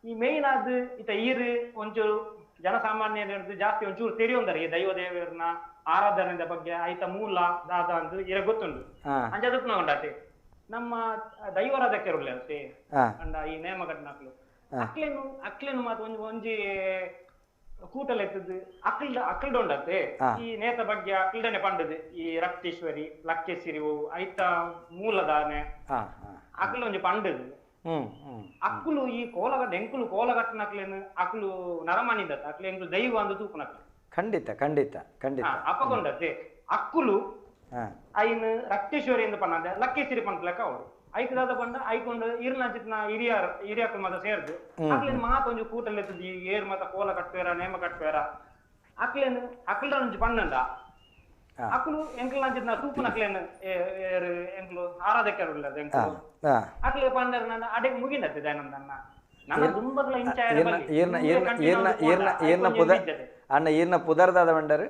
ಈ ಮೇಯ್ನ್ ಆದ್ ಈತ ಈರು ಒಂಚೂರು ಜನಸಾಮಾನ್ಯರು ಜಾಸ್ತಿ ಒಂಚೂರು ತೆರಿಯೊಂದರ ಈ ದೈವ ದೇವರನ್ನ ಆರಾಧನೆ ಬಗ್ಗೆ ಐತ ಮೂಲ ದಾದ ಅಂತ ಇರ ಗೊತ್ತುಂಡು ಅಂಚದಕ್ಕೆ ನಾವುಂಡಾತೆ ನಮ್ಮ ದೈವಾರಾಧಕರು ಅಷ್ಟೇ ಅಂಡ ಈ ನೇಮ ಘಟನಾಕ್ಲು ಅಕ್ಲೇನು ಮಾತು ಒಂಜಿ ಕೂಟಲ್ ಎತ್ತದು ಅಕ್ಕಲ್ಡ ಉಂಡತೆ ಈ ನೇತ ಬಗ್ಗೆ ಅಕ್ಕಲ್ಡನೆ ಪಂಡದು ಈ ರಕ್ತೇಶ್ವರಿ ಲಕ್ಕೇಶ್ವರಿ ಐತ ಮೂಲದಾನೆ ಅಕ್ಕಲ್ ಒಂಜಿ ಪಂಡದು ಅಕ್ಕಲು ಈ ಎಂಕುಲು ಕೋಲಗಟ್ಟನಕ್ಲೇನು ಅಕ್ಕಲು ನರಮಣಿದ ಅಕ್ಲೆ ಎಂಕುಲು ದೈವ ಅಂದು ತೂಪನಕ್ಲು ಖಂಡಿತ ಅಪ್ಪಗೊಂಡತೆ ಅಕ್ಕುಲು ಐನ್ ರಕ್ತೇಶ್ವರಿ ಎಂದು ಪನ್ನದೆ ಲಕ್ಕೇಶ್ವರಿ ಪಂತಲೆಕ್ಕ ಅವರು ಐಕದಾದ ಪಂಡ ಐಕೊಂಡು ಇರ್ನಾಚಿತ್ನ ಹಿರಿಯಕ್ಕಳು ಮತ ಸೇರ್ದು ಅಕ್ಲೇನು ಮಾತೊಂದು ಕೂಟಲೆತ್ತದು ಏರ್ ಮತ ಕೋಲ ಕಟ್ಬೇರ ನೇಮ ಕಟ್ಬೇರ ಅಕ್ಲೇನು ಅಕ್ಕಲ್ಡ ಒಂಜಿ ಪನ್ನಂಡ ಅಕ್ಕಲು ಎಂಕಲ್ ನಂಚಿತ್ನ ತೂಪನ ಅಕ್ಲೇನು ಎಂಕಲು ಆರಾಧಕರು ಇಲ್ಲದ ಎಂಕಲು ಅಕ್ಲೆ ಪಂಡರ ನನ್ನ ಅಡೆಗೆ ಮುಗಿಂಡತ್ತೆ ದಯಾನಂದಣ್ಣ ನನ್ನ ದುಂಬಗಳ ಅಣ್ಣ ಈರ್ನ ಪುದರ್ದಾದ ಬಂಡರು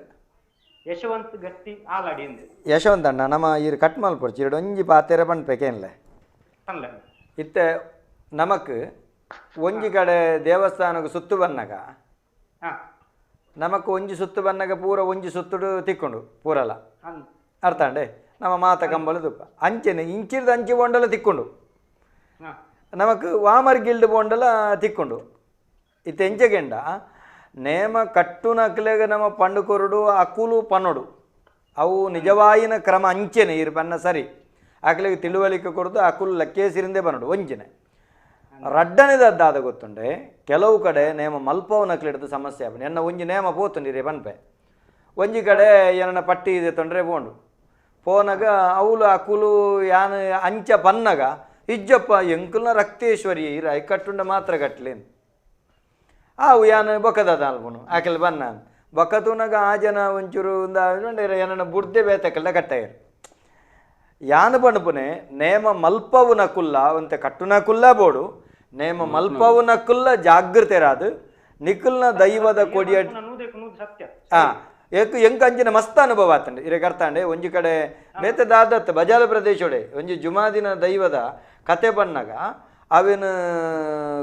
ಯಶವಂತ್ ಗಟ್ಟಿ ಆಲಾಡಿ ಯಶವಂತ್ ಅಣ್ಣ ನಮ್ಮ ಈರು ಕಟ್ ಮಲ್ಪೊಡ್ಚಿ ಎರಡು ಒಂಜಿ ಪಾತೆರ ಪಂಡ್ಪೇಕೇನ್ಲೆ ಇತ್ತೆ ನಮಕ್ ಒಂಜಿ ಕಡೆ ದೇವಸ್ಥಾನಕ್ಕೆ ಸುತ್ತು ಬನ್ನಗ ನಮಕ್ ಒಂಜಿ ಸುತ್ತು ಬನ್ನಗ ಪೂರ ಒಂಜಿ ಸುತ್ತುಡು ತಿಕ್ಕೊಂಡು ಪೂರಲ್ಲ ಅರ್ಥ ಅಂಡೆ ನಮ್ಮ ಮಾತ ಕಂಬಲು ತುಪ್ಪ ಅಂಚೆನೆ ಇಂಚಿರ್ದ ಅಂಚಿ ಬೊಂಡಲ ತಿಕ್ಕೊಂಡು ನಮಕ್ ವಾಮರ್ ಗಿಲ್ಡ್ ಬೊಂಡಲ ತಿಕ್ಕೊಂಡು ಇತ್ತೆ ಎಂಚಗೆಂಡ ನೇಮ ಕಟ್ಟುನಕ್ಲೆಗೆ ನಮ್ಮ ಪಂಡು ಕೊರಡು ಅಕುಲು ಪನ್ನೊಡು ಅವು ನಿಜವಾಯಿನ ಕ್ರಮ ಅಂಚೆನೆ ಇರು ಬನ್ನ ಸರಿ ಅಕ್ಲೆಗೆ ತಿಳುವಳಿಕೆ ಕೊಡದು ಅಕುಲು ಲಕ್ಕೇಸಿರಿಂದೇ ಬನ್ನೋಡು ಒಂಜಿನೆ ರಡ್ಡನೆದಾದ ಗೊತ್ತುಂಡೆ ಕೆಲವು ಕಡೆ ನೇಮ ಮಲ್ಪವನಕ್ಲೆ ಹಿಡಿದು ಸಮಸ್ಯೆ ಆಪನೆ ಎನ್ನ ಒಂಜಿ ನೇಮ ಪೋತುಂಡಿರೆ ಪನ್ಪೆ ಒಂಜಿ ಕಡೆ ಏನನ್ನ ಪಟ್ಟಿ ಇದೆ ತೊಂದರೆ ಪೋಂಡು ಪೋನಾಗ ಅವಳು ಅಕುಲು ಯಾನ ಅಂಚ ಪನ್ನಗ ಇಜ್ಜಪ್ಪ ಎಂಕುಲ್ನ ರಕ್ತೇಶ್ವರಿ ಇರ ಕಟ್ಟುಂಡ ಮಾತ್ರ ಕಟ್ಲೇನು ಅವು ಯಾನು ಬೊಕ್ಕದ ಅಲ್ಬನು ಆಕೆಲ್ ಬನ್ನ ಬೊಕ್ಕತುನಾಗ ಆ ಜನ ಒಂಚೂರು ಏನನ್ನ ಬುಡ್ದೆ ಬೇತಕಲ್ದ ಕಟ್ಟಾಯಿರು ಯಾನು ಪಣಪುನೆ ನೇಮ ಮಲ್ಪವುನ ಕುಲ್ಲ ಒಂತೆ ಕಟ್ಟುನ ಕುಲ್ಲ ಬೋಡು ನೇಮ ಮಲ್ಪವುನ ಕುಲ್ಲ ಜಾಗೃತೆ ರಾದು ನಿಖುಲ್ನ ದೈವದ ಕೊಡಿಯ ಎಂಕ ಅಂಚಿನ ಮಸ್ತ್ ಅನುಭವ ಆತಂಡೆ ಇರೇ ಕರ್ತಾಂಡೆ ಒಂಜಿ ಕಡೆ ಬೇತದಾದತ್ ಬಜಾಲ ಪ್ರದೇಶೋಡೆ ಒಂಜಿ ಜುಮಾದಿನ ದೈವದ ಕತೆ ಬನ್ನಾಗ ಅವೇನು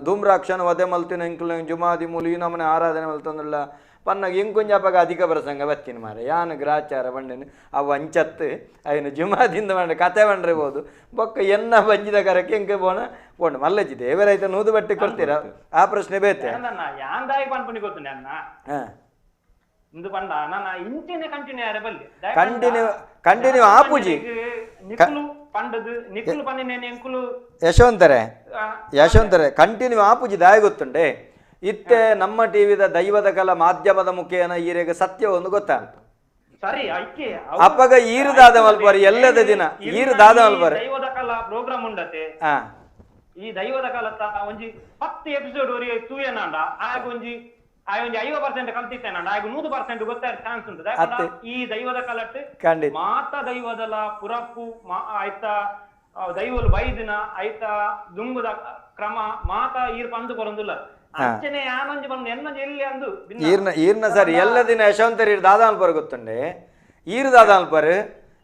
ಧೂಮ್ರಾಕ್ಷನ ವಧೆ ಮಲ್ತಿನ ಎಂಕುಲ ಜುಮಾದಿ ಮೂಲಿ ನಮ್ಮನೆ ಆರಾಧನೆ ಮಲ್ತಂದಲ್ಲ ಪನ್ನಾಗ ಎಂಕೊಂಜಾಪಾಗ ಅಧಿಕ ಪ್ರಸಂಗ ಬತ್ತಿನ ಮಾರೆ ಯಾನು ಗ್ರಾಚಾರ ಬಂಡೆನು ಅವು ಅಂಚತ್ತು ಅವನು ಜುಮಾದಿಂದ ಬಂಡ ಕತೆ ಬಂಡ್ರೆ ಬೋದು ಬೊಕ್ಕ ಎನ್ನ ಬಂಜಿದ ಕರಕ್ಕೆ ಎಂಕೆ ಬೋಣ ಬೋಣ ಮಲ್ಲಜ್ಜಿ ದೇವರೈತ ನೂದು ಬಟ್ಟೆ ಕೊಡ್ತೀರಾ ಆ ಪ್ರಶ್ನೆ ಬೇತೆ ಕಂಟಿನ್ಯೂ ಆಪುಜಿ ಯಶವಂತರೆ ಕಂಟಿನ್ಯೂ ಆಪುಜಿ ದಾಯ ಗೊತ್ತುಂಡೆ ಇತ್ತೆ ನಮ್ಮ ಟಿವಿದ ದೈವದ ಕಲ ಮಾಧ್ಯಮದ ಮುಖೇನ ಈರೆಗೆ ಸತ್ಯ ಒಂದು ಗೊತ್ತಾಂತ ಅಪ್ಪಗ ಈರುದಾದ ಮಲ್ಪರಿ ಎಲ್ಲದ ದಿನ ಈರುದಾದ ಮಲ್ಪರಿ ದೈವದ ಕಲ ಪ್ರೋಗ್ರಾಮ್ ಉಂಡತೆ ಈ ದೈವದ ಕಲತ ಒಂಜಿ 10 ಎಪಿಸೋಡ್ ವರೆಗೆ ತೂಯನಾಂಡ ಆಗ ಒಂಜಿ ಒಂಜಿ 50% ಕಲ್ತಿತ್ತೇನ ಆಗ 100% ಗೊತ್ತಾಗ ಚಾನ್ಸ್ ಉಂಟು ಈ ದೈವದ ಕಲಟ್ ಮಾತ ದೈವದಲ ಪುರಪ್ಪು ಆಯ್ತ ದೈವಲು ಬೈದಿನ ಆಯ್ತ ದುಂಗುದ ಕ್ರಮ ಮಾತ ಈರ್ ಪಂದು ಕೊರೊಂದುಲ್ಲ ಅಂಚನೆ ಯಾನೊಂಜಿ ಬಂದು ಎನ್ನೊಂಜಿ ಎಲ್ಲಿ ಅಂದು ಈರ್ನ ಸರಿ ಎಲ್ಲ ದಿನ ಯಶವಂತರಿ ದಾದಾಲ್ಪರ್ ಗೊತ್ತುಂಡೆ ಈರು ದಾದಾಲ್ಪರ್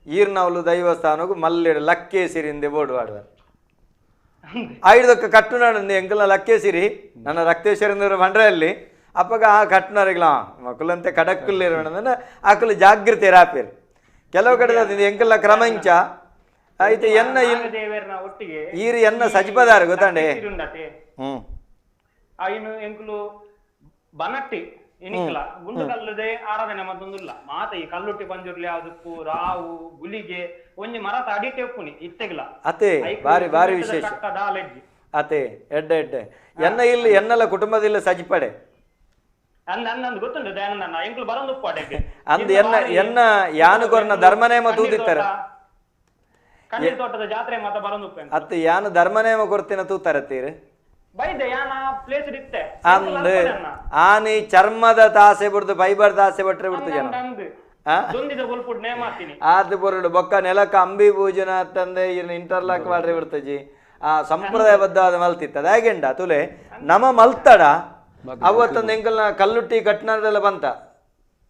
ಈರ್ನವಲು ದೈವಸ್ಥಾನಕ್ಕೂ ಮಲ್ಲೆಡು ಲಕ್ಕೇಸಿರಿಂದೆ ಬೋರ್ಡು ಆಡುವಾರು ಐದಕ್ಕೆ ಕಟ್ಟುನಾಡು ಎಂಕಲ್ನ ಲಕ್ಕೇಸಿರಿ ನನ್ನ ರಕ್ತೇಶ್ವರ ಬಂಡ್ರೆಯಲ್ಲಿ ಅಪ್ಪಗ ಆ ಕಟ್ಟುನಾರಿಗಳ ಮಕ್ಕಳಂತೆ ಕಡಕ್ಕಲ್ಲಿರೋಣ ಆಕಲು ಜಾಗೃತಿ ರಾಪೇರು ಕೆಲವು ಕಡೆ ಎಂಕಲ್ನ ಕ್ರಮಂಚ ಆಯ್ತು ಎನ್ನ ಒಟ್ಟಿಗೆ ಈರು ಎನ್ನ ಸಜ್ಪದಾರ ಗೊತ್ತಾಂಡೆ ಇನ್ನು ಎಂಕುಲು ಬನಟ್ಟಿ ಇನಿಕಲ ಗುಂಡು ಕಲ್ಲದೆ ಆರಾಧನೆ ಮತ್ತೊಂದಿಲ್ಲ ಮಾತ ಈ ಕಲ್ಲುಟ್ಟಿ ಪಂಜುರ್ಲಿ ಅದಕ್ಕೂ ರಾವು ಗುಲಿಗೆ ಒಂಜಿ ಮರತ ಅಡಿಟೆ ಒಪ್ಪುನಿ ಇತ್ತೆಗಿಲ್ಲ ಅತೆ ಬಾರಿ ಬಾರಿ ವಿಶೇಷ ಅತೆ ಎಡ್ಡೆ ಎಡ್ಡೆ ಎನ್ನ ಇಲ್ಲಿ ಎನ್ನಲ ಕುಟುಂಬದಿಲ್ಲ ಸಜ್ಪಡೆ ಅಂದ್ ಗೊತ್ತುಂಟು ದಯಾನಂದ ಎಂಕುಲು ಬರಂದು ಉಪ್ಪಾಡೆಗೆ ಅಂದ್ ಎನ್ನ ಎನ್ನ ಯಾನು ಕೊರ್ನ ಧರ್ಮನೇಮ ತೂದಿತ್ತಾರೆ ಕಣ್ಣೀರ್ ತೋಟದ ಜಾತ್ರೆ ಮಾತ ಬರಂದು ಉಪ್ಪೆ ಅತ್ತೆ ಯಾನು ಧರ್ಮನೇಮ ಕೊರ್ತಿನ ತೂತಾರತ್ತೀರಿ ಬೈದೆ ಯಾನ ಪ್ಲೇಸ್ ಇತ್ತೆ ಅಂದ್ ಆನಿ ಚರ್ಮದ ತಾಸೆ ಬಿಡ್ದು ಫೈಬರ್ ತಾಸೆ ಬಿಟ್ರೆ ಬಿಡ್ತು ಜನ ಆದ್ ಬರುಡು ಬೊಕ್ಕ ನೆಲಕ್ಕ ಅಂಬಿ ಪೂಜನ ತಂದೆ ಇಂಟರ್ಲಾಕ್ ಮಾಡ್ರೆ ಬಿಡ್ತಜಿ ಆ ಸಂಪ್ರದಾಯಬದ್ಧವಾದ ಮಲ್ತಿತ್ತದ ಹೇಗೆಂಡ ತುಲೆ ನಮ ಮಲ್ತಡ ಅವತ್ತೊಂದು ಎಂಕಲ್ನ ಕಲ್ಲುಟ್ಟಿ ಕಟ್ನಾರಡೆಲ್ಲ ಬಂತ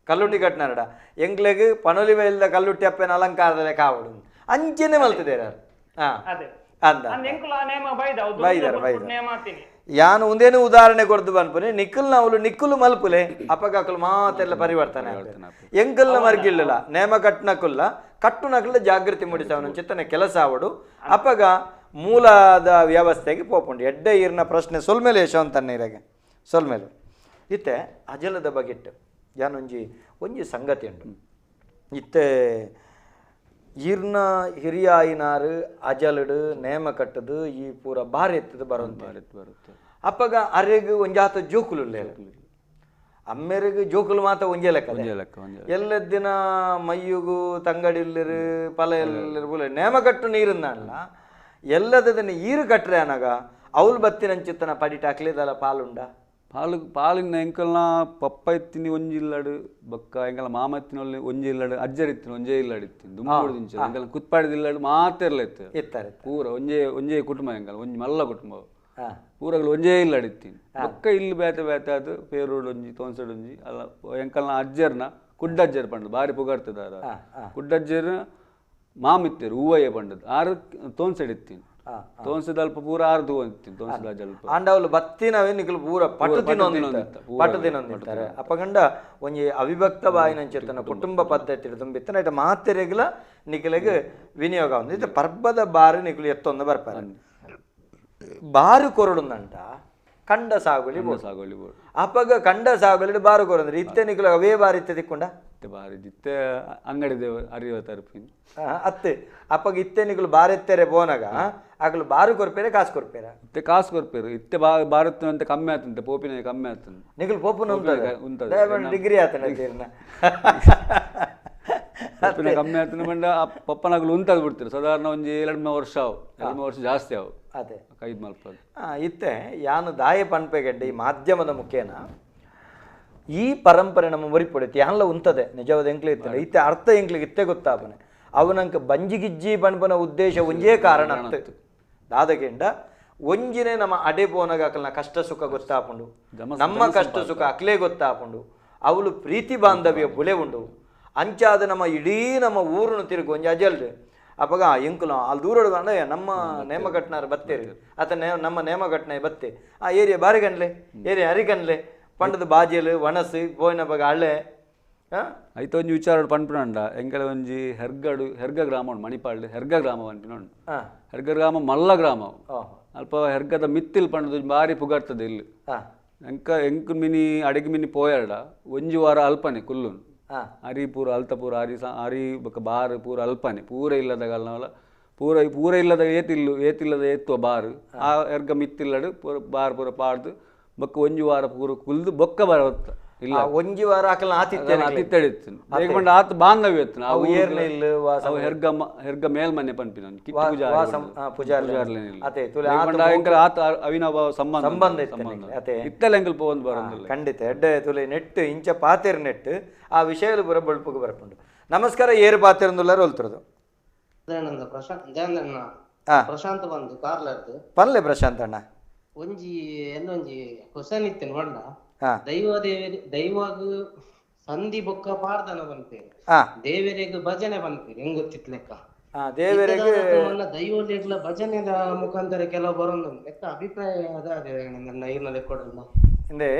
ಕಲ್ಲುಟ್ಟಿ ಕಟ್ನಾರಡ ಎಂಕ್ಲೆಗ್ ಪಣೊಲಿ ಮೇಲ್ದ ಕಲ್ಲುಟ್ಟಿ ಅಪ್ಪನ ಅಲಂಕಾರದಲ್ಲೇ ಕಾವಡು ಅಂಚೆನೆ ಮಲ್ತಿದ್ದೇರ ಅಂದ ಬೈದಾರ ಯಾನು ಒಂದೇನು ಉದಾಹರಣೆ ಕೊಡ್ದು ಬನ್ಪನೆ ನಿಕ್ಕಲ್ನ ಅವಳು ನಿಕ್ಕುಲು ಮಲ್ಪುಲೆ ಅಪಗಾಕಲು ಮಾತೆಲ್ಲ ಪರಿವರ್ತನೆ ಎಂಕಲ್ನ ಮರ್ಗಿಲ್ಲ ನೇಮ ಕಟ್ನಕುಲ್ಲ ಕಟ್ಟುನಕಲ್ಲ ಜಾಗೃತಿ ಮೂಡಿಸವನ ಚಿತ್ತನೆ ಕೆಲಸ ಆವಡು ಅಪಗ ಮೂಲದ ವ್ಯವಸ್ಥೆಗೆ ಪೋಪುಂಡು ಎಡ್ಡೆ ಈರ್ನ ಪ್ರಶ್ನೆ ಸೊಲ್ಮೇಲೆ ಯಶವಂತನ್ನೀರಗೆ ಸೊಲ್ಮೇಲೆ ಇತ್ತೆ ಅಜಲದ ಬಗೆಟ್ ಯಾನೊಂಜಿ ಒಂಜಿ ಸಂಗತಿ ಉಂಟು ಇತ್ತೆ ಈರ್ನ ಹಿರಿಯಾಯಿನಾರು ಅಜಲಡು ನೇಮ ಕಟ್ಟದು ಈ ಪೂರ ಬಾರಿ ಎತ್ತದು ಬರುತ್ತೆ ಅಪ್ಪಗ ಅರೆಗ್ ಒಂಜಾತ ಜೋಕುಲು ಅಮ್ಮೆರಿಗೆ ಜೋಕುಲು ಮಾತ ಒಂಜೆ ಲೆಕ್ಕ ಎಲ್ಲ ದಿನ ಮೈಯುಗು ತಂಗಡಿಲ್ಲಿರು ಪಲ ಎಲ್ಲಿರು ಬುಲೆ ನೇಮ ಕಟ್ಟು ನೀರನ್ನಲ್ಲ ಎಲ್ಲದನ್ನ ಈರು ಕಟ್ರೆ ಅನಾಗ ಅವಳು ಬತ್ತಿನಂಚಿತ್ತನ ಪಡಿಟ ಅಕ್ಲೇದಲ್ಲ ಪಾಲುಂಡ ಪಾಲಿನ ಎಂಕಲ್ನ ಪಪ್ಪ ಎತ್ತಿನಿ ಒಂಜಿ ಇಲ್ಲಡು ಬೊಕ್ಕ ಎಂಕಲ್ನ ಮಾಮ ಎತ್ತಿನೊಲ್ಲಿ ಒಂಜಿ ಇಲ್ಲಡು ಅಜ್ಜರ್ ಇತ್ತಿನ ಒಂಜೇ ಇಲ್ಲಡು ಇತ್ತಿನ ದುಂಬುಡು ದಿಂಚ ಎಂಕಲ್ನ ಕುತ್ಪಾಡಿದಿಲ್ಲಡು ಮಾತೆರ್ಲ ಇತ್ತು ಪೂರ ಒಂಜೇ ಕುಟುಂಬ ಎಂಕಲ್ ಒಂಜಿ ಮಲ್ಲ ಕುಟುಂಬ ಪೂರಗಳು ಒಂಜೇ ಇಲ್ಲಡು ಇತ್ತಿನ ಬೊಕ್ಕ ಇಲ್ಲಿ ಬೇತೆ ಅದು ಪೇರೋಡು ಒಂಜಿ ತೋನ್ಸಡು ಒಂಜಿ ಅಲ್ಲ ಎಂಕಲ್ನ ಅಜ್ಜರ್ನ ಕುಡ್ಡಜ್ಜರ್ ಪಂಡದು ಬಾರಿ ಪುಗಾರ್ತದಾರ ಕುಡ್ಡಜ್ಜರ್ ಮಾಮಿತ್ತೇರು ಹೂವಯ್ಯ ಪಂಡದು ಆರು ತೋನ್ಸಡ್ ಇತ್ತಿನ ತೋನ್ಸದ ಅಲ್ಪ ಪೂರ ಆರ್ದು ಅಂತೀನಿ ತೋನ್ಸದ ಅಲ್ಪ ಆಂಡವಲು ಬತ್ತಿನವೇ ನಿಕಲು ಪೂರ ಪಟು ದಿನೊಂದಿತ್ತಾರೆ ಅಪ್ಪಗಂಡ ಒಂಜಿ ಅವಿಭಕ್ತ ಬಾಯಿನಂಚಿತ್ತನ ಕುಟುಂಬ ಪದ್ಧತಿ ತುಂಬಿತ್ತನ ಇಟ ಮಾತೆರೆಗ್ಲ ನಿಕಲಿಗೆ ವಿನಿಯೋಗ ಒಂದು ಇದು ಪರ್ಬದ ಬಾರು ನಿಕಲು ಎತ್ತೊಂದು ಬರ್ಪಾರ ಬಾರು ಕೊರಡುಂದಂಟ ಕಂಡ ಸಾಗುಲಿ ಅಪ್ಪಗ ಕಂಡ ಸಾಗುಲಿ ಬಾರು ಕೊರಂದ್ರೆ ಇತ್ತೆ ನಿಕಲು ಅವೇ ಬಾರಿ ಇತ್ತೆ ತಿಕ್ಕೊಂಡ ಬಾರಿ ಇತ್ತೆ ಅಂಗಡಿ ದೇವ ಅರಿವ ತರಪಿನ ಅತ್ತೆ ಅಪ್ಪಗ ಇತ್ತೆ ನಿಕಲು ಬಾರೆತ್ತರೆ ಬೋನಾಗ ಆಗಲು ಬಾರು ಕೊರ್ಪೇರೆ ಕಾಸು ಕೊರ್ಪೇರ ಇತ್ತೆ ಕಾಸು ಕೊರ್ಪೇರು ಇತ್ತೆ ಬಾರತ್ತು ಅಂತ ಕಮ್ಮಿ ಆತಂತೆ ಪೋಪಿನ ಕಮ್ಮಿ ಆತಂತೆ ನಿಕಲು ಪೋಪುನ ಡಿಗ್ರಿ ಆತನ ಪೋಪಿನ ಕಮ್ಮಿ ಆತನ ಬಂಡ ಪಪ್ಪನಾಗಲು ಉಂತಾದ್ ಬಿಡ್ತೀರಿ ಸಾಧಾರಣ ಒಂಜಿ 2-3 ವರ್ಷ ಅವು 2-3 ವರ್ಷ ಜಾಸ್ತಿ ಅವು ಅದೇ ಕೈದ್ ಮಲ್ಪದು ಇತ್ತೆ ಯಾನು ದಾಯ ಪನ್ಪೆಗೆಡ್ಡೆ ಈ ಮಾಧ್ಯಮದ ಮುಖೇನ ಈ ಪರಂಪರೆ ನಮ್ಮ ಮುರಿಪೊಡಿತು ಯಾನ್ಲ ಉಂತದೆ ನಿಜವಾದ ಎಂಕ್ಲೆ ಇರ್ತದೆ ಇತ್ತೆ ಅರ್ಥ ಎಂಕ್ಲಿಗೆ ಇತ್ತೆ ಗೊತ್ತಾಪನೆ ಅವನಂಕ ಬಂಜಿಗಿಜ್ಜಿ ಪನ್ಪನ ಉದ್ದೇಶ ಒಂಜೇ ಕಾರಣ ಅರ್ಥ ದಾದಗೆಂಡ ಒಂಜಿನೇ ನಮ್ಮ ಅಡೆ ಪೋನಾಗ ಅಕಲ್ನ ಕಷ್ಟ ಸುಖ ಗೊತ್ತಾಪುಂಡು ನಮ್ಮ ಕಷ್ಟ ಸುಖ ಅಕ್ಲೇ ಗೊತ್ತಾಪುಂಡು ಅವಳು ಪ್ರೀತಿ ಬಾಂಧವ್ಯ ಬುಲೆ ಉಂಡು ಅಂಚಾದ ನಮ್ಮ ಇಡೀ ನಮ್ಮ ಊರನ್ನು ತಿರುಗು ಒಂಜಿ ಅಜಲ್ರಿ ಅಪ್ಪಗ ಎಂಕುಲ ಅಲ್ಲಿ ದೂರ ನಮ್ಮ ನೇಮ ಕಟ್ನಾರ ಬತ್ತೇರಿ ಆತ ನಮ್ಮ ನೇಮ ಕಟ್ನ ಬತ್ತೆ ಆ ಏರಿಯಾ ಬಾರಿ ಗನ್ಲೆ ಏರಿಯಾ ಹರಿಗನ್ಲೆ ಪಂಡದ ಬಾಜೆಲು ವನಸು ಬೋಯ್ನ ಬಗ ಹಳ್ಳೆ ಐತ ಒಂಜಿ ವಿಚಾರ ಪಂಪುಂಡ ಎಂಕಲ ಒಂಜಿ ಹೆರ್ಗ ಗ್ರಾಮ ಉಂಡು ಮಣಿಪಾಲ್ಡ್ ಹೆರ್ಗ ಗ್ರಾಮ ಪಂಪಿನೋಂಡು ಹೆರ್ಗ ಗ್ರಾಮ ಮಲ್ಲ ಗ್ರಾಮ ಅಲ್ಪ ಹೆರ್ಗದ ಮಿತ್ತಿಲ್ ಪಂಡದು ಬಾರಿ ಪುಗಾರ್ತದೆ ಇಲ್ಲಿ ಎಂಕು ಮಿನಿ ಅಡಿಗೆ ಮಿನಿ ಪೋಯರ್ಡ ಒಂಜಿ ವಾರ ಅಲ್ಪನೆ ಕುಲ್ಲುನ್ ಅರಿ ಪೂರ ಅಲ್ತಪೂರ ಅರಿ ಬೊಕ್ಕ ಬಾರ್ ಪೂರ ಅಲ್ಪನೆ ಪೂರ ಇಲ್ಲದ ಗಲ್ನವಲ ಪೂರ ಇಲ್ಲದ ಏತಿಲ್ಲದ ಏತ್ತುವ ಬಾರ್ ಆ ಎರ್ಗ ಮಿತ್ತಿಲ್ಲಡು ಪೂರ ಬಾರ್ ಪೂರ ಪಾಡ್ದು ಬೊಕ್ಕ ಒಂಜಿ ವಾರ ಪೂರ ಕುಲ್ದು ಬೊಕ್ಕ ಬರತ್ತ ಇಲ್ಲ ಒಂಜಿ ವಾರ ಆಕಲ್ನ ಆತಿತ್ಯ ಆತಿತ್ತಡಿತ್ತು ಬೇಗಂಡ ಆತ ಬಾಂಧವ್ಯ ಇತ್ತು ಅವು ಏರ್ನ ಇಲ್ಲ ಅವು ಹೆರ್ಗ ಮೇಲ್ಮನೆ ಪನ್ಪಿನ ಅತೆ ಆತ ಅವಿನಾಭಾವ ಸಂಬಂಧ ಅತೆ ಇತ್ತಲ್ಲ ಎಂಕಲ್ ಪೋಂದು ಬರೋದಿಲ್ಲ ಖಂಡಿತ ಎಡ್ಡೆ ತುಲೆ ನೆಟ್ ಇಂಚ ಪಾತೆರ್ ನೆಟ್ ಆ ವಿಷಯಲು ಪೂರ ಬಳ್ಪುಗೆ ಬರ್ಪುಂಡು ನಮಸ್ಕಾರ ಏರು ಪಾತೆರಂದುಲ್ಲಾರ ಹೊಲ್ತಿರೋದು ಪ್ರಶಾಂತ್ ಬಂದು ಕಾರ್ಲರ್ದು ಪನ್ಲೆ ಪ್ರಶಾಂತ್ ಅಣ್ಣ ಒಂಜಿ ಎಲ್ಲೊಂಜಿ ಕ್ವಶನ್ ಇತ್ತು ನೋಡ್ಲ ದೈವಾಗ ಸಂಧಿ ಬೊಕ್ಕ ಪಾರ್ದನ ಬಂತೇವೆ ದೇವರಿಗೆ ಭಜನೆ ಬಂತೀರಿ ಹೆಂಗ್ ಗೊತ್ತಿತ್ತು ಲೆಕ್ಕ ದೇವರಿಗೆ ದೈವಗಳ ಭಜನೆದ ಮುಖಾಂತರ ಕೆಲವು ಬರೋದು ಲೆಕ್ಕ ಅಭಿಪ್ರಾಯ ಅದಾದ ನನ್ನ ಲೆಕ್ಕೊಡಲ್ಲ ಅಂದ್ರೆ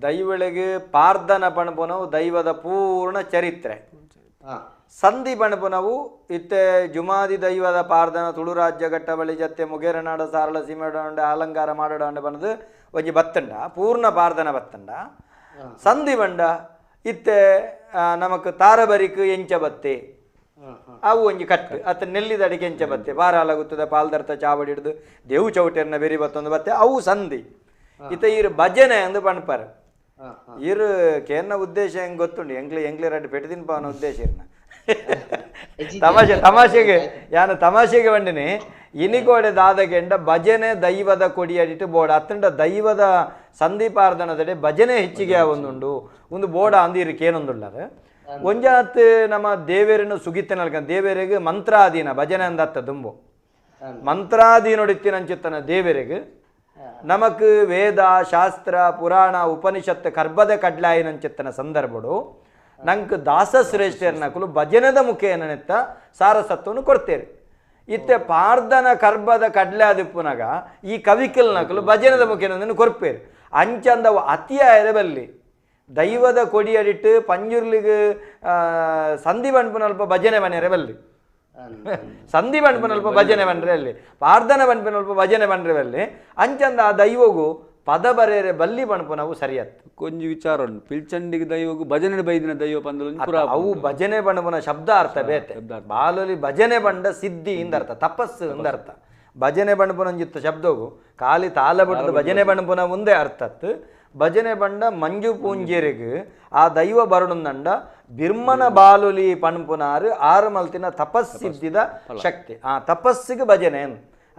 ದೈವಳಿಗೆ ಪಾರ್ದನ ಪಣಪುನವು ದೈವದ ಪೂರ್ಣ ಚರಿತ್ರೆ ಸಂಧಿ ಪಣಪುನವು ಇತ್ತೆ ಜುಮಾದಿ ದೈವದ ಪಾರ್ದನ ತುಳು ರಾಜ್ಯ ಘಟ್ಟ ಬಳಿ ಜತ್ತೆ ಮುಗೇರನಾಡ ಸಾರಳ ಸೀಮೆಡಂಡ ಅಲಂಕಾರ ಮಾಡಾಂಡ ಬಂದು ಒಂಜಿ ಬತ್ತಂಡ ಪೂರ್ಣ ಪಾರ್ದನ ಬತ್ತಂಡ ಸಂಧಿ ಬಂಡ ಇತ್ತೆ ನಮಕ್ ತಾರಬರಿಕ್ ಎಂಚ ಬತ್ತೆ ಅವು ಒಂಜಿ ಕಟ್ಟು ಅತ್ತ ನೆಲ್ಲಿದ ಅಡಿಕೆ ಎಂಚ ಬತ್ತೆ ಬಾರಾಲಾಗುತ್ತದೆ ಪಾಲ್ದರ್ಥ ಚಾವಡಿ ಹಿಡಿದು ದೇವು ಚೌಟರ್ನ ಬೆರಿ ಬತ್ತೊಂದು ಬತ್ತೆ ಅವು ಸಂಧಿ ಇತ್ತ ಇರು ಭಜನೆ ಅಂದು ಪಣ್ಪಾರ ಇರು ಕೇರ್ನ ಉದ್ದೇಶ ಹೆಂಗ್ ಗೊತ್ತುಂಡು ಎಂಗ್ಲಿ ರಡ್ಡು ಪೆಟ್ಟಿದಿನ ಪವನ ಉದ್ದೇಶ ಇರ್ನ ತಮಾಷೆಗೆ ಯಾನು ತಮಾಷೆಗೆ ಬಂಡಿನಿ ಇನಿಗೋಡೆ ದಾದಗೆಂಡ ಭಜನೆ ದೈವದ ಕೊಡಿಯಡಿಟ್ಟು ಬೋಡ ಅತ್ತಂಡ ದೈವದ ಸಂಧಿಪಾರ್ದನದಡೆ ಭಜನೆ ಹೆಚ್ಚಿಗೆ ಒಂದುಂಡು ಒಂದು ಬೋಡ ಅಂದಿರಿಕೇನೊಂದುಳ್ಳಾರ ಒಂಜಾತ್ ನಮ್ಮ ದೇವೇರನ್ನು ಸುಗಿತ್ತೆ ನಲ್ಕ ದೇವೇರಿಗೆ ಮಂತ್ರಾಧೀನ ಭಜನೆ ಅಂದತ್ತ ದುಂಬು ಮಂತ್ರಾಧೀನೊಡಿತ್ತಿನಂಚಿತ್ತನ ದೇವೇರಿಗೆ ನಮಕ್ ವೇದ ಶಾಸ್ತ್ರ ಪುರಾಣ ಉಪನಿಷತ್ ಕರ್ಬದ ಕಡ್ಲಾಯಿನಂಚಿತ್ತನ ಸಂದರ್ಭಡು ನಂಕ್ ದಾಸಶ್ರೇಷ್ಠರ್ನಕಲು ಭಜನದ ಮುಖೇನೆತ್ತ ಸಾರಸತ್ವವನ್ನು ಕೊಡ್ತೇವೆ ಇತ್ತೆ ಪಾರ್ದನ ಕರ್ಬದ ಕಡ್ಲಾದಿಪ್ಪುನಾಗ ಈ ಕವಿಕಲ್ ನಕಲು ಭಜನದ ಮುಖೇನ ಕೊರ್ಪೇರು ಅಂಚಂದವು ಅತಿಯಾಯದ ಬಲ್ಲಿ ದೈವದ ಕೊಡಿಯಡಿಟ್ಟು ಪಂಜುರ್ಲಿಗೆ ಸಂಧಿ ಬಣ್ಪುನಲ್ಪ ಭಜನೆ ಬನ್ನಿರೆ ಬಲ್ಲಿ ಸಂಧಿ ಬಣ್ಪುನಲ್ಪ ಭಜನೆ ಬನ್ರೆ ಅಲ್ಲಿ ಪಾರ್ದನ ಬಣ್ಪುನಲ್ಪ ಭಜನೆ ಬನ್ರೆ ಬಲ್ಲಿ ಅಂಚಂದ ಆ ದೈವಗೂ ಪದ ಬರೆಯರೆ ಬಲ್ಲಿ ಬಣ್ಪು ನಾವು ಸರಿಯತ್ತು ಕೊಂಚ ವಿಚಾರ ಉಂಟು ಪಿಲ್ಚಂಡಿಗೆ ದೈವಗೂ ಭಜನೆ ಬೈದಿನ ದೈವ ಪಂದಲು ಅವು ಭಜನೆ ಬಣ್ಣಪುನ ಶಬ್ದ ಅರ್ಥ ಬೇತೆ ಬಾಲಲಿ ಭಜನೆ ಬಂಡ ಸಿದ್ಧಿ ಇಂದರ್ಥ ತಪಸ್ಸು ಇಂದರ್ಥ ಭಜನೆ ಬಣ್ಣಪುನಂಜಿತ್ತ ಶಬ್ದವು ಖಾಲಿ ತಾಲ ಬಡ್ದು ಭಜನೆ ಬಣ್ಣಪುನ ಮುಂದೆ ಅರ್ಥತ್ ಭಜನೆ ಬಂಡ ಮಂಜು ಪೂಂಜೆರೆಗೆ ಆ ದೈವ ಬರಡುಂದಂಡ ಬಿರ್ಮನ ಬಾಲುಲಿ ಪಣ್ಪುನಾರು ಆರು ಮಲ್ತಿನ ತಪಸ್ಸಿದ್ದಿದ ಶಕ್ತಿ ಆ ತಪಸ್ಸಿಗೆ ಭಜನೆ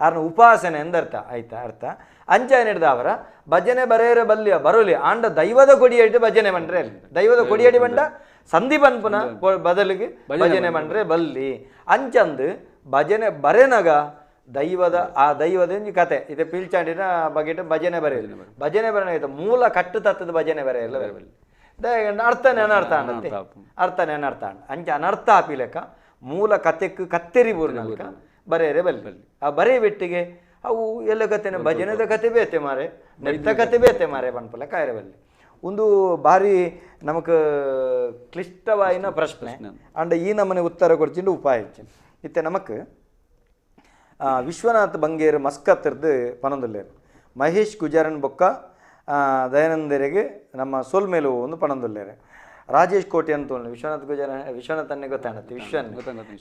ಆರ್ನ ಉಪಾಸನೆ ಎಂದರ್ಥ ಆಯ್ತಾ ಅರ್ಥ ಅಂಚೆ ಹಿಡ್ದವರ ಭಜನೆ ಬರೆಯರೆ ಬಲ್ಲಿಯ ಬರೋಲಿ ಆಂಡ ದೈವದ ಕೊಡಿಯಡಿ ಭಜನೆ ಬಂಡ್ರೆ ಅಲ್ಲಿ ದೈವದ ಕೊಡಿಯಡಿ ಬಂಡ ಸಂಧಿ ಬನ್ಪುನ ಬದಲಿಗೆ ಭಜನೆ ಬಂಡ್ರೆ ಬಲ್ಲಿ ಅಂಚಂದು ಭಜನೆ ಬರೆನಗ ದೈವದ ಆ ದೈವದ ಕತೆ ಇದು ಪೀಲ್ಚಾಂಡಿನ ಬಗೆಟ್ ಭಜನೆ ಬರೆಯಲಿ ಭಜನೆ ಬರೆನ ಮೂಲ ಕಟ್ಟು ತತ್ತದ ಭಜನೆ ಬರೆಯಲ್ಲ ಅರ್ಥನೇ ಅನರ್ಥ ಅಂಡತ್ತೆ ಅರ್ಥನೇ ಅನರ್ಥ ಅಂಡ ಅಂಚೆ ಅನರ್ಥ ಆಪಿಲೆಕ್ಕ ಮೂಲ ಕತೆಕ್ ಕತ್ತೆರಿ ಬೂರ್ನಲ್ಕ ಬರೆಯರೆ ಬಲ್ಲಿ ಆ ಬರೆ ಬಿಟ್ಟಿಗೆ ಅವು ಎಲ್ಲ ಕತೆನ ಭಜನೆದ ಕತೆ ಬೇತೆ ಮಾರೆ ನೆತ್ತ ಕತೆ ಬೇತೆ ಮಾರೆ ಬಣ್ಪಲ ಕಾಯರೆ ಬಲ್ಲಿ ಒಂದು ಭಾರಿ ನಮಕ್ ಕ್ಲಿಷ್ಟವಾಯಿನ ಪ್ರಶ್ನೆ ಅಂಡ ಈ ನಮ್ಮನೆ ಉತ್ತರ ಕೊಡ್ಚಿಂಡು ಉಪಾಯ ಹೆಚ್ಚಿನ ಇತ್ತೆ ನಮಕ್ ವಿಶ್ವನಾಥ್ ಬಂಗೇರು ಮಸ್ಕತ್ತರ್ದು ಪನೊಂದುಲ್ಲೇರು ಮಹೇಶ್ ಗುಜರನ್ ಬೊಕ್ಕ ದಯಾನಂದರಿಗೆ ನಮ್ಮ ಸೋಲ್ಮೇಲು ಒಂದು ಪನೊಂದುಲ್ಲೇರು ರಾಜೇಶ್ ಕೋಟೆ ಅಂತ ವಿಶ್ವನಾಥ್ ಅನ್ನೇ ಗೊತ್ತಾಣತ್ತೆ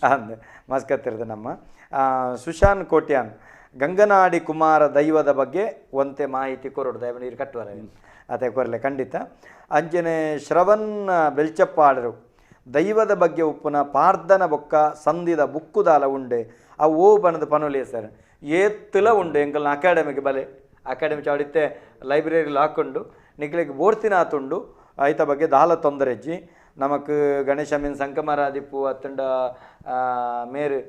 ಅಂದೆ ಮಸ್ಕತ್ತಿರದ ನಮ್ಮ ಸುಶಾನ್ ಕೋಟ್ಯಾನ್ ಗಂಗನಾಡಿ ಕುಮಾರ ದೈವದ ಬಗ್ಗೆ ಒಂತೆ ಮಾಹಿತಿ ಕೊರೋಡು ದೈವ ನೀರು ಕಟ್ಟುವರ ಅದೇ ಕೊರಲೆ ಖಂಡಿತ ಅಂಚನೆ ಶ್ರವಣ್ ಬೆಲ್ಚಪ್ಪಾಡರು ದೈವದ ಬಗ್ಗೆ ಉಪ್ಪುನ ಪಾರ್ದನ ಬೊಕ್ಕ ಸಂಧಿದ ಬುಕ್ಕುದಾಲ ಉಂಡೆ ಆ ಓ ಬನದ ಪನೊಲಿ ಸರ್ ಏತ್ತಲ ಉಂಡು ಎಂಕಲ್ನ ಅಕಾಡೆಮಿಗೆ ಬಲೆ ಅಕಾಡೆಮಿ ಚಾಡಿತ್ತೆ ಲೈಬ್ರರಿಲಿ ಹಾಕ್ಕೊಂಡು ನಿಕ್ಲಿಗೆ ಬೋರ್ತಿನ ಆತುಂಡು ಐತ ಬಗ್ಗೆ ದಾಲ ತೊಂದರೆ ಇಜ್ಜಿ ನಮಕ್ ಗಣೇಶ ಮೀನ್ ಸಂಕಮರಾದಿಪ್ಪು ಅತ್ತಂಡ ಮೇರು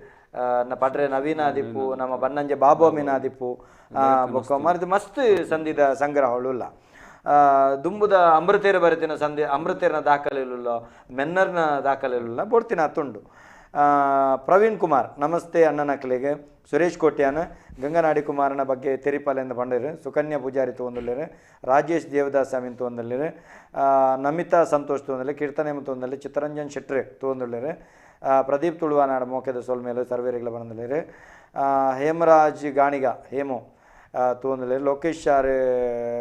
ಪಟ್ರೆ ನವೀನಾದಿಪ್ಪು ನಮ್ಮ ಬನ್ನಂಜೆ ಬಾಬು ಮೀನಾದಿಪ್ಪು ಬೊಕ್ಕ ಮರಿದು ಮಸ್ತ್ ಸಂಧಿದ ಸಂಗ್ರಹಳುಲ್ಲ ದುಂಬುದ ಅಮೃತೇರ ಬರೆತಿನ ಸಂಧಿ ಅಮೃತೇರನ ದಾಖಲೆಲ್ಲ ಮೆನ್ನರ್ನ ದಾಖಲೆಲ್ಲ ಬೋಡ್ತಿನ ಆತುಂಡು ಪ್ರವೀಣ್ ಕುಮಾರ್ ನಮಸ್ತೆ ಅಣ್ಣನಕ್ಕಲಿಗೆ ಸುರೇಶ್ ಕೋಟ್ಯಾನ ಗಂಗನಾಡಿ ಕುಮಾರನ ಬಗ್ಗೆ ತೆರಿಪಾಲೆಂದು ಬಂದಿರು ಸುಕನ್ಯಾ ಪೂಜಾರಿ ತೊಗೊಂದಿಲ್ಲರು ರಾಜೇಶ್ ದೇವದಾಸ್ ಸ್ವಾಮಿ ತೊಗೊಂದಿಲ್ಲರು ನಮಿತಾ ಸಂತೋಷ್ ತೊಗೊಂದಿಲ್ಲ ಕೀರ್ತನೇಮ ತೊಗೊಂದಿಲ್ಲ ಚಿತ್ತರಂಜನ್ ಶೆಟ್ರೆ ತೊಗೊಂದಿಲ್ಲರು ಪ್ರದೀಪ್ ತುಳುವಾನಾಡ ಮೋಕೆದ ಸೋಲ್ಮೇಲೆ ಸರ್ವೇರಿಗಳ ಬಂದಿಲ್ಲರು ಹೇಮರಾಜ್ ಗಾಣಿಗ ಹೇಮೋ ತೊಗೊಂದಿಲ್ಲರು ಲೋಕೇಶ್ ಶಾರ್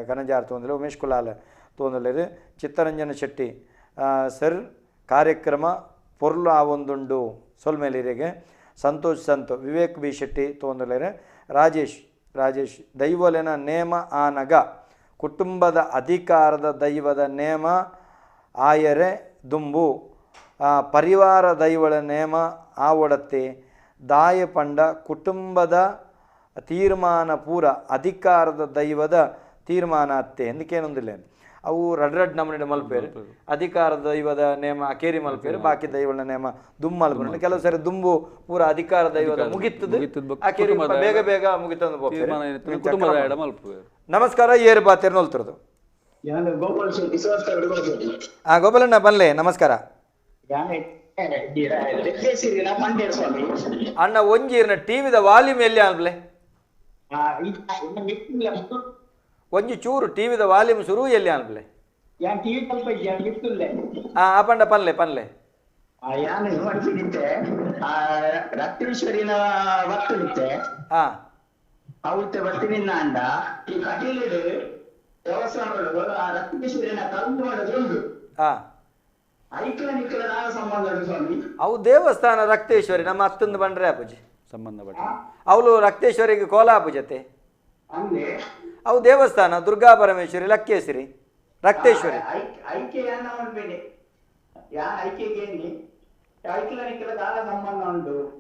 ಕನಜಾರ್ ತೊಗೊಂದಿಲ್ಲ ಉಮೇಶ್ ಕುಲಾಲ್ ತೊಗೊಂದಿಲ್ಲರು ಚಿತ್ತರಂಜನ ಶೆಟ್ಟಿ ಸರ್ ಕಾರ್ಯಕ್ರಮ ಪೊರ್ಲು ಆ ಒಂದುಂಡು ಸೊಲ್ಮೇಲಿರಿಗೆ ಸಂತೋಷ್ ಸಂತು ವಿವೇಕ್ ಬಿ ಶೆಟ್ಟಿ ತೊಗೊಂದಿಲ್ಲರು ರಾಜೇಶ್ ದೈವಲೆನ ನೇಮ ಆನಗ ಕುಟುಂಬದ ಅಧಿಕಾರದ ದೈವದ ನೇಮ ಆಯರೆ ದುಂಬು ಪರಿವಾರ ದೈವಳ ನೇಮ ಆವಡತ್ತೆ ದಾಯ ಪಂಡ ಕುಟುಂಬದ ತೀರ್ಮಾನ ಪೂರ ಅಧಿಕಾರದ ದೈವದ ತೀರ್ಮಾನ ಅತ್ತೆ ಎಂದಕ್ಕೇನೊಂದಿಲ್ಲ ಅವು ರಡ್ ನಮ್ಮನೆ ಮಲ್ಪೇರು ಅಧಿಕಾರದ ದೈವದ ನೇಮ ಅಕೇರಿ ಮಲ್ಪೇರು ಬಾಕಿ ದೈವಳ ನೇಮ ದುಮ್ ಮಲ್ಪೇರು ಕೆಲವು ಸರಿ ದುಂಬು ಪೂರ ಅಧಿಕಾರ ದೈವದ ಮುಗಿತದ ಅಕೇರಿ ಬೇಗ ಬೇಗ ಮುಗಿತಂದು ನಮಸ್ಕಾರ ಏರು ಬಾತೇರು ನೋಲ್ತಿರೋದು ಗೋಪಾಲಣ್ಣ ಬನ್ಲೆ ನಮಸ್ಕಾರ ಅಣ್ಣ ಒಂಜೀರ್ನ ಟಿವಿದ ವಾಲ್ಯೂಮ್ ಎಲ್ಲಿ ಅನ್ಬ್ಲೆ ಒಂಜಿ ಚೂರು ಟಿವಿದ ವಾಲ್ಯೂಮ್ ಶುರು ಎಲ್ಲಿ ಅನ್ಬ್ಲೆ ಪಂಡ ಪನ್ಲೆ ಪನ್ಲೆ ರಕ್ತೇಶ್ವರಿನ ಭಕ್ತನಿತ್ತೆ ಅವತ್ತೆ ಬರ್ತೀನಿ ಅಂಡ ಈ ಕಟೀಲಿಡು ದೇವಸ್ಥಾನಗಳು ರಕ್ತೇಶ್ವರಿನ ಕಲ್ಲು ಮಾಡೋದು ಐಕ್ಲ ನಿಕ್ಲ ನಾಗ ಸಂಬಂಧ ಸ್ವಾಮಿ ಅವು ದೇವಸ್ಥಾನ ರಕ್ತೇಶ್ವರಿ ನಮ್ಮ ಅತ್ತಂದು ಬಂಡ್ರೆ ಅಪ್ಪುಜಿ ಸಂಬಂಧ ಪಟ್ಟ ಅವಳು ರಕ್ತೇಶ್ವರಿಗೆ ಕೋಲ ಅಪ್ಪುಜತೆ ಅವು ದೇವಸ್ಥಾನ ದುರ್ಗಾ ಪರಮೇಶ್ವರಿ ಲಕ್ಕೇಶ್ವರಿ ರಕ್ತೇಶ್ವರಿ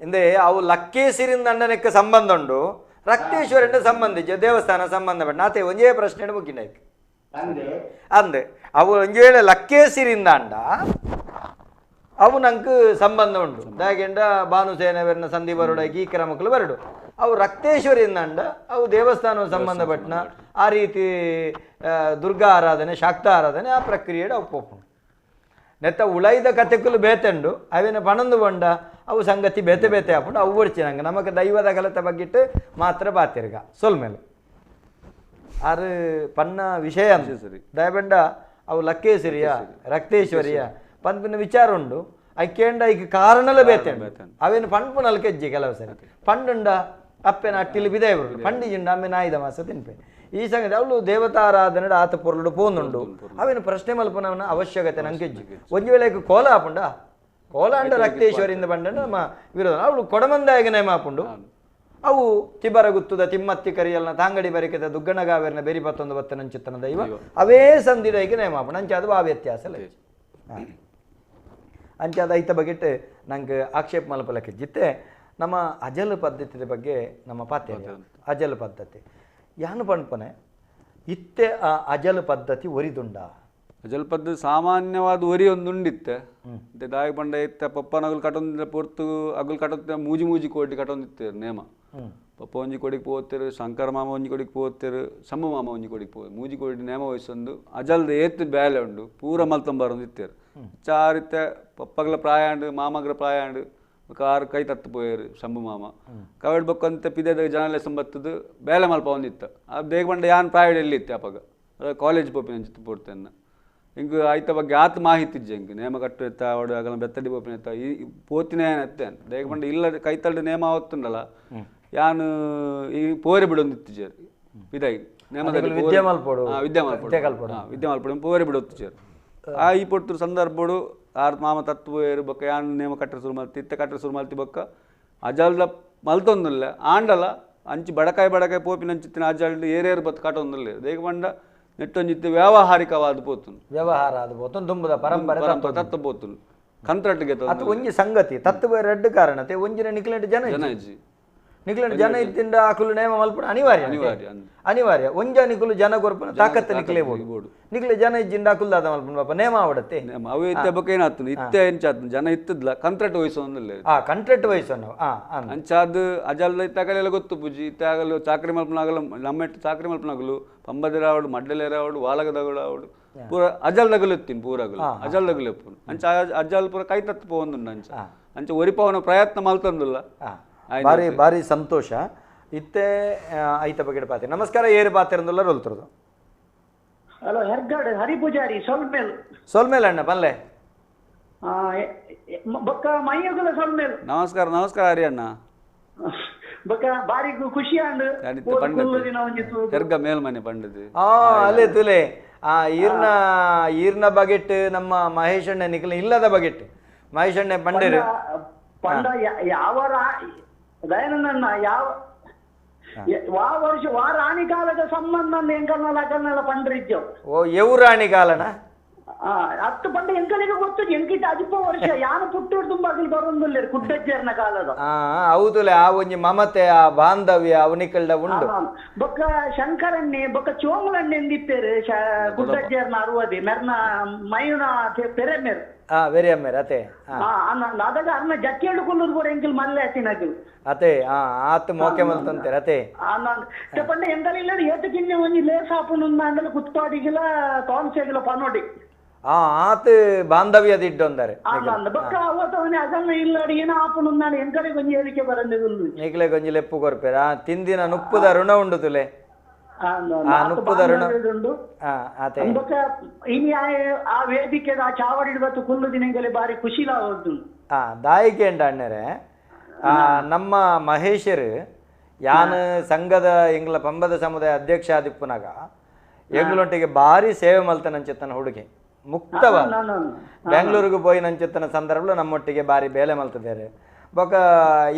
ಇಂದೇ ಅವು ಲಕ್ಕೇಶ್ವರಿಂದ ಅಂಡನೆಕ್ಕ ಸಂಬಂಧ ಉಂಡು ರಕ್ತೇಶ್ವರಿಂದ ಸಂಬಂಧಿಸ ದೇವಸ್ಥಾನ ಸಂಬಂಧ ಪಟ್ಟ ನಾತೆ ಒಂದೇ ಪ್ರಶ್ನೆ ಮುಗಿನ ಅಂದೆ ಅವು ಒಂಜಿ ವೇಳೆ ಲಕ್ಕೇಸಿರಿಂದ ಅಂಡ ಅವು ನಂಗೆ ಸಂಬಂಧ ಉಂಟು ದಾಗೆಂಡ ಭಾನುಸೇನವರನ ಸಂಧಿ ಬರೋಡ ಗೀಕರ ಮಕ್ಕಳು ಬರಡು ಅವು ರಕ್ತೇಶ್ವರಿಯಿಂದ ಅಂಡ ಅವು ದೇವಸ್ಥಾನವು ಸಂಬಂಧಪಟ್ಟನ ಆ ರೀತಿ ದುರ್ಗಾ ಆರಾಧನೆ ಶಾಕ್ತ ಆರಾಧನೆ ಆ ಪ್ರಕ್ರಿಯೆ ಒಪ್ಪೊಪ್ಪು ನೆತ್ತ ಉಳೈದ ಕಥೆಗಳು ಬೇತಂಡು ಅವೇನು ಪಣಂದು ಬಂಡ ಅವು ಸಂಗತಿ ಬೇತೆ ಬೇತೆ ಹಾಕೊಂಡು ಅವು ಬರ್ಚಿ ನಂಗೆ ನಮಗೆ ದೈವದ ಕಲತೆ ಬಗ್ಗಿಟ್ಟು ಮಾತ್ರ ಬಾತಿರ್ಗ ಸೊಲ್ಮೇಲೆ ಆರು ಪನ್ನ ವಿಷಯ ಸರಿ ದಯಬಂಡ ಅವು ಲಕ್ಕೇಶ್ವರಿಯ ರಕ್ತೇಶ್ವರಿಯ ಪಂಪಿನ ವಿಚಾರ ಉಂಡು ಐಕೇಂಡ ಈಗ ಕಾರಣಲ ಬೇತೆ ಅವೇನು ಪಂಪು ನಲ್ಕೆಜ್ಜಿ ಕೆಲವು ಸರಿ ಪಂಡುಂಡ ಅಪ್ಪೆನ ಅಟ್ಟಿಲಿ ಬಿದೆ ಬರುದು ಪಂಡಿಜಿಂಡ ಅಮ್ಮೆ ನಾಯಿದ ಮಾಸ ತಿನ್ಪೆ ಈ ಸಂಗತಿ ಅವಳು ದೇವತಾರಾಧನೆ ಆತ ಪೊರ್ಲು ಪೋನುಂಡು ಅವೇನು ಪ್ರಶ್ನೆ ಮಲ್ಪನವನ ಅವಶ್ಯಕತೆ ನಂಗೆಜ್ಜಿ ಒಂಜಿ ವೇಳೆ ಕೋಲ ಹಾಪುಂಡ ಕೋಲ ಅಂಡ ರಕ್ತೇಶ್ವರಿಯಿಂದ ಬಂಡ ನಮ್ಮ ವಿರೋಧ ಅವಳು ಕೊಡಮಂದಾಗಿ ನೇಮ ಹಾಪುಂಡು ಅವು ತಿಬರಗುತ್ತದ ತಿಮ್ಮತ್ತಿ ಕರಿಯಲ್ನ ತಾಂಗಡಿ ಬರಿಕೆದ ದುಗ್ಗಣಗಾವೇರಿನ ಬೇರಿ ಪತ್ತೊಂದು ಬತ್ತ ನಂಚಿತ್ತನ ದೈವ ಅವೇ ಸಂದಿಡೈಗೆ ನೇಮಾಪು ನಂಚ ಅದು ಆ ವ್ಯತ್ಯಾಸ ಅಂಚೆ ಅದು ಐತ ಬಗೆಟ್ಟು ನಂಗೆ ಆಕ್ಷೇಪ ಮಲ್ಪಲಕ್ಕೆ ಜಿತ್ತೆ ನಮ್ಮ ಅಜಲ್ ಪದ್ಧತಿ ಬಗ್ಗೆ ನಮ್ಮ ಪಾತ್ಯ ಅಜಲ್ ಪದ್ಧತಿ ಯಾನು ಪಂಪನೆ ಇತ್ತೆ ಆ ಅಜಲ್ ಪದ್ಧತಿ ಒರಿದುಂಡ ಅಜಲ್ ಪದ್ಧತಿ ಸಾಮಾನ್ಯವಾದ ಒರಿ ಒಂದುಂಡಿತ್ತೆ ದಾಯಿ ಪಂಡ ಇತ್ತ ಪಪ್ಪನಗಲು ಕಟ್ಟೊಂದಿಲ್ಲ ಪೊರ್ತು ಅಗಲು ಕಟ್ಟೊತ್ತ ಮೂಜಿ ಮೂಜಿ ಕೋಟಿ ಕಟ್ಟೊಂದಿತ್ತೆ ನೇಮ ಪಪ್ಪ ಒಂಜಿ ಕೊಡಿಗೆ ಪೋತಿರು ಶಂಕರ ಮಾಮ ಒಂಜಿ ಕೊಡಿಗೆ ಪೋತಿರು ಸಮ್ಮ ಮಾಮ ಒಂಜಿ ಕೊಡಿಗೆ ಪೋ ಮೂಜಿ ಕೋಟಿ ನೇಮ ವಯಸ್ಸೊಂದು ಅಜಲ್ದ ಏತ್ತು ಬೇಲೆ ಉಂಡು ಪೂರ ಮಲ್ತಂಬರೊಂದಿತ್ತೇರು ಚಾರಿತ್ತೆ ಪಪ್ಪಗಲ ಪ್ರಾಯಾಂಡು ಮಾಮಗಲ ಪ್ರಾಯಾಂಡು ಕಾರ್ ಕೈ ತತ್ತು ಪೋಯರು ಶಂಭು ಮಾಮ ಕವಡ್ ಬಕ್ಕಂತ ಪಿದೆದ ಜನಲೆ ಸಂಬತ್ತದು ಬೇಲೆ ಮಲ್ಪ ಒಂದಿತ್ತು ಆ ಬೇಗ ಬಂಡ ಯಾನ್ ಪ್ರಾಯಡ್ ಎಲ್ಲಿತ್ತೆ ಅಪ್ಪಗ ಕಾಲೇಜ್ ಪೋಪಿನ ಅಂಚಿತ್ತು ಪೋಡ್ತೇನೆ ಹಿಂಗೆ ಆಯ್ತ ಬಗ್ಗೆ ಆತ ಮಾಹಿತಿಜ್ಜೆ ಹಿಂಗೆ ನೇಮ ಕಟ್ಟು ಎತ್ತ ಅವಡು ಆಗಲ ಬೆತ್ತಡಿ ಪೋಪಿನ ಎತ್ತ ಈ ಪೋತಿನ ಏನೆತ್ತೇನು ಬೇಗ ಬಂಡ ಇಲ್ಲ ಕೈತಲ್ಡು ನೇಮ ಆವತ್ತುಂಡಲ್ಲ ಯಾನು ಈ ಪೋರೆ ಬಿಡೊಂದಿತ್ತು ಪಿದಾಗಿ ನೇಮದಲ್ಲಿ ವಿದ್ಯೆ ಮಲ್ಪಡು ಪೋರೆ ಬಿಡೊತ್ತು ಆ ಈ ಪೊಟ್ಟು ಸಂದರ್ಭಡು ಆರ್ ಮಾಮ ತತ್ತು ಪೋಯರು ಬೊಕ್ಕ ಯಾನು ನೇಮ ಕಟ್ಟರೆ ಸುರು ಮಲ್ತಿ ಇತ್ತ ಕಟ್ಟರೆ ಸುರು ಮಲ್ತಿ ಬೊಕ್ಕ ಅಜಲ್ದ ಮಲ್ತೊಂದಿಲ್ಲ ಆಂಡಲ ಅಂಚಿ ಬಡಕಾಯಿ ಪೋಪಿನ ಅಂಚಿತ್ತಿನ ಅಜಲ್ಡ್ ಏರೇರು ಬತ್ತು ಕಟ್ಟೊಂದಿಲ್ಲ ದೇಗ ಬಂಡ ನೆಟ್ಟೊಂಜಿತ್ತು ವ್ಯಾವಹಾರಿಕವಾದ ಪೋತುನು ವ್ಯವಹಾರ ಅದು ಪೋತುನು ತುಂಬದ ಪರಂಪರೆ ತತ್ತು ಪೋತುನು ಕಂತ್ರಟ್ಟಿಗೆ ಅದು ಒಂಜಿ ಸಂಗತಿ ತತ್ವ ರೆಡ್ ಕಾರಣತೆ ಒಂಜಿನ ನಿಕ್ಲೆಂಟ್ ಜನ ನಿಕ್ಲೆಂಟ್ ಜನ ಇತ್ತಿಂದ ಆಕುಲು ನೇಮ ಮಲ್ಪಡ ಅನಿವಾರ್ಯ ಒಂಜ ನಿಕುಲು ಜನ ಕೊರ್ಪನ ತಾಕತ್ತ ನಿಕ್ಲೇಬಹುದು ನಿಕ್ಲೆ ಜನ ಇಜ್ಜಿಂದ ಆಕುಲ್ ದಾದ ಮಲ್ಪನ ಪಾಪ ನೇಮ ಆವಡತ್ತೆ ಅವೇ ಇತ್ತೆ ಬಕ್ಕ ಏನಾಗ್ತದೆ ಇತ್ತೆ ಎಂಚಾತ್ ಜನ ಇತ್ತದ್ಲ ಕಂತ್ರೆಟ್ ವಯಸ್ಸೊಂದಿಲ್ಲ ಕಂಟ್ರೆಟ್ ವಯಸ್ಸನ್ನು ಅಂಚಾದ್ ಅಜಲ್ದ ಇತ್ತಾಗಲೆಲ್ಲ ಗೊತ್ತು ಪೂಜಿ ಇತ್ತಾಗಲು ಚಾಕ್ರಿ ಮಲ್ಪನಾಗಲು ನಮ್ಮೆಟ್ಟು ಚಾಕ್ರಿ ಮಲ್ಪನಾಗಲು ಪಂಬದಿರಾವಡು ಮಡ್ಡಲೇರಾವಡು ವಾಲಗದಗುಳಾವಡು ಪೂರ ಅಜಲ್ದಗಲು ಎತ್ತೀನಿ ಪೂರಗಲು ಅಜಲ್ದಗಲು ಎಪ್ಪುನು ಅಂಚ ಅಜಲ್ ಪೂರ ಕೈ ತತ್ತು ಪೋಂದುಂಡು ಅಂಚ ಒರಿಪವನ ಪ್ರಯತ್ನ ಮಲ್ತಂದಿಲ್ಲ ಭಾರಿ ಭಾರಿ ಸಂತೋಷ ಇತ್ತೆ ಐತ ಬಗ್ಗೆ ಪಾತೆ ನಮಸ್ಕಾರ ಏರು ಪಾತಿರಂದಲ್ಲ ರೋಲ್ತಿರೋದು ಹಲೋ ಹೆರ್ಗಾಡ್ ಹರಿ ಪೂಜಾರಿ ಸೋಲ್ಮೇಲ್ ಅಣ್ಣ ಬಲ್ಲೆ ಬೊಕ್ಕ ಮೈಯಗುಲ ಸೋಲ್ಮೇಲ್ ನಮಸ್ಕಾರ ಹರಿ ಅಣ್ಣ ಬೊಕ್ಕ ಬಾರಿ ಖುಷಿ ಅಂಡ್ ಹೆರ್ಗ ಮೇಲ್ಮನೆ ಪಂಡದು ಅಲ್ಲೇ ತುಲೆ ಈರ್ನ ಬಗೆಟ್ ನಮ್ಮ ಮಹೇಶ್ ಅಣ್ಣ ನಿಖಿಲ ಇಲ್ಲದ ಬಗೆಟ್ ಮಹೇಶ್ ಅಣ್ಣ ಪಂಡೇರು ಪಂಡ ಯಾವ ದಯಾನಂದಣ್ಣ ಯಾವ ವರ್ಷ ರಾಣಿ ಕಾಲದ ಸಂಬಂಧ ಎಂಕಲ್ನೆಲ್ಲ ಪಂಡ್ರಿಜ್ಜವು ಓ ಎವು ರಾಣಿ ಕಾಲನ ಹತ್ತು ಪಂಡ ಎಂಕಲಿಗೆ ಗೊತ್ತು ಎಂಕಿತ ಅಜಿಪ ವರ್ಷ ಯಾನು ಪುಟ್ಟೂರು ತುಂಬಾ ಬರೋದಿಲ್ಲ ಕುಡ್ಡಜ್ಜರ್ನ ಕಾಲದ ಹೌದುಲೆ ಆ ಒಂಜಿ ಮಮತೆ ಆ ಬಾಂಧವ್ಯ ಅವನಿಕಲ್ಡ ಉಂಡು ಬೊಕ್ಕ ಶಂಕರನ್ನೇ ಬೊಕ್ಕ ಚೋಮುಲನ್ನೇ ಎಂದಿಪ್ಪೇರು ಕುಡ್ಡಜ್ಜರ್ನ ಅರುವದಿ ಮೆರ್ನ ಮೈನ ಪೆರೆಮೆರ್ ವೆರಿಯಮ್ಮೇರ್ ಅತೆ ಅದಾಗ ಅರ್ನ ಜಕ್ಕೇಳು ಕುಲ್ಲುದು ಕೂಡ ಎಂಕಿಲ್ ಮಲ್ಲೆ ಹತ್ತಿನದು ಅತೆ ಆತ್ ಮೋಕೆ ಮಲ್ತಂತೇರ್ ಅತೆ ಪಂಡ ಎಂಕಲಿಲ್ಲ ಏತಕ್ಕಿನ್ನೆ ಒಂಜಿ ಲೇಸ್ ಹಾಪುನುಂದ ಅಂಡಲ ಕುತ್ಪಾಡಿಗಿಲ ತೋನ್ಸೆಗಿಲ ಪನೋಡಿ ಆತ್ ಬಾಂಧವ್ಯದ ಇಡ್ಡೊಂದರೆ ಬೊಕ್ಕ ಅವತ್ತವನೇ ಅದನ್ನ ಇಲ್ಲಾಡಿ ಏನ ಹಾಪುನುಂದ ಎಂಕಲಿ ಗೊಂಜಿ ಹೇಳಿಕೆ ಬರಂದಿಲ್ಲ ನಿಕ್ಲೆ ಗೊಂಜಿ ಲೆಪ್ಪು ಕೊರ್ಪೇರ ತಿಂದಿನ ನುಪ್ಪುದ ಋಣ ಉಂಡು ತುಲೆ ನುಪ್ಪುದ ಋಣ ಅತೆ ಇನಿ ಆ ವೇದಿಕೆದ ಆ ಚಾವಡಿ ಬತ್ತು ಕುಲ್ಲು ದಿನಗಳಲ್ಲಿ ಬಾರಿ ಖುಷಿಲಾಗೋದು ದಾಯಿಕೆ ಎಂಡ ಅಣ್ಣರೆ ನಮ್ಮ ಮಹೇಶರು ಯಾನ್ ಸಂಘದ ಎಂಗ್ಲ ಪಂಬದ ಸಮುದಾಯ ಅಧ್ಯಕ್ಷ ಆದಿಪ್ಪುನಾಗ ಎಂಗ್ಲೊಟ್ಟಿಗೆ ಭಾರಿ ಸೇವೆ ಮಲ್ತನಂಚಿತ್ತನ ಹುಡುಗಿ ಮುಕ್ತವಾದ ಬೆಂಗಳೂರಿಗೆ ಪೋಯಿ ನಂಚಿತ್ತನ ಸಂದರ್ಭ ನಮ್ಮೊಟ್ಟಿಗೆ ಭಾರಿ ಬೇಲೆ ಮಲ್ತಿದ್ದಾರೆ ಬೊಕ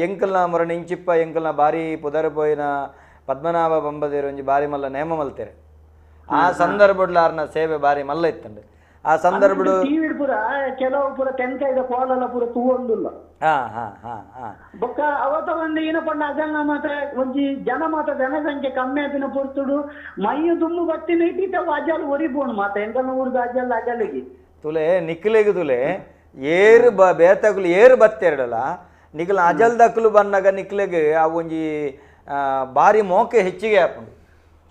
ಎಂಕಲ್ನ ಮೊರಣ ಇಂಚಿಪ್ಪ ಎಂಕಲ್ನ ಭಾರಿ ಪುದರ್ ಪೋಯಿನ ಪದ್ಮನಾಭ ಬಂಬದೇರು ಒಂಜಿ ಬಾರಿ ಮಲ್ಲ ನೇಮ ಮಲ್ತೇರೆ ಆ ಸಂದರ್ಭಡ್ಲಾರ್ನ ಸೇವೆ ಬಾರಿ ಮಲ್ಲ ಇತ್ತಂಡು ಆ ಸಂದರ್ಭ ಪುರ ಕೆಲವು ಪುರ ತೆಂಕಾಯ್ದ ಕೋಲಲ್ಲ ಪುರ ತೂವೊಂದುಲ್ಲ ಬೊಕ್ಕ ಅವತ್ತ ಒಂದು ಏನ ಪಂಡ ಅದನ್ನ ಮಾತ್ರ ಒಂಜಿ ಜನ ಮಾತ್ರ ಜನಸಂಖ್ಯೆ ಕಮ್ಮಿ ಆಪಿನ ಪೊರ್ತುಡು ಮೈಯು ದುಮ್ಮು ಬತ್ತಿನ ಇಟ್ಟಿತ್ತ ಅಜಲ್ ಒರಿಬೋಣು ಮಾತ ಎಂಕಲ್ನ ಊರ್ದ ಅಜಲ್ ಅಜಲಿಗೆ ತುಲೆ ನಿಕ್ಲೆಗ್ ತುಲೆ ಏರು ಬೇತಗುಲು ಏರು ಬತ್ತೆರಡಲ್ಲ ನಿಕ್ಲ ಅಜಲ್ ದಕ್ಲು ಬನ್ನಾಗ ನಿಕ್ಲೆಗ್ ಆ ಒಂಜಿ ಬಾರಿ ಮೋಕೆ ಹೆಚ್ಚಿಗೆ ಹಾಕೊಂಡು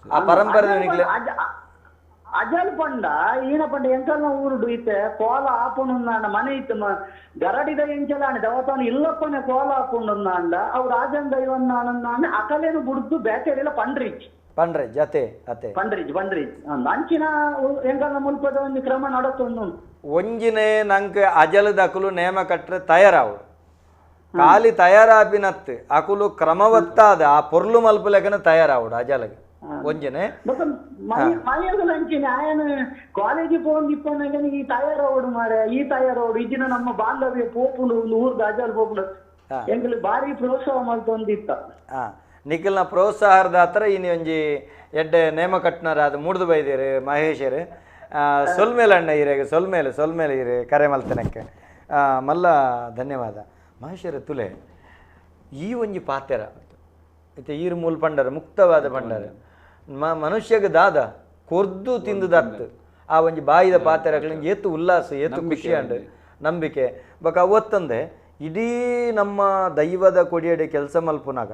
ಆ ಪರಂಪರೆ ನಿಕ್ಲೆ ಅಜಲ್ ಪಂಡ ಈನ ಪಂಡ ಎಂಕಲ್ನ ಊರುಡು ಇತ್ತೆ ಕೋಲ ಆಪುನುಂದಾಂಡ ಮನೆ ಇತ್ತು ಗರಡಿದ ಎಂಚಲಾಣ ದವತಾನು ಇಲ್ಲಪ್ಪನೆ ಕೋಲ ಆಪುಂಡುಂದಾಂಡ ಅವ್ರು ರಾಜನ್ ದೈವನ್ನಾನಂದಾಂಡ ಅಕಲೇನು ಬುಡ್ದು ಬೇಕರಿಲ್ಲ ಪಂಡ್ರಿಚ್ ಅತೆ ಅತೆ ಪಂಡ್ರಿಚ್ ಅಂಚಿನ ಎಂಕಲ್ನ ಮುಲ್ಪದ ಒಂದು ಕ್ರಮ ನಡತೊಂದು ಒಂಜಿನೇ ನಂಗೆ ಅಜಲ್ ದಕಲು ನೇಮ ಕಟ್ರೆ ತಯಾರಾವು ಖಾಲಿ ತಯಾರಾಪಿನತ್ ಅಕುಲು ಕ್ರಮವತ್ತಾದ ಆ ಪೊರ್ಲು ಮಲ್ಪಲೆಗನ ತಯಾರಾವುಡು ಅಜಲಗೆ ಒಂಜನೆ ಮೈಯಗಲಂಚಿನ ಆಯನ ಕಾಲೇಜಿಗೆ ಹೋಗಿ ಇಪ್ಪನಾಗ ಈ ತಯಾರವಡು ಮಾರ ಈ ತಯಾರವಡು ಇದಿನ ನಮ್ಮ ಬಾಂಧವ್ಯ ಪೋಪುಲು ಊರ್ದ ಅಜಲ್ ಪೋಪುಲು ಎಂಕಲ್ ಬಾರಿ ಪ್ರೋತ್ಸಾಹ ಮಲ್ತೊಂದಿತ್ತ ನಿಖಿಲ್ನ ಪ್ರೋತ್ಸಾಹದ ಹತ್ರ ಇನ್ನು ಒಂಜಿ ಎಡ್ಡೆ ನೇಮ ಕಟ್ನಾರ ಅದು ಮೂಡ್ದು ಬೈದಿರು ಮಹೇಶರು ಸೊಲ್ಮೇಲೆ ಅಣ್ಣ ಇರೆಗೆ ಸೊಲ್ಮೇಲೆ ಇರೆ ಕರೆ ಮಲ್ತನಕ್ಕೆ ಮಲ್ಲ ಧನ್ಯವಾದ ಮಹೇಶರ ತುಲೆ ಈ ಒಂಜಿ ಪಾತೆರ ಐತೆ ಈರು ಮೂಲ್ ಪಂಡರ ಮುಕ್ತವಾದ ಪಂಡರ ಮನುಷ್ಯಗೆ ದಾದ ಕೊರ್ದು ತಿಂದು ದತ್ತು ಆ ಒಂಜಿ ಬಾಯಿದ ಪಾತೆರಗಳಿಗೆ ಏತು ಉಲ್ಲಾಸ ಏತು ಖುಷಿ ಅಂಡ್ ನಂಬಿಕೆ ಬಕ ಅವತ್ತಂದೆ ಇಡೀ ನಮ್ಮ ದೈವದ ಕೊಡಿಯಡೆ ಕೆಲಸ ಮಲ್ಪುನಾಗ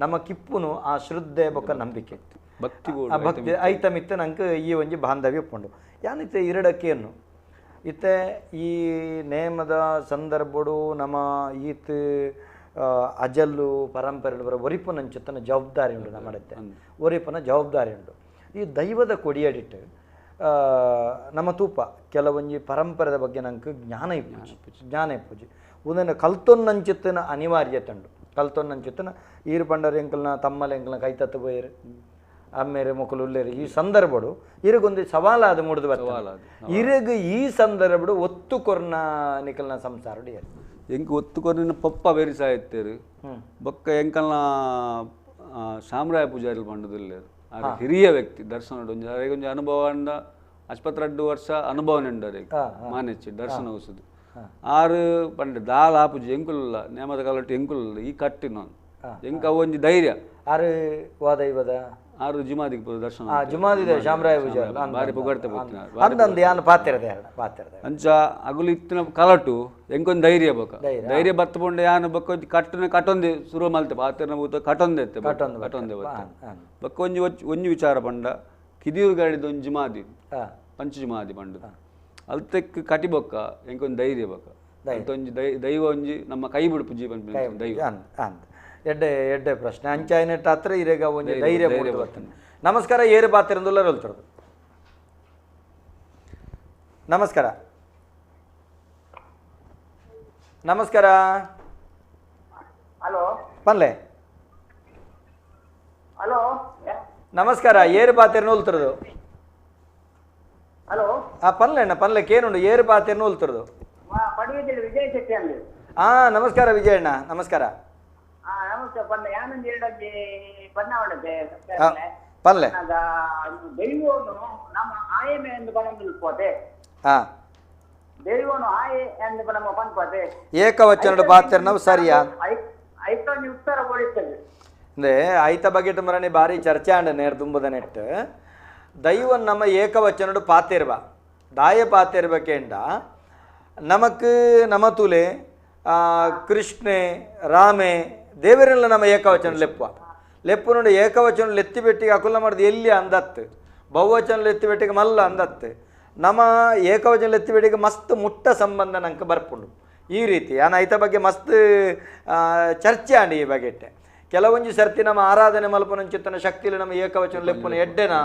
ನಮ್ಮ ಕಿಪ್ಪುನು ಆ ಶ್ರದ್ಧೆ ಬೊಕ್ಕ ನಂಬಿಕೆ ಭಕ್ತಿ ಐತ ಮಿತ್ತ ನಂಗೆ ಈ ಒಂಜಿ ಬಾಂಧವ್ಯ ಉಪ್ಪುಂಡು ಯಾನಿತ್ತೆ ಇರಡಕ್ಕೇನು ಇತ್ತೆ ಈ ನೇಮದ ಸಂದರ್ಭಡು ನಮ್ಮ ಈತ್ ಅಜಲ್ಲು ಪರಂಪರೆ ಬರೋ ಒರಿಪನ ಅಂಚುತ್ತನ ಜವಾಬ್ದಾರಿ ಉಂಟು ನಮ್ಮಡತ್ತೆ ಒರಿಪನ ಜವಾಬ್ದಾರಿ ಉಂಟು ಈ ದೈವದ ಕೊಡಿಯಡಿಟ್ಟು ನಮ್ಮ ತೂಪ ಕೆಲವೊಂಜಿ ಪರಂಪರೆದ ಬಗ್ಗೆ ನಂಗೆ ಜ್ಞಾನ ಇಪ್ಪುಜಿ ಉದನ್ನ ಕಲ್ತೊನ್ನಂಚಿತ್ತನ ಅನಿವಾರ್ಯತೆ ಉಂಟು ಕಲ್ತೊನ್ನಂಚಿತ್ತನ ಈರು ಪಂಡರು ಎಂಕಲ್ನ ತಮ್ಮಲ ಎಂಕಲ್ನ ಕೈತತ್ತು ಬೋಯರು ಅಮ್ಮೇರೆ ಮೊಕ್ಕಲು ಉಳ್ಳೇರು ಈ ಸಂದರ್ಭಡು ಇರಗೊಂದು ಸವಾಲಾದ ಮೂಡ್ದು ಬರ್ತದೆ ಇರಗ ಈ ಸಂದರ್ಭಡು ಒತ್ತು ಕೊರ್ನ ನಿಕಲ್ನ ಸಂಸಾರ ಎಂಕ್ ಒತ್ತು ಕೊರ್ನ ಪಪ್ಪ ಬೆರಿಸ ಇತ್ತೇರು ಬೊಕ್ಕ ಎಂಕಲ್ನ ಶಾಮರಾಯ ಪೂಜಾರಿ ಪಂಡದಿಲ್ಲೇರು ಆಗ ಹಿರಿಯ ವ್ಯಕ್ತಿ ದರ್ಶನ ಒಂಜಿ ಅನುಭವ ಅಂಡ ಆಸ್ಪತ್ರೆ ವರ್ಷ ಅನುಭವ ನೆಂಡರೆ ಮಾನೆಚ್ಚಿ ದರ್ಶನ ಔಷಧಿ ಆರು ಪಂಡ ದಾಲ್ ಆಪುಜಿ ಎಂಕುಲ್ಲ ನೇಮದ ಕಾಲಟ್ಟು ಎಂಕುಲ್ಲ ಈ ಕಟ್ಟಿನ ಎಂಕ ಒಂಜಿ ಧೈರ್ಯ ಆರು ವಾದೈವದ ಆರು ಜುಮಾದಿಗೆ ದರ್ಶನ ಜುಮಾದಿದೆ ಶಾಮರಾಯ ಪೂಜಾರಿ ಬಾರಿ ಪೊಗಡ್ತೆ ಅಂಚ ಅಗುಲು ಇತ್ತಿನ ಕಲಟು ಎಂಕೊಂದು ಧೈರ್ಯ ಬೊಕ ಧೈರ್ಯ ಬತ್ತುಕೊಂಡು ಯಾನು ಬೊಕ್ಕ ಕಟ್ಟನೆ ಕಟ್ಟೊಂದೆ ಶುರು ಮಲ್ತೆ ಪಾತ್ರೆ ಊತ ಕಟ್ಟೊಂದೆ ಕಟ್ಟೊಂದೆ ಬೊಕ್ಕ ಒಂಜಿ ವಿಚಾರ ಪಂಡ ಕಿದಿಯೂರು ಗಾಡಿದ ಒಂಜಿ ಜುಮಾದಿ ಪಂಚ ಜುಮಾದಿ ಪಂಡು ಅಲ್ತೆಕ್ ಕಟಿ ಬೊಕ್ಕ ಎಂಕೊಂದು ಧೈರ್ಯ ಬೊಕ ಒಂಜಿ ದೈವ ಒಂಜಿ ನಮ್ಮ ಕೈ ಬಿಡುಪು ಜೀವನ ದೈವ ಎಡ್ಡೆ ಪ್ರಶ್ನೆ ಅಂಚಾಯ್ನೆಟ್ಟ ಹತ್ರ ಇರೇಗ ಒಂಜಿ ಧೈರ್ಯ ಬರ್ತದೆ. ನಮಸ್ಕಾರ ಏರು ಪಾತಿರಂದುಲ್ಲ ಹೇಳ್ತಿರೋದು. ನಮಸ್ಕಾರ ನಮಸ್ಕಾರ ಹಲೋ ಪನ್ಲೆ ಹಲೋ ನಮಸ್ಕಾರ ಏರು ಪಾತಿರನ್ನು ಉಲ್ತಿರೋದು. ಹಲೋ ಪನ್ಲೆ ಪನ್ಲೆ ಕೇನುಂಡು ಏರು ಪಾತಿರನ್ನು ಉಲ್ತಿರೋದು. ವಿಜಯ ಶೆಟ್ಟಿ ಅಂದು ನಮಸ್ಕಾರ ವಿಜಯಣ್ಣ ನಮಸ್ಕಾರ. ನಮಸ್ಕಾರ ಪಂಡ ಯಾನೊಂದು ಎರಡಕ್ಕೆ ಬಣ್ಣ ಹೊಡೆದೆ ಪನ್ಲೆ ದೈವನು ನಮ್ಮ ಆಯಮೆ ಎಂದು ಬಣ್ಣ ನಿಲ್ಪೋದೆ ದೈವನು ಆಯೆ ಎಂದು ನಮ್ಮ ಪಂಪದೆ ಏಕವಚನದ ಪಾತ್ರ ನಾವು ಸರಿಯಾ ಐತ ಉತ್ತರ ಕೊಡುತ್ತದೆ ಅಂದ್ರೆ ಐತ ಬಗೆಟ್ ಮರಣಿ ಬಾರಿ ಚರ್ಚೆ ಆಂಡ ನೇರ್ ತುಂಬದ ನೆಟ್ ದೈವನ್ ನಮ್ಮ ಏಕವಚನಡು ಪಾತಿರ್ವ ದಾಯ ಪಾತಿರ್ಬೇಕೇಂಡ ನಮಕ್ ನಮ ತುಲೆ ಕೃಷ್ಣೆ ರಾಮೆ ದೇವರೆಲ್ಲ ನಮ್ಮ ಏಕವಚನ ಲೆಪ್ಪು ನೋಡಿ ಏಕವಚನ ಎತ್ತಿಬೆಟ್ಟಿಗೆ ಅಕುಲ ಮಾಡಿದ ಎಲ್ಲಿ ಅಂದತ್ತು ಬಹುವಚನ ಎತ್ತಿಬೆಟ್ಟಿಗೆ ಮಲ್ಲ ಅಂದತ್ತು ನಮ್ಮ ಏಕವಚನ ಎತ್ತಿಬೆಟ್ಟಿಗೆ ಮಸ್ತ್ ಮುಟ್ಟ ಸಂಬಂಧ ನಂಗೆ ಬರ್ಪುಂಡು ಈ ರೀತಿ ನಾನು ಐತ ಬಗ್ಗೆ ಮಸ್ತ್ ಚರ್ಚೆ ಆಂಡಿ ಈ ಬಗೆಟ್ಟೆ ಕೆಲವೊಂದು ಸರ್ತಿ ನಮ್ಮ ಆರಾಧನೆ ಮಲ್ಪನ ಚಿತ್ತನ ಶಕ್ತಿಲಿ ನಮ್ಮ ಏಕವಚನ ಲೆಪ್ಪನ ಎಡ್ಡೆನ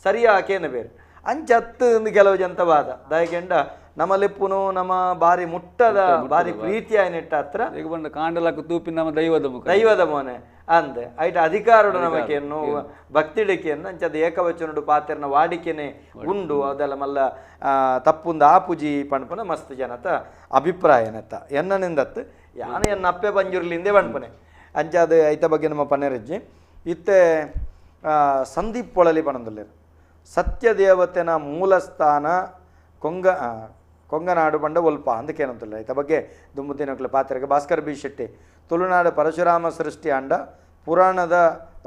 ಸರಿಯಾಕೇನು ಬೇರೆ ಅಂಚತ್ತು ಕೆಲವು ಜಂತವಾದ ದಯಕೆಂಡ ನಮ್ಮ ಲೆಪ್ಪುನು ನಮ್ಮ ಬಾರಿ ಮುಟ್ಟದ ಬಾರಿ ಪ್ರೀತಿಯ ನೆಟ್ಟ ಹತ್ರ ಈಗ ಬಂದ ಕಾಂಡಲಕ್ಕೆ ತೂಪಿ ನಮ್ಮ ದೈವದ ಮೋನೆ ಅಂದೆ ಐಟ ಅಧಿಕಾರಡು ನಮಕೇನು ಭಕ್ತಿಡಿಕೆಯನ್ನು ಅಂಚದ ಏಕವಚನಡು ಪಾತ್ರನ ವಾಡಿಕೆನೆ ಉಂಡು ಅದೆಲ್ಲ ಮಲ್ಲ ತಪ್ಪುಂದ ಆಪುಜಿ ಪಣ್ಪನ ಮಸ್ತ್ ಜನತ ಅಭಿಪ್ರಾಯನತ್ತ ಎನ್ನನಿಂದತ್ತು ಯಾನು ಎನ್ನ ಅಪ್ಪೆ ಪಂಜುರ್ಲಿಂದೆ ಪಣ್ಪನೆ ಅಂಚಾದ ಐತ ಬಗ್ಗೆ ನಮ್ಮ ಪನ್ನೆರಜ್ಜಿ ಇತ್ತೆ ಸಂದೀಪ್ ಪೊಳಲಿ ಪಣಂದುಲ್ಲೇರು ಸತ್ಯದೇವತೆನ ಮೂಲಸ್ಥಾನ ಕೊಂಗನಾಡು ಬಂಡ ಒಲ್ಪ ಅಂದಕ್ಕೇನಂತಿಲ್ಲ ಐತ ಬಗ್ಗೆ ದುಂಬುದಿನಕ್ಲ ಪಾತ್ರೆಗೆ ಭಾಸ್ಕರ್ ಬಿ ಶೆಟ್ಟಿ ತುಳುನಾಡು ಪರಶುರಾಮ ಸೃಷ್ಟಿ ಅಂಡ ಪುರಾಣದ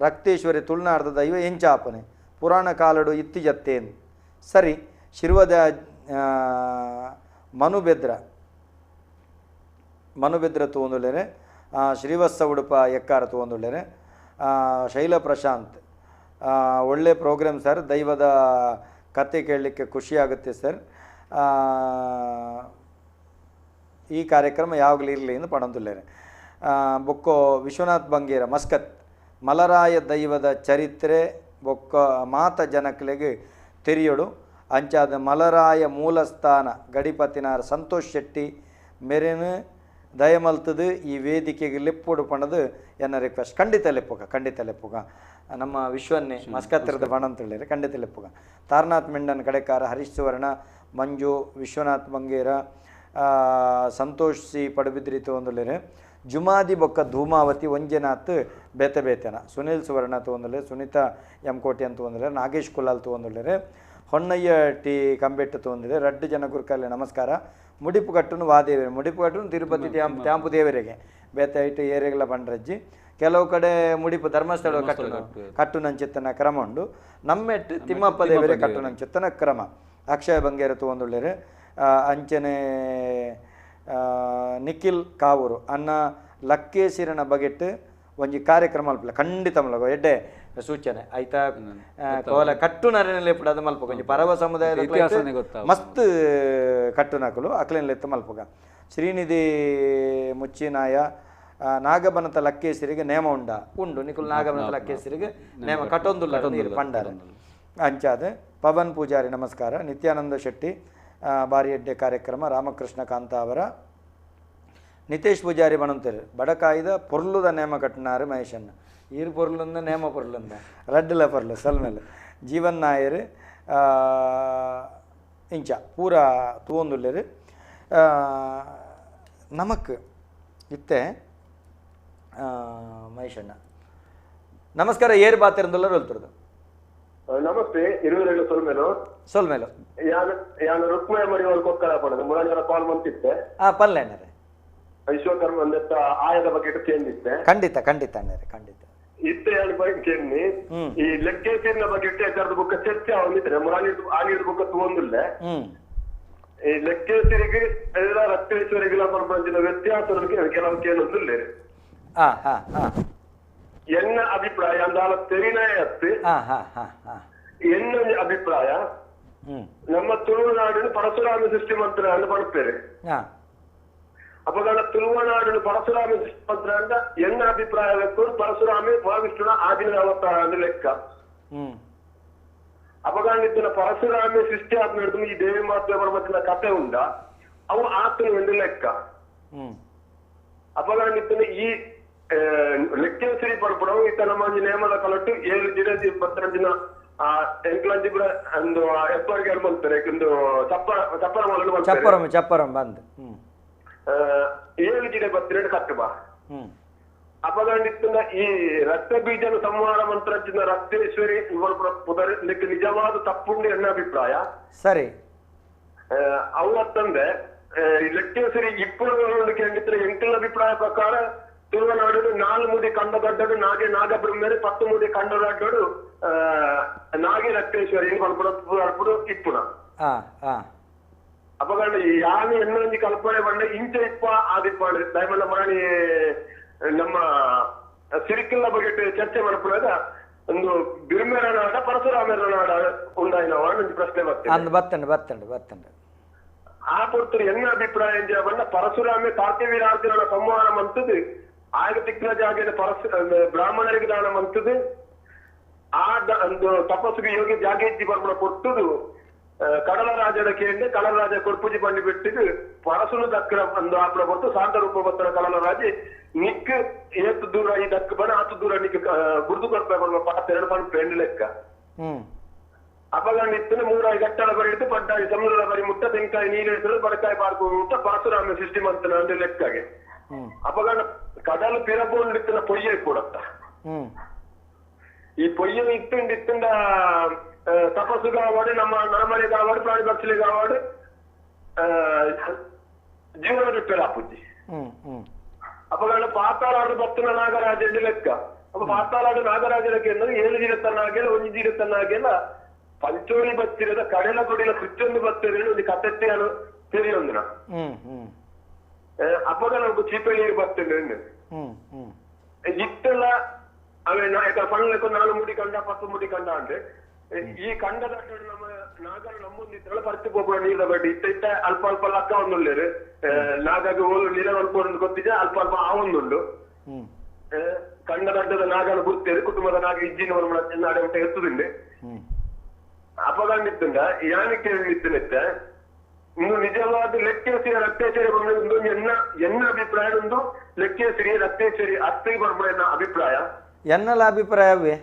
ರಕ್ತೇಶ್ವರಿ ತುಳುನಾಡದ ದೈವ ಎಂಚಾಪನೆ ಪುರಾಣ ಕಾಲಡು ಇತ್ತಿಜತ್ತೇನು ಸರಿ ಶಿರ್ವದ ಮನುಬೆದ್ರ ತಗೊಂದುಳ್ಳೇನೆ ಶ್ರೀವತ್ಸ ಉಡುಪ ಎಕ್ಕಾರ ತಗೊಂದುಳ್ಳೇನೆ ಶೈಲ ಪ್ರಶಾಂತ್ ಒಳ್ಳೆ ಪ್ರೋಗ್ರಾಮ್ ಸರ್ ದೈವದ ಕತೆ ಕೇಳಲಿಕ್ಕೆ ಖುಷಿಯಾಗುತ್ತೆ ಸರ್ ಈ ಕಾರ್ಯಕ್ರಮ ಯಾವಾಗಲೂ ಇರಲಿ ಎಂದು ಪಣಂದುಳ್ಳೇನೆ ಬೊಕ್ಕೋ ವಿಶ್ವನಾಥ್ ಬಂಗೇರ ಮಸ್ಕತ್ ಮಲರಾಯ ದೈವದ ಚರಿತ್ರೆ ಬೊಕ್ಕ ಮಾತ ಜನಕ್ಲೆಗೆ ತೆರಿಯೋಡು ಅಂಚಾದ ಮಲರಾಯ ಮೂಲಸ್ಥಾನ ಗಡಿಪತಿನಾರ ಸಂತೋಷ್ ಶೆಟ್ಟಿ ಮೆರೆನು ದಯಮಲ್ತದು ಈ ವೇದಿಕೆಗೆ ಲೆಪ್ಪೋಡು ಪಣದು ಎನ್ನ ರಿಕ್ವೆಸ್ಟ್ ಖಂಡಿತ ಲೆಪ್ಪುಗ ನಮ್ಮ ವಿಶ್ವನ್ನೇ ಮಸ್ಕತ್ತಿರದ ಬಣ ಅಂತ ಹೇಳಿದ್ರೆ ಖಂಡಿತ ಲೆಪ್ಪುಗ ತಾರನಾಥ್ ಮೆಂಡನ್ ಕಡೆಕಾರ ಹರೀಶ್ ಸುವರ್ಣ ಮಂಜು ವಿಶ್ವನಾಥ್ ಬಂಗೇರ ಸಂತೋಷ್ ಸಿ ಪಡುಬಿದ್ರಿ ತೊಂದುಳ್ಳೇರೆ ಜುಮಾದಿ ಬೊಕ್ಕ ಧೂಮಾವತಿ ವಂಜನಾಥ್ ಬೇತಬೇತನ ಸುನೀಲ್ ಸುವರ್ಣ ತೊಂದುಳ್ಳೇರೆ ಸುನೀತಾ ಎಂ ಕೋಟಿ ಅಂತ ತೊಂದುಳ್ಳೇರೆ ನಾಗೇಶ್ ಕುಲಾಲ್ ತೊಂದುಳ್ಳೇರೆ ಹೊನ್ನಯ್ಯ ಟಿ ಕಂಬೆಟ್ಟು ತೊಂದಿದೆ ರಡ್ಡು ಜನ ಗುರುಕಲ್ಲಿ ನಮಸ್ಕಾರ ಮುಡಿಪು ಕಟ್ಟುನು ವಾದೇವರೆ ಮುಡಿಪು ಕಟ್ಟುನು ತಿರುಪತಿ ತ್ಯಾಂಪು ದೇವರಿಗೆ ಬೇತ ಇಟ್ಟು ಏರಿಗಳ ಬಂಡ್ರಜ್ಜಿ ಕೆಲವು ಕಡೆ ಮುಡಿಪು ಧರ್ಮಸ್ಥಳ ಕಟ್ಟುನಂಚಿತ್ತನ ಕ್ರಮ ಉಂಡು ನಮ್ಮೆಟ್ಟು ತಿಮ್ಮಪ್ಪ ದೇವರೇ ಕಟ್ಟುನಂಚಿತ್ತನ ಕ್ರಮ ಅಕ್ಷಯ ಬಂಗೇರ ತೊಂದುಳ್ಳೇರೆ ಅಂಚನೆ ನಿಖಿಲ್ ಕಾವೂರು ಅನ್ನ ಲಕ್ಕೇಸಿರನ ಬಗೆಟ್ ಒಂಜಿ ಕಾರ್ಯಕ್ರಮ ಮಲ್ಪಲ ಖಂಡಿತ ಮಲ್ಪು ಎಡ್ಡೆ ಸೂಚನೆ ಆಯ್ತಾ ಕೋಲ ಕಟ್ಟುನರೆನಲ್ಲಿ ಅದು ಮಲ್ಪಗ ಒಂಜಿ ಪರವ ಸಮುದಾಯದ ಮಸ್ತ್ ಕಟ್ಟುನಕಲು ಅಕ್ಲೆನ್ಲೆತ್ತು ಮಲ್ಪಗ ಶ್ರೀನಿಧಿ ಮುಚ್ಚಿನಾಯ ನಾಗಬನತ ಲಕ್ಕೇಸರಿಗೆ ನೇಮ ಉಂಡು ನಿಖುಲ್ ನಾಗಬನತ ಲಕ್ಕೇಸರಿಗೆ ನೇಮ ಕಟ್ಟೊಂದುಲ್ಲ ನೀರು ಪಂಡಾರ ಅಂಚಾದ ಪವನ್ ಪೂಜಾರಿ ನಮಸ್ಕಾರ ನಿತ್ಯಾನಂದ ಶೆಟ್ಟಿ ಬಾರಿ ಎಡ್ಡೆ ಕಾರ್ಯಕ್ರಮ ರಾಮಕೃಷ್ಣ ಕಾಂತ ಅವರ ನಿತೇಶ್ ಪೂಜಾರಿ ಬಣಂತರು ಬಡಕಾಯ್ದ ಪೊರ್ಲುದ ನೇಮ ಕಟ್ಟಿನಾರು ಮಹೇಶನ್ನ ಈರು ಪೊರ್ಲುಂದ ನೇಮ ಪೊರ್ಲುಂದ ರಡ್ಡಲ ಪೊರ್ಲು ಸಲ್ಮೇಲೆ ಜೀವನ್ ನಾಯರು ಇಂಚ ಪೂರ ತೂಂದುಳ್ಳರು ನಮಕ್ ಇತ್ತೆ ಮಹೇಶಣ್ಣ ನಮಸ್ಕಾರ ಏರು ಬಾತಿರಂದುಲ್ಲರು ಹೇಳ್ತಿರೋದು ನಮಸ್ತೆ ಇರುವಿರಲ್ಲ ಸೊಲ್ಮೇಲು ಯಾನು ರುಕ್ಮಯ ಮರಿ ಅವ್ರು ಕೊಕ್ಕಳ ಪಡೋದು ಮುರಾಣಿಯವರ ಕಾಲ್ ಬಂತಿತ್ತೆ ಪಲ್ಲೆಣ್ಣರೆ ವಿಶ್ವಕರ್ಮ ಅಂದತ್ತ ಆಯದ ಬಗ್ಗೆ ಕೇಂದಿತ್ತೆ ಖಂಡಿತ ಅಣ್ಣರೆ ಖಂಡಿತ ಇತ್ತೆ ಹೇಳಿ ಬಗ್ಗೆ ಕೇಳಿ ಈ ಲೆಕ್ಕೇರಿನ ಬಗ್ಗೆ ಕರೆದು ಬುಕ್ಕ ಚರ್ಚೆ ಅವನಿದ್ರೆ ಮುರಾಣಿ ಆನಿದ ಬುಕ್ಕ ತಗೊಂಡಿಲ್ಲ ಈ ಲೆಕ್ಕೇಸರಿಗೆ ಎಲ್ಲ ರಕ್ತೇಶ್ವರಿಗಳ ಪರಪಂಚಿನ ವ್ಯತ್ಯಾಸಗಳಿಗೆ ಕೆಲವು ಕೇಳೊಂದಿಲ್ಲ ಎನ್ನ ಅಭಿಪ್ರಾಯ ಅಂದಾಲ ತೆರಿನಾಯತ್ತು ಎನ್ನ ಅಭಿಪ್ರಾಯ ನಮ್ಮ ತುಳುನಾಡಿನ ಪರಶುರಾಮ ಸೃಷ್ಟಿ ಮಂತ್ರ ಅಂತ ಪಡ್ತೇವೆ ಅಪಗಣ ತುಳುನಾಡಿನ ಪರಶುರಾಮ ಸೃಷ್ಟಿ ಮಂತ್ರ ಅಂತ ಎನ್ನ ಅಭಿಪ್ರಾಯ ಪರಶುರಾಮಿ ಮಹಾವಿಷ್ಣುನ ಆಗಿನ ಅವತಾರ ಅಂತ ಲೆಕ್ಕ ಅಪಗಣಿತ್ತಿನ ಪರಶುರಾಮಿ ಸೃಷ್ಟಿ ಆದ್ಮೇಲೆ ಈ ದೇವಿ ಮಾತ್ರ ಪರ್ವತಿನ ಕಥೆ ಉಂಡ ಅವು ಆತನ ಒಂದು ಲೆಕ್ಕ ಅಪಗಣಿತ್ತಿನ ಈ ಲೆಕ್ಕೇಸರಿ ಪಡ್ಪಡವು ಈತ ನಮ್ಮ ನೇಮದ ಕಲಟ್ಟು 7 ದಿನ 12 ದಿನ ಎಂಕ್ಲಂಜಿ ಕೂಡ ಒಂದು ಎಪ್ಪರಿಗೆ ಮಾಡ್ತಾರೆ ಒಂದು ಚಪ್ಪರ ಮಾಡಲು ಚಪ್ಪರಂ ಬಂದು 7 ದಿನ 12 ಕಟ್ಟುವ ಅಪಗಂಡಿತ್ತಿನ ಈ ರಕ್ತ ಬೀಜನ ಸಂಹಾರ ಮಂತ್ರ ರಕ್ತೇಶ್ವರಿ ನಿಜವಾದ ತಪ್ಪುಂಡು ಎನ್ನ ಅಭಿಪ್ರಾಯ ಸರಿ ಅವತ್ತಂದ್ರೆ ಲೆಕ್ಕೇಸರಿ ఇప్పుడు ಎಂಕಲ್ ಅಭಿಪ್ರಾಯ ಪ್ರಕಾರ ತುಳುವನಾಡು 4 ಮುದಿ ಕಂಡಗಡ್ಡಡು ನಾಗೆ ನಾಗಬ್ರಹ್ಮೇರಿ 10 ಮುದಿ ಕಂಡಗಡ್ಡಡು నాగే రక్తేశ్వరి పడుపుడు ఇప్పుడు అప్పగండి యాని ఎన్నొంది కల్పನೆ ಬಂಡ ಇಂಚ ಇಪ್ಪ ಆದಿಪ್ಪಾಡು ದಯಮಲ್ಲ ಮಾಡಿ ನಮ್ಮ ಸಿರಿಕಿಲ್ಲ ಬಗ್ಗೆ ಚರ್ಚೆ ಮಾಡ್ಕೊಳ್ಳೋದ ಒಂದು ಬಿರ್ಮೇರ ನಾಡ ಪರಶುರಾಮರ ನಾಡ ಉಂಡಾಯಿನವ ಒಂದು ಪ್ರಶ್ನೆ ಬರ್ತಂಡೆ ಆ ಪುರ್ತರು ಎನ್ನ ಅಭಿಪ್ರಾಯ ಬಂಡ ಪರಶುರಾಮೆ ಕಾರ್ತಿವೀರಾರ್ಜುನ ಸಂಹಾರ ಮಂತದ್ದು ಆಗ ತಿಕ್ಕಿನ ಜಾಗದ ಬ್ರಾಹ್ಮಣರಿಗೆ ದಾನ ಮಂತದ್ದು ಆ ಒಂದು ತಪಸ್ಸಿಗೆ ಯೋಗಿ ಜಾಗೇಜಿ ಬರ್ಮಣ ಕೊಟ್ಟದು ಕಡಲ ರಾಜದ ಕೇಂದ್ರ ಕಡಲ ರಾಜ ಕೊಡ್ಪುಜಿ ಬಂಡಿ ಬಿಟ್ಟಿದ್ದು ಪರಸುನ ದಕ್ಕರ ಒಂದು ಆಪಣ ಬರ್ತು ಶಾಂತ ರೂಪ ಬರ್ತಾರ ಕಡಲ ರಾಜ ನಿಕ್ ಏತು ದೂರ ಈ ದಕ್ಕ ಬನ ಆತು ದೂರ ನಿಕ್ ಗುರ್ದು ಕೊಡ್ಬೇಕು ಪಾತ 2 ಪಂಡ್ ಪೆಂಡ್ ಲೆಕ್ಕ ಅಪಗಂಡ ಇತ್ತು 3 ಗಟ್ಟಲ ಬರಿಟ್ಟು ಪಡ್ಡ ಸಮುದ್ರದ ಬರಿ ಮುಟ್ಟ ತೆಂಕಾಯಿ ನೀರು ಇಳಿಸಲು ಬಡಕಾಯಿ ಪಾರ್ಕು ಮುಟ್ಟ ಪರಶುರಾಮ ಸೃಷ್ಟಿ ಮಂತನ ಒಂದು ಲೆಕ್ಕಗೆ ಅಪಗಂಡ ಕಡಲು ಪಿರಬೋಂಡಿತ್ತಿನ ಪೊಯ್ಯ ಕೊಡತ್ತ ఈ పొయ్యి ఇస్తుండ తపస్సు కావాడు నమ్మ నరమలి కావాడు ప్రాణి పక్షులు కావాడు జీవన రిపేర్ ఆపుద్ది అప్పుడు పాతాళాడు భక్తుల నాగరాజు లెక్క అప్పుడు పాతాళాడు నాగరాజులకి 7 ಜೀರತ್ತನ್ನಾಗೆಲ್ಲ 1 ಜೀರತ್ತನ್ನಾಗೆಲ್ಲ ಪಂಚೋಳಿ ಬತ್ತಿರದ ಕಡೆಲ ಕೊಡಿಲ ಪ್ರತಿಯೊಂದು ಬತ್ತಿರಲು ಒಂದು ಕಥೆತ್ತೆ ಅನು ತೆರೆಯೊಂದಿನ ಅಪ್ಪಗ ನಮ್ಗೆ ಚೀಪೆ ನೀರು ಬರ್ತೇನೆ ಇಟ್ಟೆಲ್ಲ ಅವೇ ಪಣ್ಣಕ್ಕೆ 4 ಮುಡಿ ಕಂಡ 10 ಮುಡಿ ಕಂಡ ಅಂದ್ರೆ ಈ ಕಂಡದ ನಮ್ಮ ನಾಗರ ನಮ್ಮೊಂದಿದ್ರಲ್ಲ ಪರಿಸ್ಥಿತಿ ಹೋಗುವ ನೀರ ಬಡ್ಡಿ ಇತ್ತ ಅಲ್ಪ ಅಲ್ಪ ಲಕ್ಕ ಒಂದುಳ್ಳೇರು ನಾಗಾಗಿ ಓಲು ನೀರ ಅಲ್ಪ ಗೊತ್ತಿದೆ ಅಲ್ಪ ಅಲ್ಪ ಆ ಒಂದುಂಡು ಕಂಡದಡ್ಡದ ನಾಗನ ಗುರ್ತೇರು ಕುಟುಂಬದ ನಾಗ ಇಜ್ಜಿನ ನಾಡೆ ಊಟ ಎತ್ತುದಿಂಡೆ ಅಪಗಂಡಿತ್ತುಂಡ ಯಾನಕ್ಕೆ ನಿತ್ತನೆತ್ತೆ ಇನ್ನು ನಿಜವಾದ ಲೆಕ್ಕೇಸರಿ ರಕ್ತೇಶ್ವರಿ ಬಂದು ಎನ್ನ ಅಭಿಪ್ರಾಯ ಒಂದು ಲೆಕ್ಕೇಸರಿ ರಕ್ತೇಶ್ವರಿ ಅತ್ತಿಗೆ ಬರ್ಬೋಣ ಅಭಿಪ್ರಾಯ ಎನ್ನಲ ಅಭಿಪ್ರಾಯವೇ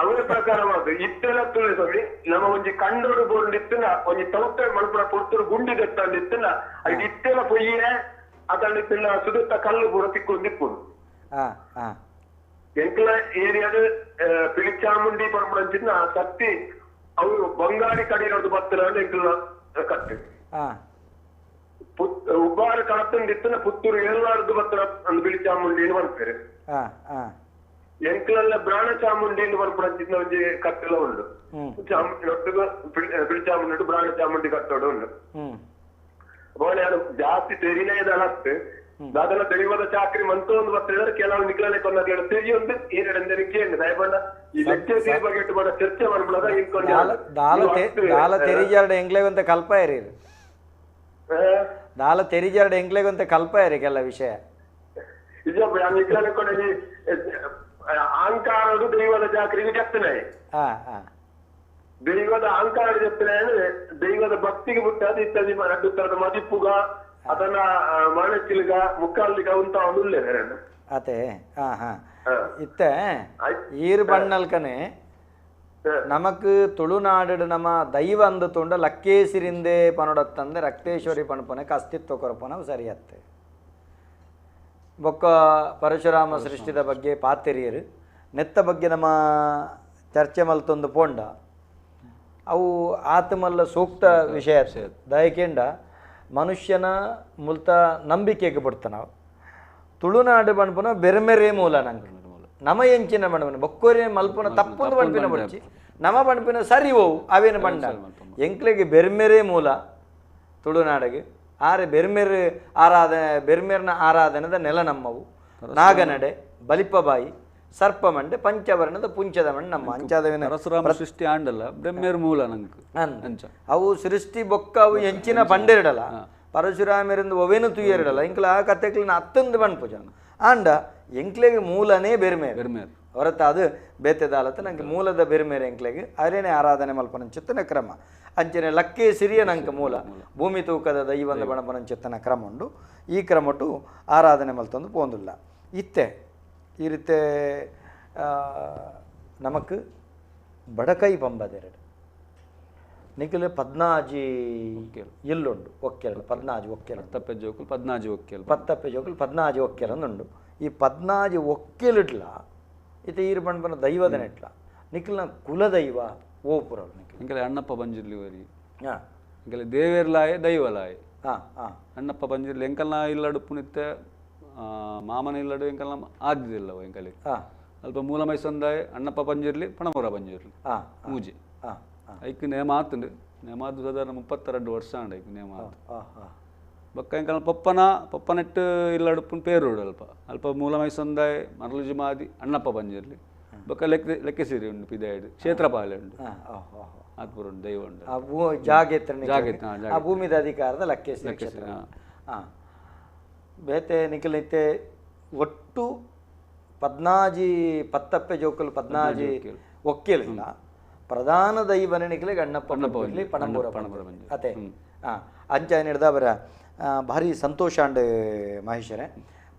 ಅವರ ಪ್ರಕಾರವಾದ ಇತ್ತೆಲ್ಲ ತುಳಿ ಸ್ವಾಮಿ ನಮ್ಮ ಒಂಜಿ ಕಂಡೋಡು ಬೋರ್ಡಿತ್ತನ ಒಂಜಿ ತೌತ ಮಲ್ಪುರ ಪೊರ್ತರು ಗುಂಡಿ ಗತ್ತಂದಿತ್ತನ ಅದು ಇತ್ತೆಲ್ಲ ಪೊಯ್ಯೆ ಅದನ್ನಿತ್ತಲ್ಲ ಸುದುತ್ತ ಕಲ್ಲು ಪೂರ ತಿಕ್ಕೊಂಡಿಪ್ಪುದು ಎಂಕಲ ಏರಿಯಾದ ಪಿಳಿಚಾಮುಂಡಿ ಪರ್ಮಂಚಿನ ಸತ್ತಿ ಅವರು ಬಂಗಾಳಿ ಕಡಿರೋದು ಬತ್ತನ ಎಂಕಲ ಕಟ್ಟು ಉಬ್ಬಾರ ಕಳತಂದಿತ್ತನ ಪುತ್ತೂರು ಏರ್ಲಾರ್ದು ಬತ್ತನ ಅಂದ್ ಪಿಳಿಚಾಮುಂಡಿ ಬರ್ತಾರೆ ಎಂಕಲೆಲ್ಲ ಬ್ರಾಣ ಚಾಮುಂಡಿ ಬರ್ಪಡಿನ ಒಂಜಿ ಕಟ್ಟೆಲ್ಲ ಉಂಡು ಒಟ್ಟಿಗೆ ಪಿಳಿಚಾಮುಂಡಿ ಬ್ರಾಣ ಚಾಮುಂಡಿ ಕಟ್ಟೋಡು ಉಂಡು ಬೋಳೆ ಅದು ಜಾಸ್ತಿ ತೆರಿನೇದಳತ್ತು ದಾದನ ತೆರಿವದ ಚಾಕ್ರಿ ಮಂತೊಂದು ಬರ್ತಿದ್ರೆ ಕೆಲವು ನಿಖಲನೆ ಕೊಂದ ತೆರಿಯೊಂದು ಈರೆಡೆಂದರಿಕೆ ದಯಪಂಡ ಈ ಲೆಕ್ಕ ಸೇರಿ ಬಗ್ಗೆ ಇಟ್ಟು ಮಾಡ ಚರ್ಚೆ ಮಾಡ್ಬಿಡೋದ ದಾಲ ತೆರಿಜಾರ್ಡ ಎಂಗ್ಲೆಗೊಂತ ಕಲ್ಪ ಇರಿ ದಾಲ ತೆರಿಜಾರ್ಡ ಎಂಗ್ಲೆಗೊಂತ ಕಲ್ಪ ಇರಿ ಕೆಲ ವಿಷಯ ನಿಖಲನೆ ಕೊಂಡ ಅಹಂಕಾರದು ದೈವದ ಚಾಕ್ರಿಗೆ ಚೆತ್ತನೆ ದೈವದ ಅಹಂಕಾರ ಚೆತ್ತನೆ ದೈವದ ಭಕ್ತಿಗೆ ಬಿಟ್ಟದು ಇತ್ಯಾದಿ ಅಡ್ಡುತ್ತರದ ಮದಿಪ್ಪುಗ ಅದನ್ನ ಮಾನಸಿಲ್ಗ ಮುಕ್ಕಾಲಿಗ ಅಂತ ಅವನುಲ್ಲೇ ಅದೇ ಇತ್ತೆ ಈರು ಬಣ್ಣಲ್ಕನೆ ನಮಕ್ ತುಳುನಾಡು ನಮ್ಮ ದೈವ ಅಂದುತುಂಡ ಲಕ್ಕೇಸಿರಿಂದೆ ಪನೊಡತ್ತಂದೆ ರಕ್ತೇಶ್ವರಿ ಪಣಪನಕ್ಕೆ ಅಸ್ತಿತ್ವ ಕೊರಪನ ಸರಿಯತ್ತೆ ಬೊಕ್ಕ ಪರಶುರಾಮ ಸೃಷ್ಟಿದ ಬಗ್ಗೆ ಪಾತೆರಿಯರು ನೆತ್ತ ಬಗ್ಗೆ ನಮ್ಮ ಚರ್ಚೆ ಮಲ್ತೊಂದು ಪೋಂಡ ಅವು ಆತಮಲ್ಲ ಸೂಕ್ತ ವಿಷಯ ದಯಕೆಂಡ ಮನುಷ್ಯನ ಮುಲ್ತ ನಂಬಿಕೆಗೆ ಬಿಡ್ತ ನಾವು ತುಳುನಾಡು ಬಣ್ಪನ ಬೆರ್ಮೆರೆ ಮೂಲ ನಂಗೆ ನಮ ಎಂಚಿನ ಬಣ್ಪನ ಬೊಕ್ಕೋರೆ ಮಲ್ಪನ ತಪ್ಪೊಂದು ಬಣ್ಪಿನ ಬಡ್ಚಿ ನಮ ಬಣ್ಪಿನ ಸರಿ ಓವು ಅವೇನು ಬಂಡ ಎಂಕ್ಲೆಗೆ ಬೆರ್ಮೆರೆ ಮೂಲ ತುಳುನಾಡಿಗೆ ಆರೆ ಬೆರ್ಮೆರ್ ಬೆರ್ಮೆರ್ನ ಆರಾಧನೆದ ನೆಲ ನಮ್ಮವು ನಾಗನಡೆ ಬಲಿಪ್ಪಬಾಯಿ ಸರ್ಪಮಂಡೆ ಪಂಚವರ್ಣದ ಪುಂಚದ ಮಣ್ಣು ನಮ್ಮ ಅಂಚಾದವಿನ ಸೃಷ್ಟಿ ಆಂಡಲ್ಲ ಬ್ರಹ್ಮೇರ್ ಮೂಲ ನಂಗೆ ಅವು ಸೃಷ್ಟಿ ಬೊಕ್ಕ ಅವು ಎಂಚಿನ ಪಂಡೆರಡಲ್ಲ ಪರಶುರಾಮರಿಂದ ಒವೇನು ತುಯ್ಯರಡಲ್ಲ ಇಂಕ್ಲ ಆ ಕಥೆಕ್ಲಿನ ಹತ್ತೊಂದು ಬಣ್ಪುಜ ಆಂಡ ಎಂಕ್ಲೆಗೆ ಮೂಲನೇ ಬೆರ್ಮೇರ್ ಹೊರತ ಅದು ಬೇತೆದಾಲತ್ತ ನಂಗೆ ಮೂಲದ ಬೆರ್ಮೇರ್ ಎಂಕ್ಲೆಗೆ ಅರೇನೆ ಆರಾಧನೆ ಮಲ್ಪನಂಚಿತ್ತನ ಕ್ರಮ ಅಂಚನೆ ಲಕ್ಕೆ ಸಿರಿಯ ನಂಗೆ ಮೂಲ ಭೂಮಿ ತೂಕದ ದೈವಂದ ಬಣಪನಂಚಿತ್ತನ ಕ್ರಮ ಉಂಡು ಈ ಕ್ರಮಟು ಆರಾಧನೆ ಮಲ್ತೊಂದು ಪೋಂದಿಲ್ಲ ಇತ್ತೆ ಈ ರೀತಿ ನಮಕ್ ಬಡಕೈ ಪಂಬದೆರಡು ನಿಖಿಲ್ 14 ಇಲ್ಲುಂಡು ಒಕ್ಕೆರಡು 14 ಒಕ್ಕೆರಡು ತಪ್ಪೆಜೋಕುಲು 14 ಒಕ್ಕೆಲು ಪತ್ತಪ್ಪೆಜೋಕುಲು 14 ಒಕ್ಕೆರಂದುಂಡು ಈ 14 ಒಕ್ಕೆಲಿಟ್ಲ ಇತ ಈರು ಪಂಪನ ದೈವದನೆಟ್ಲ ನಿಖಿಲ್ನ ಕುಲದೈವ ಓಪುರ ನಿಖಿಲ್ ಅಣ್ಣಪ್ಪ ಬಂಜಿರ್ಲಿ ವರಿ ನಿಖಿಲ್ ದೇವೇರ್ಲಾಯೆ ದೈವಲಾಯೆ ಅಣ್ಣಪ್ಪ ಪಂಜುರ್ಲಿ ಎಂಕಲ್ನ ಇಲ್ಲಡು ಪುನಿತ್ತೆ ಮಾಮನ ಇಲ್ಲಡು ಎಂಕಲ್ನ ಆದಿದಿಲ್ಲವ ಎಂಕಲಿಗೆ ಅಲ್ಪ ಮೂಲ ಮೈಸಂದಾಯ ಅಣ್ಣಪ್ಪ ಪಂಜುರ್ಲಿ ಪಣಮೂರ ಪಂಜುರ್ಲಿ ಮೂಜಿ ಐಕ್ ನೇಮ ಆತುಂಡು ನೇಮಾದು ಸಾಧಾರಣ 32 ವರ್ಷ ಅಂಡ ಐಕ್ ನೇಮ ಬೊಕ್ಕ ಎಂಕಲ್ನ ಪಪ್ಪನೆಟ್ಟು ಇಲ್ಲಡುಪ್ಪನ ಪೇರುಡು ಅಲ್ಪ ಮೂಲ ಮೈಸಂದಾಯ ಮರಳುಜಿ ಮಾದಿ ಅಣ್ಣಪ್ಪ ಪಂಜುರ್ಲಿ ಬೊಕ್ಕ ಲೆಕ್ಕಸಿರಿ ಉಂಡು ಪಿದಾಯ್ಡು ಕ್ಷೇತ್ರಪಾಲೆ ಉಂಡು ಆತ್ಪುರ ಉಂಡು ದೈವ ಉಂಡು ಜಾಗೆತ್ತ ಭೂಮಿದ ಅಧಿಕಾರದ ಲಕ್ಕೇಸಿ ಬೇತೆ ನಿಖಿಲಿತ್ತೆ ಒಟ್ಟು 14 ಪತ್ತಪ್ಪೆ ಜೋಕುಲು 14 ಒಕ್ಕಿಲಿಲ್ಲ ಪ್ರಧಾನ ದೈವನ ನಿಖಿಲಿಗೆ ಅಣ್ಣಪ್ಪ ಪಂಜುರ್ಲಿ ಪಣಂಬೂರ ಅತೆ ಅಂಚ ಹಿಡ್ದ ಬರ ಭಾರಿ ಸಂತೋಷ ಅಂಡ್ ಮಹೇಶರೇ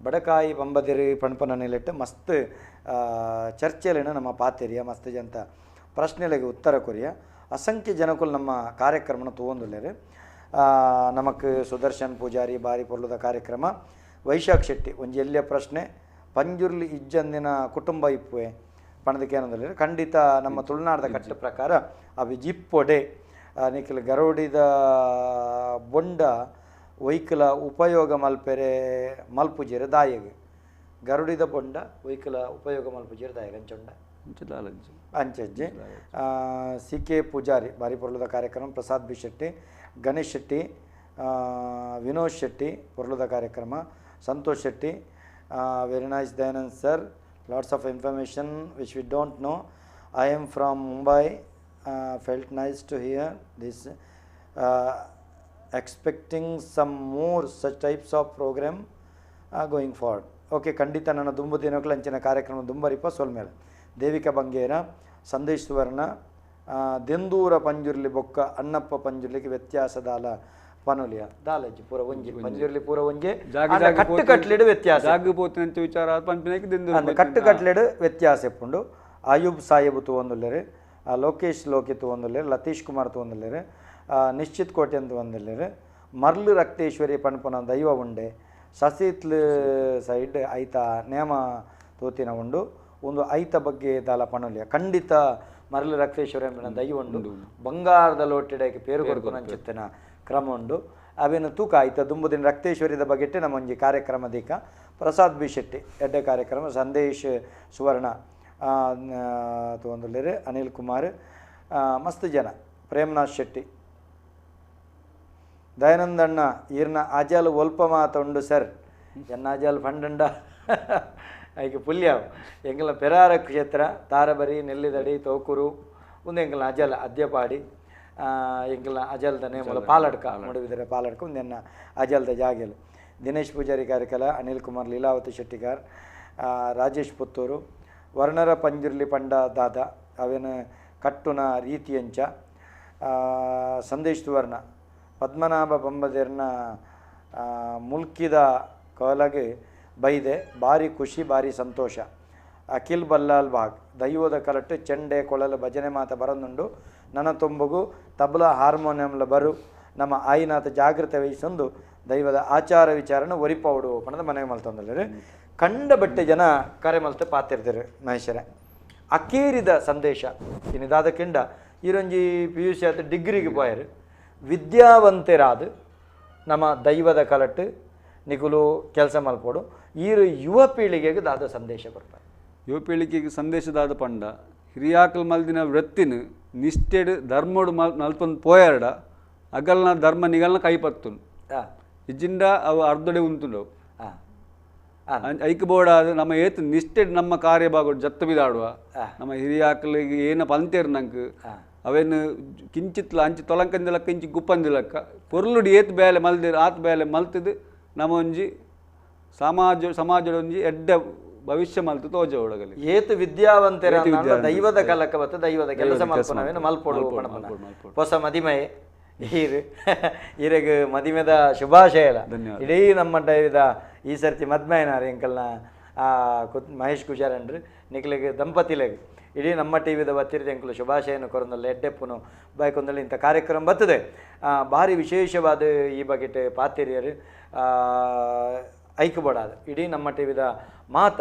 ಬಡಕಾಯಿ ಬಂಬದಿರಿ ಪಣಪನ ನಿಲಿಟ್ಟು ಮಸ್ತ್ ಚರ್ಚೆಲಿನ ನಮ್ಮ ಪಾತಿರಿಯ ಮಸ್ತ್ ಜಂತ ಪ್ರಶ್ನೆಗಳಿಗೆ ಉತ್ತರ ಕೊರಿಯ ಅಸಂಖ್ಯ ಜನಕ್ಕೂ ನಮ್ಮ ಕಾರ್ಯಕ್ರಮನ ತೊಗೊಂದುಳ್ಳೇರು ನಮಕ್ ಸುದರ್ಶನ್ ಪೂಜಾರಿ ಬಾರಿ ಪೊರ್ಲುದ ಕಾರ್ಯಕ್ರಮ ವೈಶಾಖ್ ಶೆಟ್ಟಿ ಒಂಜಿ ಎಲ್ಲಿಯ ಪ್ರಶ್ನೆ ಪಂಜುರ್ಲಿ ಇಜ್ಜಂದಿನ ಕುಟುಂಬ ಇಪ್ಪುವೆ ಪಣದಕ್ಕೇನಂದ್ರೆ ಖಂಡಿತ ನಮ್ಮ ತುಳುನಾಡದ ಕಟ್ಟ ಪ್ರಕಾರ ಅವು ಜಿಪ್ಪೊಡೆ ನಿಖಿಲ್ ಗರೋಡಿದ ಬೊಂಡ ವೈಕಲ ಉಪಯೋಗ ಮಲ್ಪೆರೆ ಮಲ್ಪುಜೆರೆ ದಾಯಗೆ ಗರುಡಿದ ಬೊಂಡ ವೈಕಲ ಉಪಯೋಗ ಮಲ್ಪುಜೆರೆ ದಾಯಗೆ ಅಂಚೊಂಡ ಅಂಚಜ್ಜೆ ಸಿ ಕೆ ಪೂಜಾರಿ ಬಾರಿ ಪೊರ್ಲುದ ಕಾರ್ಯಕ್ರಮ ಪ್ರಸಾದ್ ಬಿ ಶೆಟ್ಟಿ ಗಣೇಶ್ ಶೆಟ್ಟಿ ವಿನೋದ್ ಶೆಟ್ಟಿ ಪೊರ್ಲುದ ಕಾರ್ಯಕ್ರಮ Santosh Shetty very nice Dayanand sir lots of information which we don't know I am from Mumbai felt nice to hear this expecting some more such types of programme going forward okay ಖಂಡಿತ ನನ್ನ ದುಂಬು ದಿನಗಳು ಅಂಚಿನ ಕಾರ್ಯಕ್ರಮ ದುಂಬರಿಪ ಸೋಲ್ಮೇಲೆ ದೇವಿಕಾ ಬಂಗೇರ ಸಂದೇಶ್ ಸುವರ್ಣ ದೆಂದೂರ ಪಂಜುರ್ಲಿ ಬೊಕ್ಕ ಅಣ್ಣಪ್ಪ ಪಂಜುರ್ಲಿಗೆ ವ್ಯತ್ಯಾಸದಾಲ ಪನುಲಿಯ ದಾಲಜ್ಜಿ ಪೂರ ಒಂಜಿ ಪಂಜುರ್ಲಿ ಪೂರ ಒಂಜಿ ಕಟ್ಟು ಕಟ್ಲೆಡು ವ್ಯತ್ಯಾಸ ವಿಚಾರ ಕಟ್ಟು ಕಟ್ಲೆಡು ವ್ಯತ್ಯಾಸ ಎಪ್ಪುಂಡು ಆಯೂಬ್ ಸಾಹೇಬ್ ತಗೊಂದುಲ್ಲೇರು ಲೋಕೇಶ್ ಲೋಕಿ ತಗೊಂದುಲ್ಲೇರು ಲತೀಶ್ ಕುಮಾರ್ ತಗೊಂದುಲ್ಲೇರು ನಿಶ್ಚಿತ್ ಕೋಟೆ ಅಂತ ಒಂದಿಲ್ಲೇರು ಮರ್ಲು ರಕ್ತೇಶ್ವರಿ ಪಣಪನ ದೈವ ಉಂಡೆ ಸಸೀತ್ಲು ಸೈಡ್ ಐತ ನೇಮ ತೋತಿನ ಉಂಡು ಒಂದು ಐತ ಬಗ್ಗೆ ದಾಲ ಪಣಲಿಯ ಖಂಡಿತ ಮರಳು ರಕ್ತೇಶ್ವರಿ ದೈವ ಉಂಡು ಬಂಗಾರದ ಲೋಟೆಡೆಗೆ ಪೇರು ಕೊಡ್ಕೊಂಡು ಅಂಚುತ್ತಿನ ಕ್ರಮ ಉಂಡು ಅವೇನು ತೂಕ ಆಯ್ತ ದುಂಬುದಿನ ರಕ್ತೇಶ್ವರಿದ ಬಗೆಟ್ಟೆ ನಮ್ಮ ಒಂಜಿ ಕಾರ್ಯಕ್ರಮ ದೀಕ ಪ್ರಸಾದ್ ಬಿ ಶೆಟ್ಟಿ ಎಡ್ಡೆ ಕಾರ್ಯಕ್ರಮ ಸಂದೇಶ್ ಸುವರ್ಣ ತೊಗೊಂದುಲ್ಲೇರು ಅನಿಲ್ ಕುಮಾರ್ ಮಸ್ತ್ ಜನ ಪ್ರೇಮ್ನಾಥ್ ಶೆಟ್ಟಿ ದಯಾನಂದಣ್ಣ ಈರ್ನ ಆಜಾಲ್ ಒಲ್ಪ ಮಾತುಂಡು ಸರ್ ಎನ್ನ ಆಜಾಲ್ ಫಂಡಂಡ ಐಕೆ ಪುಲ್ಯಾವ್ ಎಂಕಲ ಪೆರಾರ ಕ್ಷೇತ್ರ ತಾರಬರಿ ನೆಲ್ಲಿದಡಿ ತೋಕೂರು ಒಂದು ಎಂಕಲ ಅಜಲ್ ಅದ್ಯಪಾಡಿ ಎಂಕಲ ಅಜಲ್ದ ನೇಮಲ ಪಾಲಡ್ಕ ಮುಡುವಿದರೆ ಪಾಲಡ್ಕ ಒಂದೆನ್ನ ಅಜಲ್ದ ಜಾಗೆಲು ದಿನೇಶ್ ಪೂಜಾರಿ ಕಾರ್ಯಕಲ ಅನಿಲ್ ಕುಮಾರ್ ಲೀಲಾವತಿ ಶೆಟ್ಟಿಗಾರ್ ರಾಜೇಶ್ ಪುತ್ತೂರು ವರ್ಣರ ಪಂಜುರ್ಲಿ ಪಂಡ ದಾದ ಅವೇನು ಕಟ್ಟುನ ರೀತಿಯಂಚ ಸಂದೇಶ್ ಸುವರ್ಣ ಪದ್ಮನಾಭ ಬಂಬದೇರ್ನ ಮುಲ್ಕಿದ ಕೋಲಗೆ ಬೈದೆ ಭಾರಿ ಖುಷಿ ಭಾರಿ ಸಂತೋಷ ಅಖಿಲ್ ಬಲ್ಲಾಲ್ ಬಾಗ್ ದೈವದ ಕಲಟ್ಟು ಚೆಂಡೆ ಕೊಳಲು ಭಜನೆ ಮಾತ ಬರಂದುಂಡು ನನ್ನ ತುಂಬುಗು ತಬಲಾ ಹಾರ್ಮೋನಿಯಂಲ ಬರು ನಮ್ಮ ಆಯಿನಾಥ ಜಾಗೃತೆ ವಹಿಸೊಂದು ದೈವದ ಆಚಾರ ವಿಚಾರನ ಒರಿಪೌಡು ಪಣದ ಮನೆಗೆ ಮಲ್ತಂದ್ರೆ ಕಂಡ ಬಟ್ಟೆ ಜನ ಕರೆ ಮಲ್ತೆ ಪಾತಿರ್ತಾರೆ ಮಹೇಶರೇ ಅಕೇರಿದ ಸಂದೇಶ ಇನ್ನಿದಾದ ಕೆಂಡ ಈರೊಂಜಿ PUC ಆತ ಡಿಗ್ರಿಗೆ ಪೋಯರು ವಿದ್ಯಾವಂತರಾದ ನಮ್ಮ ದೈವದ ಕಲಟ್ಟು ನಿಗುಲು ಕೆಲಸ ಮಲ್ಪೋಡು ಈರು ಯುವ ಪೀಳಿಗೆಗೆ ದಾದ ಸಂದೇಶ ಕೊಡ್ತಾರೆ ಯುವ ಪೀಳಿಗೆಗೆ ಸಂದೇಶದಾದ ಪಂಡ ಹಿರಿಯಾಕಲ್ ಮಲ್ದಿನ ವೃತ್ತಿನ ನಿಷ್ಠೆಡು ಧರ್ಮೋಡು ಮಲ್ಪೊಂದು ಪೋಯಾರಡ ಅಗಲ್ನ ಧರ್ಮ ನಿಗಲ್ನ ಕೈಪತ್ತುಂಡು ಇಜ್ಜಿಂದ ಅವು ಅರ್ಧಡೆ ಉಂತುಂಡು ಐಕ್ ಬೋಡಾದ ನಮ್ಮ ಏತ್ ನಿಷ್ಠೆಡ್ ನಮ್ಮ ಕಾರ್ಯಭಾಗೋಡು ಜತ್ತ ಬಿದಾಡುವ ನಮ್ಮ ಹಿರಿಯಾಕಲಿಗೆ ಏನ ಪಂತೇರು ನಂಗೆ ಅವೇನು ಕಿಂಚಿತ್ಲ ಅಂಚಿ ತೊಲಂಕಂದಿಲಕ್ಕ ಇಂಚಿ ಗುಪ್ಪಂದಿಲಕ್ಕ ಪೊರ್ಲುಡು ಏತ್ ಬೇಲೆ ಮಲ್ದಿರು ಆತ್ ಬೇಲೆ ಮಲ್ತಿದ್ದು ನಮ್ಮ ಒಂಜಿ ಸಮಾಜದ ಒಂಜಿ ಎಡ್ಡ ಭವಿಷ್ಯ ಮಲ್ತು ತೋಜ ಒಳಗಲಿ ಏತು ವಿದ್ಯಾವಂತರ ದೈವದ ಕಲಕ ಬತ್ತು ದೈವದ ಕೆಲಸ ಮಲ್ಪನವೇನು ಮಲ್ಪೊಡು ಹೊಸ ಮದಿಮೆ ಈರೆಗ್ ಮದಿಮೆದ ಶುಭಾಶಯಲ ಇಡೀ ನಮ್ಮ ದೈವದ ಈ ಸರ್ತಿ ಮದ್ಮೆನಾರ ಎಂಕಲ್ನ ಮಹೇಶ್ ಕುಜಾರನ್ರು ನಿಕ್ಲಿಗೆ ದಂಪತಿಲೆಗೆ ಇಡೀ ನಮ್ಮ ಟಿವಿದ ಬತ್ತಿರಿದ ಎಂಕಲು ಶುಭಾಶಯನ ಕೊರಂದಲ್ಲ ಎಡ್ಡೆಪ್ಪುನು ಬೈಕೊಂದಲ್ಲಿ ಇಂಥ ಕಾರ್ಯಕ್ರಮ ಬರ್ತದೆ ಭಾರಿ ವಿಶೇಷವಾದ ಈ ಬಗೆಟ್ ಪಾತಿರಿಯರು ಐಕ್ಬೋಡಾದ ಇಡೀ ನಮ್ಮ ಟಿವಿದ ಮಾತ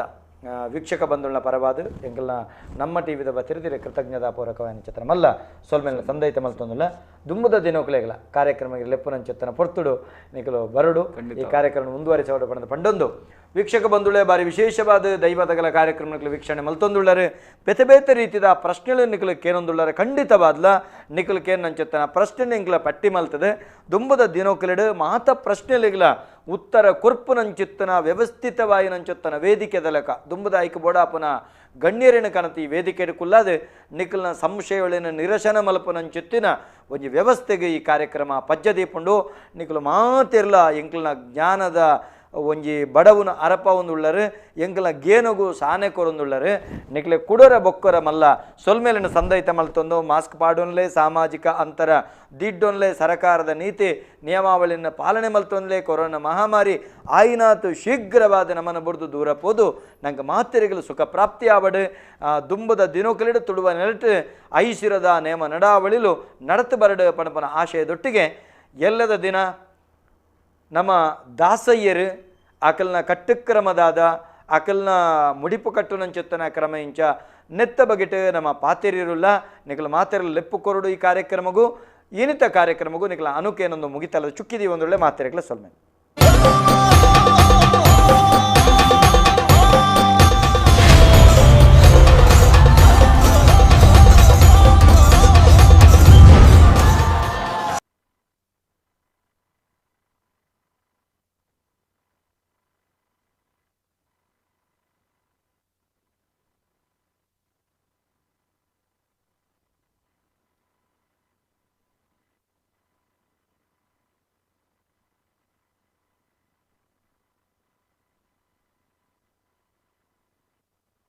ವೀಕ್ಷಕ ಬಂಧುಗಳ ಪರವಾದ ಎಂಕಲ್ನ ನಮ್ಮ ಟಿವಿದ ಬತ್ತಿರದಿರ ಕೃತಜ್ಞತಾಪೂರ್ವಕವಾದ ಚಿತ್ರ ಮಲ್ಲ ಸೊಲ್ಮೇಲೆ ಸಂದೈತ ಮಲ್ತೊಂದಿಲ್ಲ ದುಂಬದ ದಿನೋಕಲೆಗಳ ಕಾರ್ಯಕ್ರಮಕ್ಕೆ ಲೆಪ್ಪುನಂಚಿತ್ತನ ಪೊರ್ತುಡು ನಿಖಲು ಬರಡು ಈ ಕಾರ್ಯಕ್ರಮ ಮುಂದುವರಿಸೋಡು ಪಡೆದ ಪಂಡೊಂದು ವೀಕ್ಷಕ ಬಂಧುಳೆ ಬಾರಿ ವಿಶೇಷವಾದ ದೈವದಗಳ ಕಾರ್ಯಕ್ರಮಕ್ಕೆ ವೀಕ್ಷಣೆ ಮಲ್ತೊಂದುಳ್ಳರು ಬೇತೆ ಬೇತೆ ರೀತಿಯ ಪ್ರಶ್ನೆಗಳು ನಿಖಲಕ್ಕೆ ಏನೊಂದುಳ್ಳರೆ ಖಂಡಿತವಾದ್ಲ ನಿಖಲಕ್ಕೆ ಏನಂಚಿತ್ತನ ಪ್ರಶ್ನೆ ನಿಖಲ ಪಟ್ಟಿ ಮಲ್ತದೆ ದುಂಬದ ದಿನೋಕಲೆಡು ಮಾತ ಪ್ರಶ್ನೆಗಳಿಗಳ ಉತ್ತರ ಕುರ್ಪುನಂಚಿತ್ತನ ವ್ಯವಸ್ಥಿತವಾಯಿನಂಚಿತ್ತನ ವೇದಿಕೆ ದಲಕ ದುಂಬದ ಐಕ ಬೋಡಾಪನ ಗಣ್ಯರಿನ ಕನತಿ ವೇದಿಕೆ ಕುಲ್ಲಾದ ನಿಖಲ್ನ ಸಂಶಯಗಳಿನ ನಿರಶನ ಮಲ್ಪನಂಚಿತ್ತಿನ ಒಂದು ವ್ಯವಸ್ಥೆಗೆ ಈ ಕಾರ್ಯಕ್ರಮ ಪಜ್ಜದೀಪುಂಡು ನಿಖಲು ಮಾತಿರ್ಲ ಎಂಕಲ್ನ ಜ್ಞಾನದ ಒಂಜಿ ಬಡವನ ಅರಪ ಒಂದುಳ್ಳರು ಎಂಕಲ ಗೇನುಗು ಸಾನೆ ಕೊರೊಂದುಳ್ಳರು ನಿಕ್ಲೆ ಕುಡರ ಬೊಕ್ಕರ ಮಲ್ಲ ಸೊಲ್ಮೇಲಿನ ಸಂದೈತ ಮಲ್ತೊಂದು ಮಾಸ್ಕ್ ಪಾಡೋನ್ಲೆ ಸಾಮಾಜಿಕ ಅಂತರ ದಿಡ್ಡೊನ್ಲೆ ಸರಕಾರದ ನೀತಿ ನಿಯಮಾವಳಿನ ಪಾಲನೆ ಮಲ್ತೊಂದ್ಲೆ ಕೊರೋನಾ ಮಹಾಮಾರಿ ಆಯಿನಾತು ಶೀಘ್ರವಾದ ನಮ್ಮನ್ನು ಬುಡ್ದು ದೂರ ಪೋದು ನಂಗೆ ಮಾತಿರಿಗಳು ಸುಖ ಪ್ರಾಪ್ತಿ ಆವಡು ದುಂಬದ ದಿನೋಕಲಿಡು ತುಳುವ ನೆಲಟು ಐಸಿರದ ನೇಮ ನಡಾವಳಿಲು ನಡತು ಬರಡು ಪಣಪನ ಆಶಯದೊಟ್ಟಿಗೆ ಎಲ್ಲದ ದಿನ ನಮ್ಮ ದಾಸಯ್ಯರು ಆಕಲ್ನ ಕಟ್ಟುಕ್ರಮದಾದ ಆಕಲ್ನ ಮುಡಿಪು ಕಟ್ಟುನಂಚೆತ್ತನ ಕ್ರಮ ಇಂಚ ನೆತ್ತ ಬಗೆಟ್ ನಮ್ಮ ಪಾತೆರಿರುಲ್ಲ ನಿಖಲ ಮಾತೆರಲು ಲೆಪ್ಪು ಕೊರಡು ಈ ಕಾರ್ಯಕ್ರಮಗೂ ಏನಿತ ಕಾರ್ಯಕ್ರಮಗೂ ನಿಖಲ ಅನುಕೇನೊಂದು ಮುಗಿತಲ್ಲ ಚುಕ್ಕಿದೀವಿ ಒಂದೊಳ್ಳೆ ಮಾತೆರೆಗಳ ಸೊಲ್ಮೆ